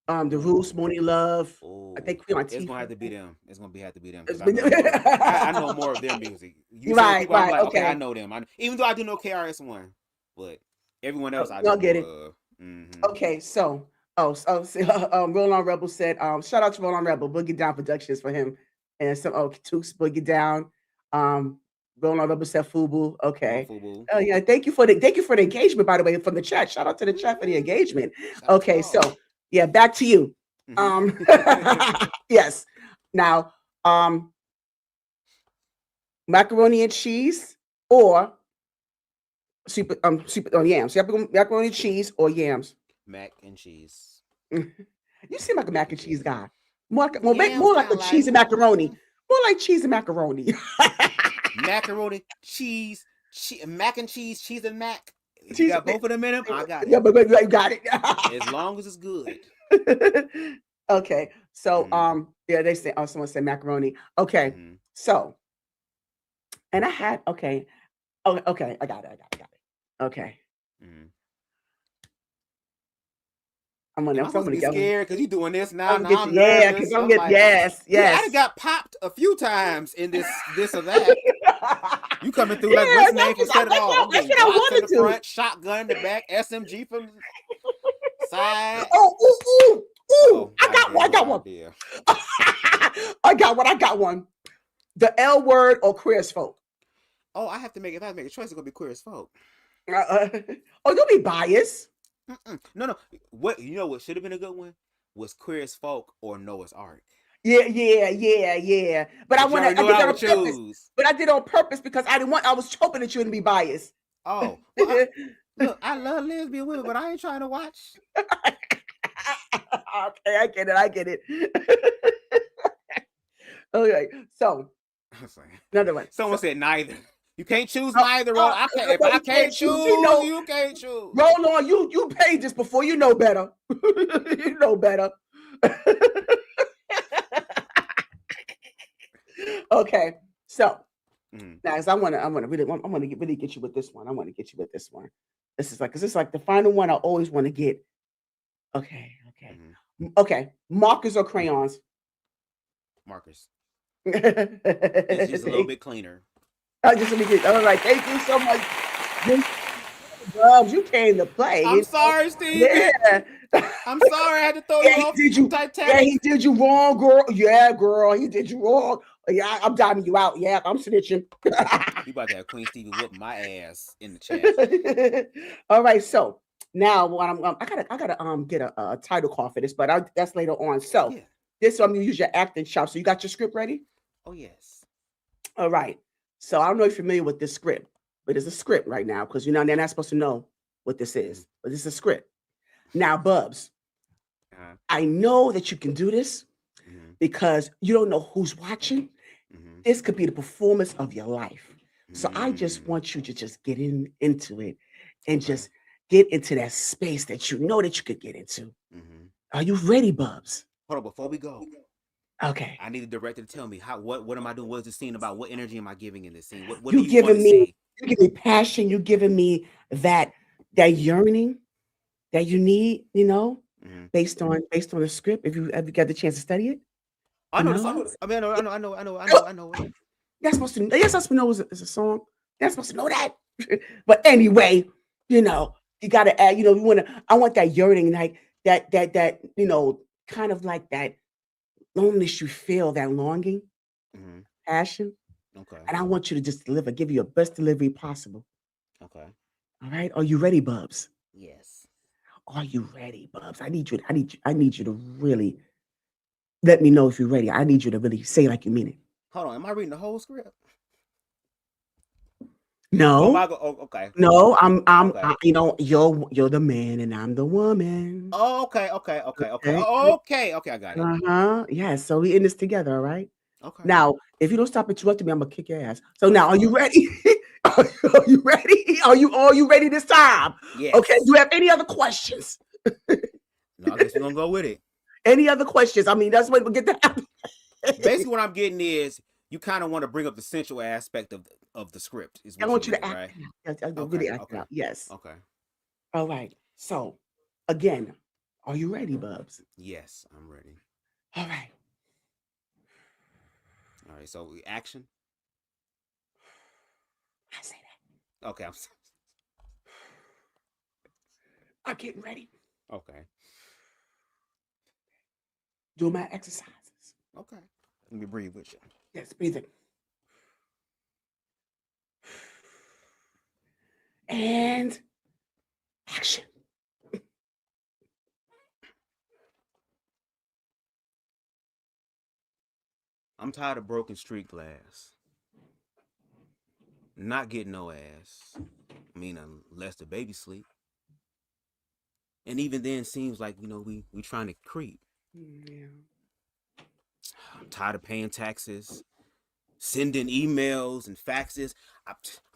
Roots, Ooh. Mooney Love. I Oh, think Queen it's gonna Latifah. have to be them. It's gonna have to be them, It's because I been know more. I know more of their music. You say the right, people, I'm like, okay, I okay. know them. Even though I do know KRS One, but everyone else I I'll know get more it. of. Mm-hmm. Okay, so Roll On Rebel said, shout out to Roll On Rebel, Boogie Down Productions for him. And some Tooks Boogie Down. Roll On Rebel said Fubu. Okay. Fubu. Oh yeah, thank you for the engagement, by the way, from the chat. Shout out to the chat for the engagement. Shout out to Okay, so y'all. yeah, back to you. Mm-hmm. Yes. Now, macaroni and cheese or yams. Macaroni and cheese or yams. Mac and cheese. You seem like a Mac mac and and cheese cheese. guy. Make Yams more like kind a of like cheese and macaroni. More like cheese and macaroni. macaroni, cheese, mac and cheese and mac. If you cheese. got both of them in them, I got Yeah, it. but you got As long as it's good. it. Okay, so Mm-hmm. yeah, they say. Oh, someone said macaroni. Okay, Mm-hmm. so and I had okay. Oh, okay, I got it. Okay, Mm-hmm. I'm Am gonna. I supposed to be I'm scared because you doing this now? gonna Now get you. I'm Yeah, because nervous. I'm I'm getting like, yes, yeah, I yes. done got popped a few times in this or that. You coming through like Yeah, what's name from Set It Off? I'm that's getting what I Glocks in want the to do. front, shotgun in the back, SMG from the side. Oh, ooh, ooh, ooh! Oh, I got one. goddamn idea. I got one. The L word or queer as folk? Oh, I have to make if I have to make a choice, it's gonna be queer as folk. Uh, oh, don't be biased. No, no. What you know? What should have been a good one was queer as folk or Noah's Ark. Yeah. But But you already I know what did I that would on purpose. choose. But I did it on purpose because I didn't want. I was hoping that you wouldn't be biased. Oh, well, look, I love lesbian women, but I ain't trying to watch. Okay, I get it. Okay, so another one. Someone said neither. You can't choose Oh, neither. Roll. I can't. If no, I you can't choose. You choose, know, you can't choose. roll on. You paid this before. You know better. You know better. Okay, so guys, I want to really get you with this one. I want to get you with this one. This is like, cause this is like the final one. I always want to get. Okay. Markers or crayons? Marcus. It's just a little bit cleaner. I just want to get. All right, thank you so much. Bubz, you came to play. I'm sorry, Stevie. Yeah. I'm sorry I had to throw you off. Yeah, he did you wrong, girl. Yeah, girl, he did you wrong. Yeah, I'm diving you out. Yeah, I'm snitching. You about to have Queen Stevie whoop my ass in the chat. All right, so now what I gotta get a title call for this, but that's later on. So this I'm gonna use your acting shop. So you got your script ready? Oh yes. All right. So I don't know if you're familiar with this script, but it's a script right now because you know they're not supposed to know what this is, but this is a script. Now, Bubz, I know that you can do this because you don't know who's watching. This could be the performance of your life. So I just want you to just get into it and just get into that space that you know that you could get into. Are you ready, Bubz? Hold on, before we go. Okay. I need the director to tell me what am I doing? What is the scene about? What energy am I giving in this scene? What you do you want to see? You giving me passion. You giving me that yearning that you need, you know, based on the script. If you ever got the chance to study it. I know the song. I mean, I know. You're supposed to. You're supposed to know it's a song. You're supposed to know that. But anyway, you know, you got to add. You know, you want to. I want that yearning, like that. You know, kind of like that loneliness you feel, that longing, passion. Okay. And I want you to just give you your best delivery possible. Okay. All right. Are you ready, Bubz? Yes. Are you ready, Bubz? I need you to really let me know if you're ready. I need you to really say like you mean it. Hold on. Am I reading the whole script? No. Okay. No, okay. You know, you're the man and I'm the woman. Oh, okay. Okay, I got it. Yeah, so we in this together, all right? Okay. Now, if you don't stop interrupting me, I'm gonna kick your ass. So now, are you ready? Are you ready? Are you ready this time? Yes. Okay. Do you have any other questions? No, I guess we're gonna go with it. Any other questions? I mean, that's what we'll get that. Basically, what I'm getting is you kind of want to bring up the sensual aspect of the script. Is what I want you to getting, act. Right? I really act out. Yes. Okay. All right. So, again, are you ready, Bubz? Yes, I'm ready. All right. All right. So, action. I say that. Okay. I'm getting ready. Okay. Do my exercises. Okay. Let me breathe with you. Yes, breathe in. And action. I'm tired of broken street glass. Not getting no ass. I mean, unless the baby sleep. And even then, seems like, you know, we trying to creep. Yeah. I'm tired of paying taxes, sending emails and faxes.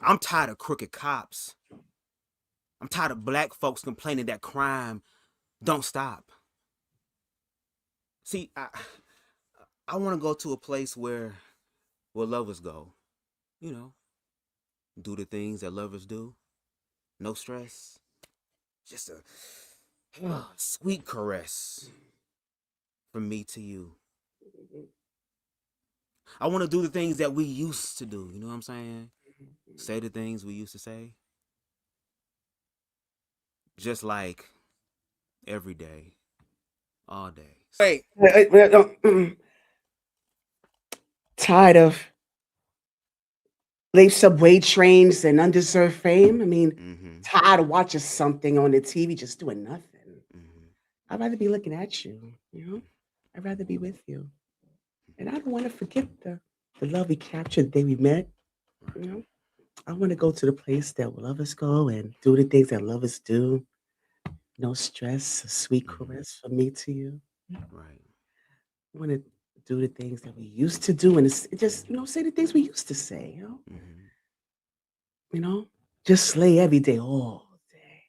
I'm tired of crooked cops. I'm tired of black folks complaining that crime don't stop. See, I want to go to a place where lovers go. You know, do the things that lovers do. No stress. Just a sweet caress from me to you. I want to do the things that we used to do. You know what I'm saying? Say the things we used to say. Just like every day, all day. Wait. Tired of Leave subway trains and undeserved fame. I mean, Mm-hmm. tired of watching something on the TV just doing nothing. Mm-hmm. I'd rather be looking at you, you know? I'd rather be with you. And I don't want to forget the love we captured the day we met, Right. you know? I want to go to the place that lovers go and do the things that lovers do. No stress, a sweet Mm-hmm. caress from me to you. Right. I want to do the things that we used to do and just, say the things we used to say, Mm-hmm. you know? Just slay every day, all day.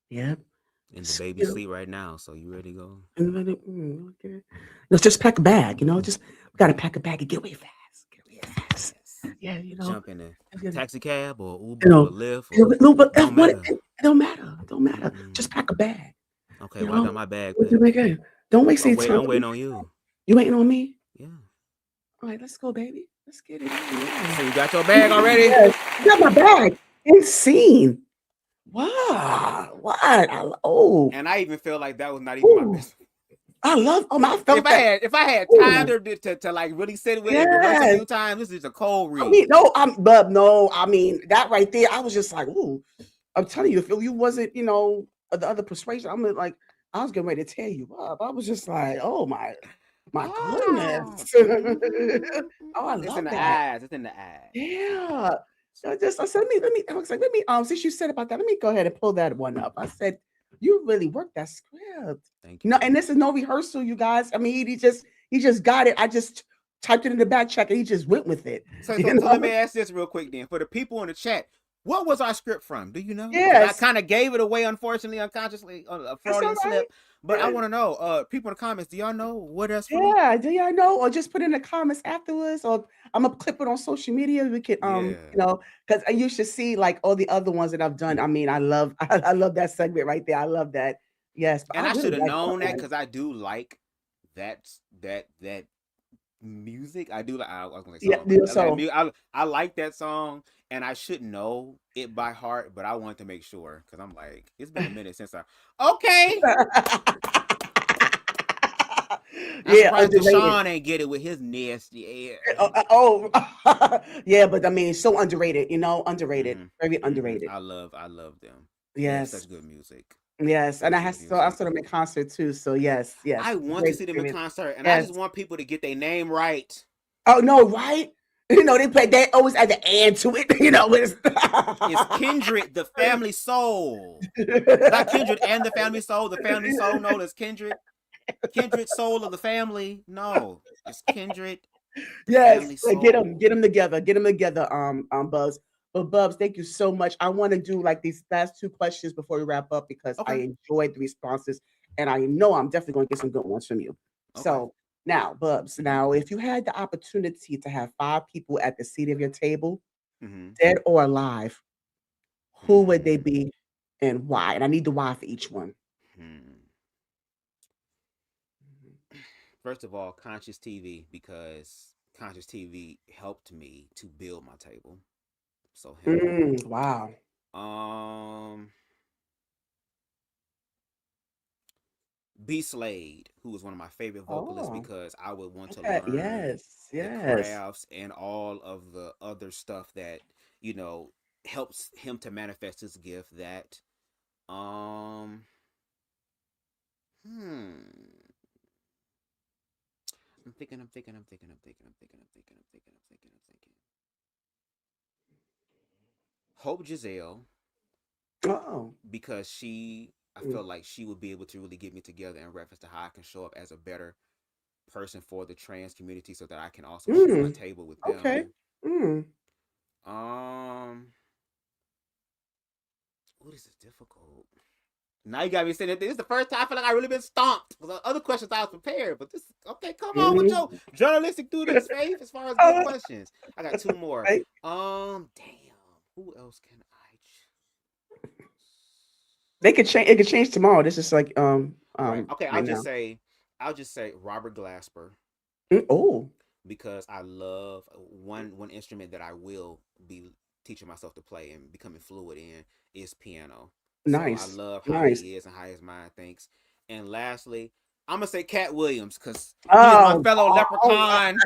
Yeah. Yeah. And the baby You know, sleep right now, so you ready to go? and let it, okay. Let's just pack a bag, just we gotta pack a bag and get away fast. Get away fast. Yes. Yeah, Jump in a you taxi cab or Uber or know, Lyft or no, but don't matter. it don't matter. It don't matter. Mm-mm. Just pack a bag. Okay, You well I know, got my bag what do packed. we get? Don't waste any time. I'm waiting on you. You waiting on me? Yeah. All right, let's go, baby. Let's get it. So Yeah. you got your bag already? Yes. I got my bag. Insane. Wow. What? Oh. And I even feel like that was not even my Ooh. best. I love. Oh, I If felt that. I had time Ooh. to like really sit with it and rehearse a Yes. few times, this is a cold I mean, read. no, but no, I mean that right there. I was just like, ooh. I'm telling you, if you wasn't, the other persuasion, I'm like, I was getting ready to tear you up. I was just like, oh my goodness. Ah. Oh, I It's in love the that. eyes. It's in the eyes. Yeah. I said, let me. I was like, since you said about that, let me go ahead and pull that one up. I said, you really worked that script. Thank No, you. and this is no rehearsal, you guys. I mean, he just got it. I just typed it in the back check and he just went with it. So let me ask this real quick then. For the people in the chat, what was our script from? Do you know? Because I Yes, kind of gave it away, unfortunately, unconsciously, on a that's all Freudian right. slip. But I Yeah. want to know, people in the comments, do y'all know what that's from? Yeah, do y'all know? Or just put in the comments afterwards, or I'm gonna clip it on social media. We could, Yeah. because you should see like all the other ones that I've done. I mean, I love, I love that segment right there. I love that. Yes, but And I I really should have like that known that one. because I do like that music. I do like. I was gonna say Yeah, song, but yeah, so I like that song, and I should know it by heart. But I wanted to make sure because I'm like, it's been a minute since I. Okay, I'm yeah, surprised underrated. Deshaun ain't get it with his nasty ass. Yeah, but I mean, so underrated. Underrated, Mm-hmm. very Mm-hmm. underrated. I love them. They have Yes, such good music. yes, and Such good I music. saw them in concert too. So yes, yes, I want to great see them in experience. concert, and I Yes. just want people to get their name right. Oh no, right? They always add the and to it. It's It's Kindred, the family soul. Not Kindred and the family soul. The family soul known as Kindred. Kindred soul of the family. No, it's Kindred, the yes. family Like, soul. get them together, Buzz. But Bubs, thank you so much. I want to do like these last two questions before we wrap up because I Okay. enjoyed the responses, and I know I'm definitely going to get some good ones from you. Okay. So now, Bubs, Mm-hmm. now if you had the opportunity to have five people at the seat of your table, Mm-hmm. dead or alive, who would they Hmm. be and why? And I need the why for each one. Hmm. First of all, Conscious TV, because Conscious TV helped me to build my table. So him. Wow. Um B Slade, who was one of my favorite vocalists Oh, because I would want to okay. learn Yes, the yes. crafts and all of the other stuff that, you know, helps him to manifest his gift. That um hmm I'm thinking. Hope Giselle, Oh. because I Mm. felt like she would be able to really get me together in reference to how I can show up as a better person for the trans community so that I can also share my Mm. table with Okay. them. Mm. Um, what is this difficult? Now you got me saying that this is the first time I feel like I really been stomped. Because other questions I was prepared, but this okay. Come on with your Mhm. journalistic duties, Faith. As far as good questions, I got two more. Right? Damn. Who else can I? They could change. It could change tomorrow. This is like Right. Okay. right now. I'll just say Robert Glasper Oh, because I love one instrument that I will be teaching myself to play and becoming fluid in is piano. So I nice, love how nice. he is and how his mind thinks. And lastly, I'm gonna say Cat Williams because he is my Oh, fellow oh, leprechaun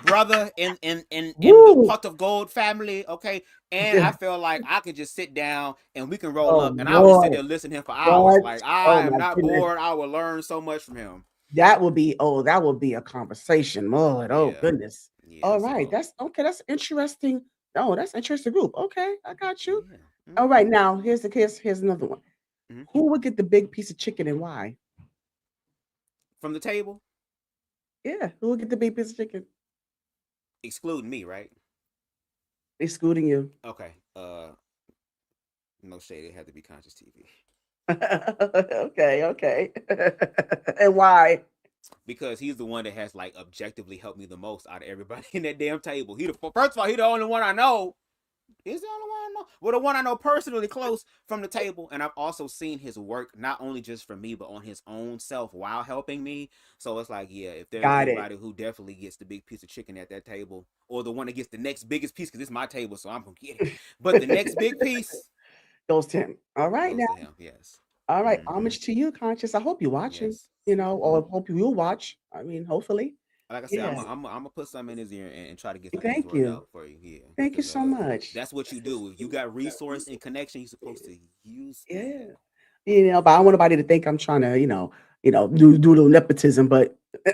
brother in the woo. Pot of Gold family. Okay, and I feel like I can just sit down and we can roll Oh up, and I'll just sit Lord, there and listen to him for hours. what? Like Oh I am my not goodness. bored. I will learn so much from him. That will be a conversation, Lord. Oh Yeah, goodness. yeah. All right, So that's okay. That's interesting. Oh, that's interesting group. Okay, I got you. yeah. All right, now here's another one. Mhm. Who would get the big piece of chicken and why? From the table, Yeah, who would get the big piece of chicken? excluding me, right? Excluding you. Okay. No shade. It had to be Conscious TV Okay, okay. And why? because he's the one that has like objectively helped me the most out of everybody in that damn table. First of all, he the only one I know. He's the only one I know. Well, the one I know personally close from the table, and I've also seen his work not only just for me, but on his own self while helping me. So it's like, yeah, if there's Got it. anybody who definitely gets the big piece of chicken at that table, or the one that gets the next biggest piece, because it's my table, so I'm gonna get it. But the next big piece Goes to him. All right goes now. to him. Yes. All right. Mm-hmm. Homage to you, Conscious. I hope you're watching, Yes. or hope you will watch. I mean, hopefully. Like I said, Yes. I'm gonna put something in his ear and try to get some things Thank worked you. out for you. Yeah, Thank you because so much. that's what you do. If you got resource and connection, you're supposed to use Yeah. it. But I don't want nobody to think I'm trying to, do a little nepotism, but No,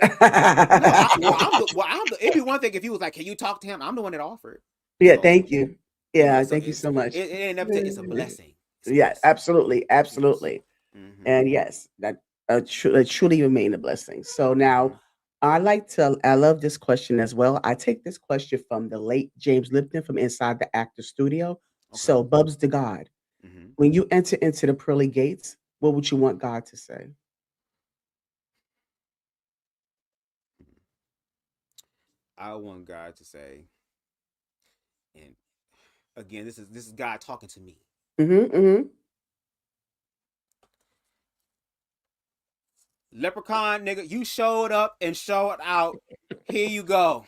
I'm the. It'd be one thing if he was like, "Can you talk to him?" I'm the one that offered. yeah, So thank you. yeah, Yeah, so thank you so much. it ain't never. It's a blessing. It's a Yeah, blessing. absolutely, Yes. absolutely. Mm-hmm. And yes, that truly remain a blessing. So Mm-hmm. now I love this question as well. I take this question from the late James Lipton from Inside the Actor Studio. Okay. So, Bubs Da Gawd, Mm-hmm. when you enter into the pearly gates, what would you want God to say? I want God to say, and again, this is God talking to me. Mm-hmm, mm-hmm. Leprechaun nigga, you showed up and showed out. Here you go.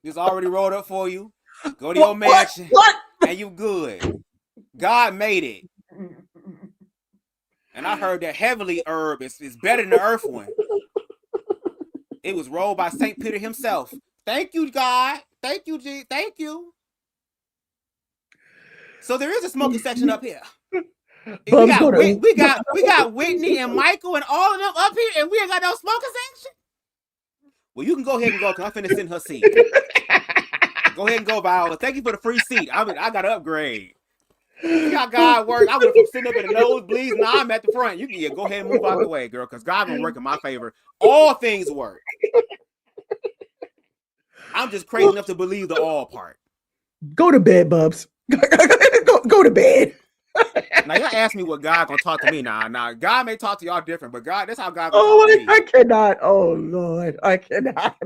It's already rolled up for you. Go to your What? mansion What? and you good. God made it. And I heard that heavenly herb is better than the earth one. It was rolled by St. Peter himself. Thank you, God. Thank you, G. Thank you. So there is a smoking section up here. We Bubs, got go to. we got Whitney and Michael and all of them up here, and we ain't got no smoking section. Well, you can go ahead and go because I'm finna send her seat. Go ahead and go, Viola. Thank you for the free seat. I got to upgrade. See how God work? I went from sitting up in the nosebleeds. Now I'm at the front. You can go ahead and move out the way, girl, because God gonna work in my favor. All things work. I'm just crazy enough to believe the all part. Go to bed, Bubs. Go to bed. Now y'all ask me what God gonna talk to me now. Now God may talk to y'all different, but God, that's how God gonna talk Oh, to me. I cannot. Oh Lord, I cannot.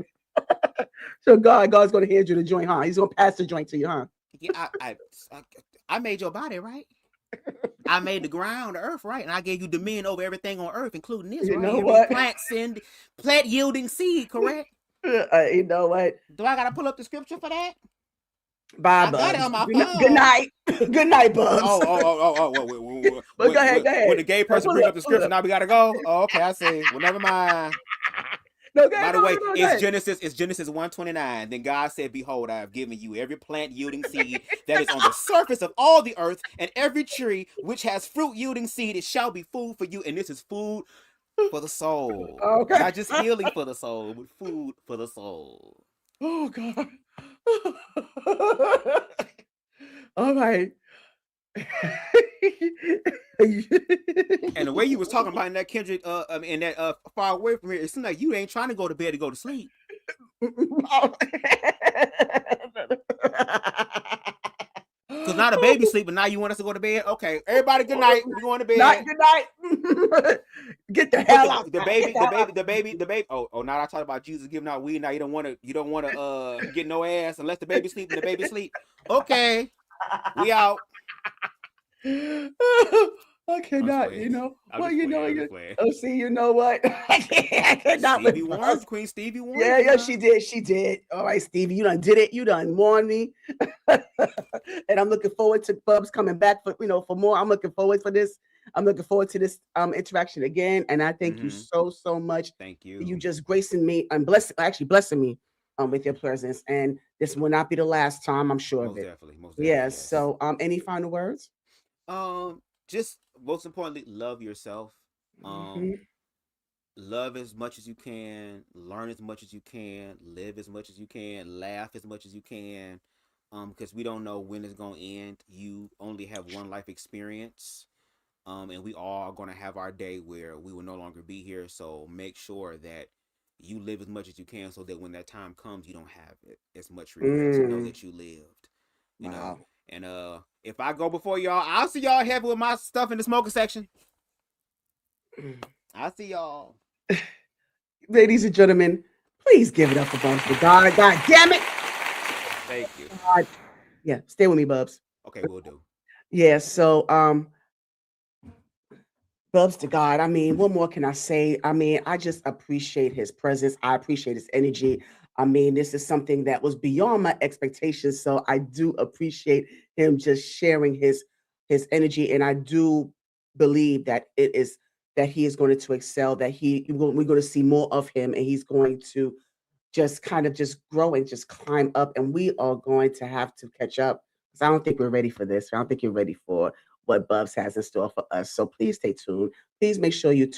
So God's gonna hand you the joint, huh? He's gonna pass the joint to you, huh? Yeah, I made your body right. I made the ground, the earth, right, and I gave you dominion over everything on earth, including this, You right? know Every what? plant yielding seed, correct? You know what? Do I gotta pull up the scripture for that? Bye, I got it Bubs. on my Good phone. night. Good night, Bubs. But go ahead, go When ahead. the gay No, person bring up the scripture, now we gotta go. Oh, okay, I see. Well, never mind. No, go By ahead, the way, go ahead. It's Genesis 1:29. Then God said, "Behold, I have given you every plant yielding seed that is on the surface of all the earth, and every tree which has fruit yielding seed, it shall be food for you, and this is food for the soul. Okay. Not just healing for the soul, but food for the soul." Oh God. All right. And the way you was talking about in that Kendrick, in that far away from here, it seems like you ain't trying to go to bed to go to sleep. Cause now the baby sleeping. Now you want us to go to bed? Okay, everybody, good night. We going to bed. Good night. Get the hell out. The baby. Oh, now I talk about Jesus giving out weed. Now you don't want to get no ass unless the baby sleep and the baby sleep. Okay, we out. I cannot, you know. Well, you know, oh, see, you know what? I cannot. Stevie warned Queen Stevie warned. Yeah, she did. She did. All right, Stevie, you done did it. You done warned me. And I'm looking forward to Bubs coming back for more. I'm looking forward for this. I'm looking forward to this interaction again. And I thank you Mm-hmm. so much Thank for you you. just gracing me and blessing me with your presence. And this will not be the last time, I'm sure of Most it. definitely. Most definitely. Yes. Yes. So any final words? Just most importantly, love yourself. Um, Mhm. love as much as you can, learn as much as you can, live as much as you can, laugh as much as you can. Because we don't know when it's gonna end. You only have one life experience. And we all are gonna have our day where we will no longer be here. So make sure that you live as much as you can, so that when that time comes, you don't have as much regrets. You know Mm. that you lived. You know, Wow. and if I go before y'all, I'll see y'all heavy with my stuff in the smoker section. Mm. I'll see y'all. Ladies and gentlemen, please give it up for Bubz Da Gawd. God damn it. Thank you. God. Yeah, stay with me, Bubs. Okay, we'll do. Yeah, so Bubs Da Gawd. I mean, what more can I say? I mean, I just appreciate his presence. I appreciate his energy. I mean, this is something that was beyond my expectations. So I do appreciate him just sharing his energy, and I do believe that it is that he is going to excel. That we're going to see more of him, and he's going to just kind of just grow and just climb up, and we are going to have to catch up because I don't think we're ready for this. I don't think you're ready for what Bubs has in store for us. So please stay tuned. Please make sure you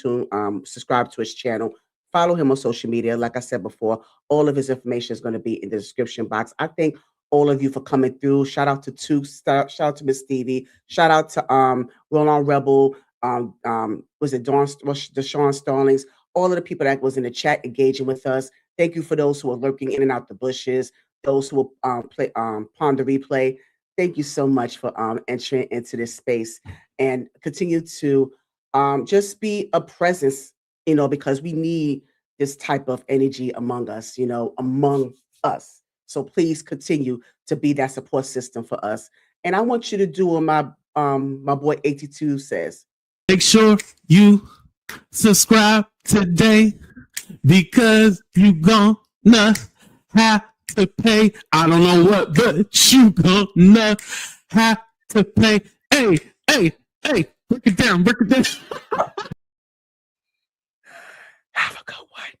subscribe to his channel, follow him on social media. Like I said before, all of his information is going to be in the description box. I thank all of you for coming through. Shout out to shout out to Miss Stevie, shout out to Roland Rebel, was it Deshaun Stallings, all of the people that was in the chat engaging with us. Thank you for those who are lurking in and out the bushes, those who will play pawn the replay. Thank you so much for entering into this space and continue to just be a presence, because we need this type of energy among us, among us. So please continue to be that support system for us. And I want you to do what my boy 82 says. Make sure you subscribe today because you gonna have to pay. I don't know what, but you gonna have to pay. Hey, hey, hey, break it down, break it down. Have a good one.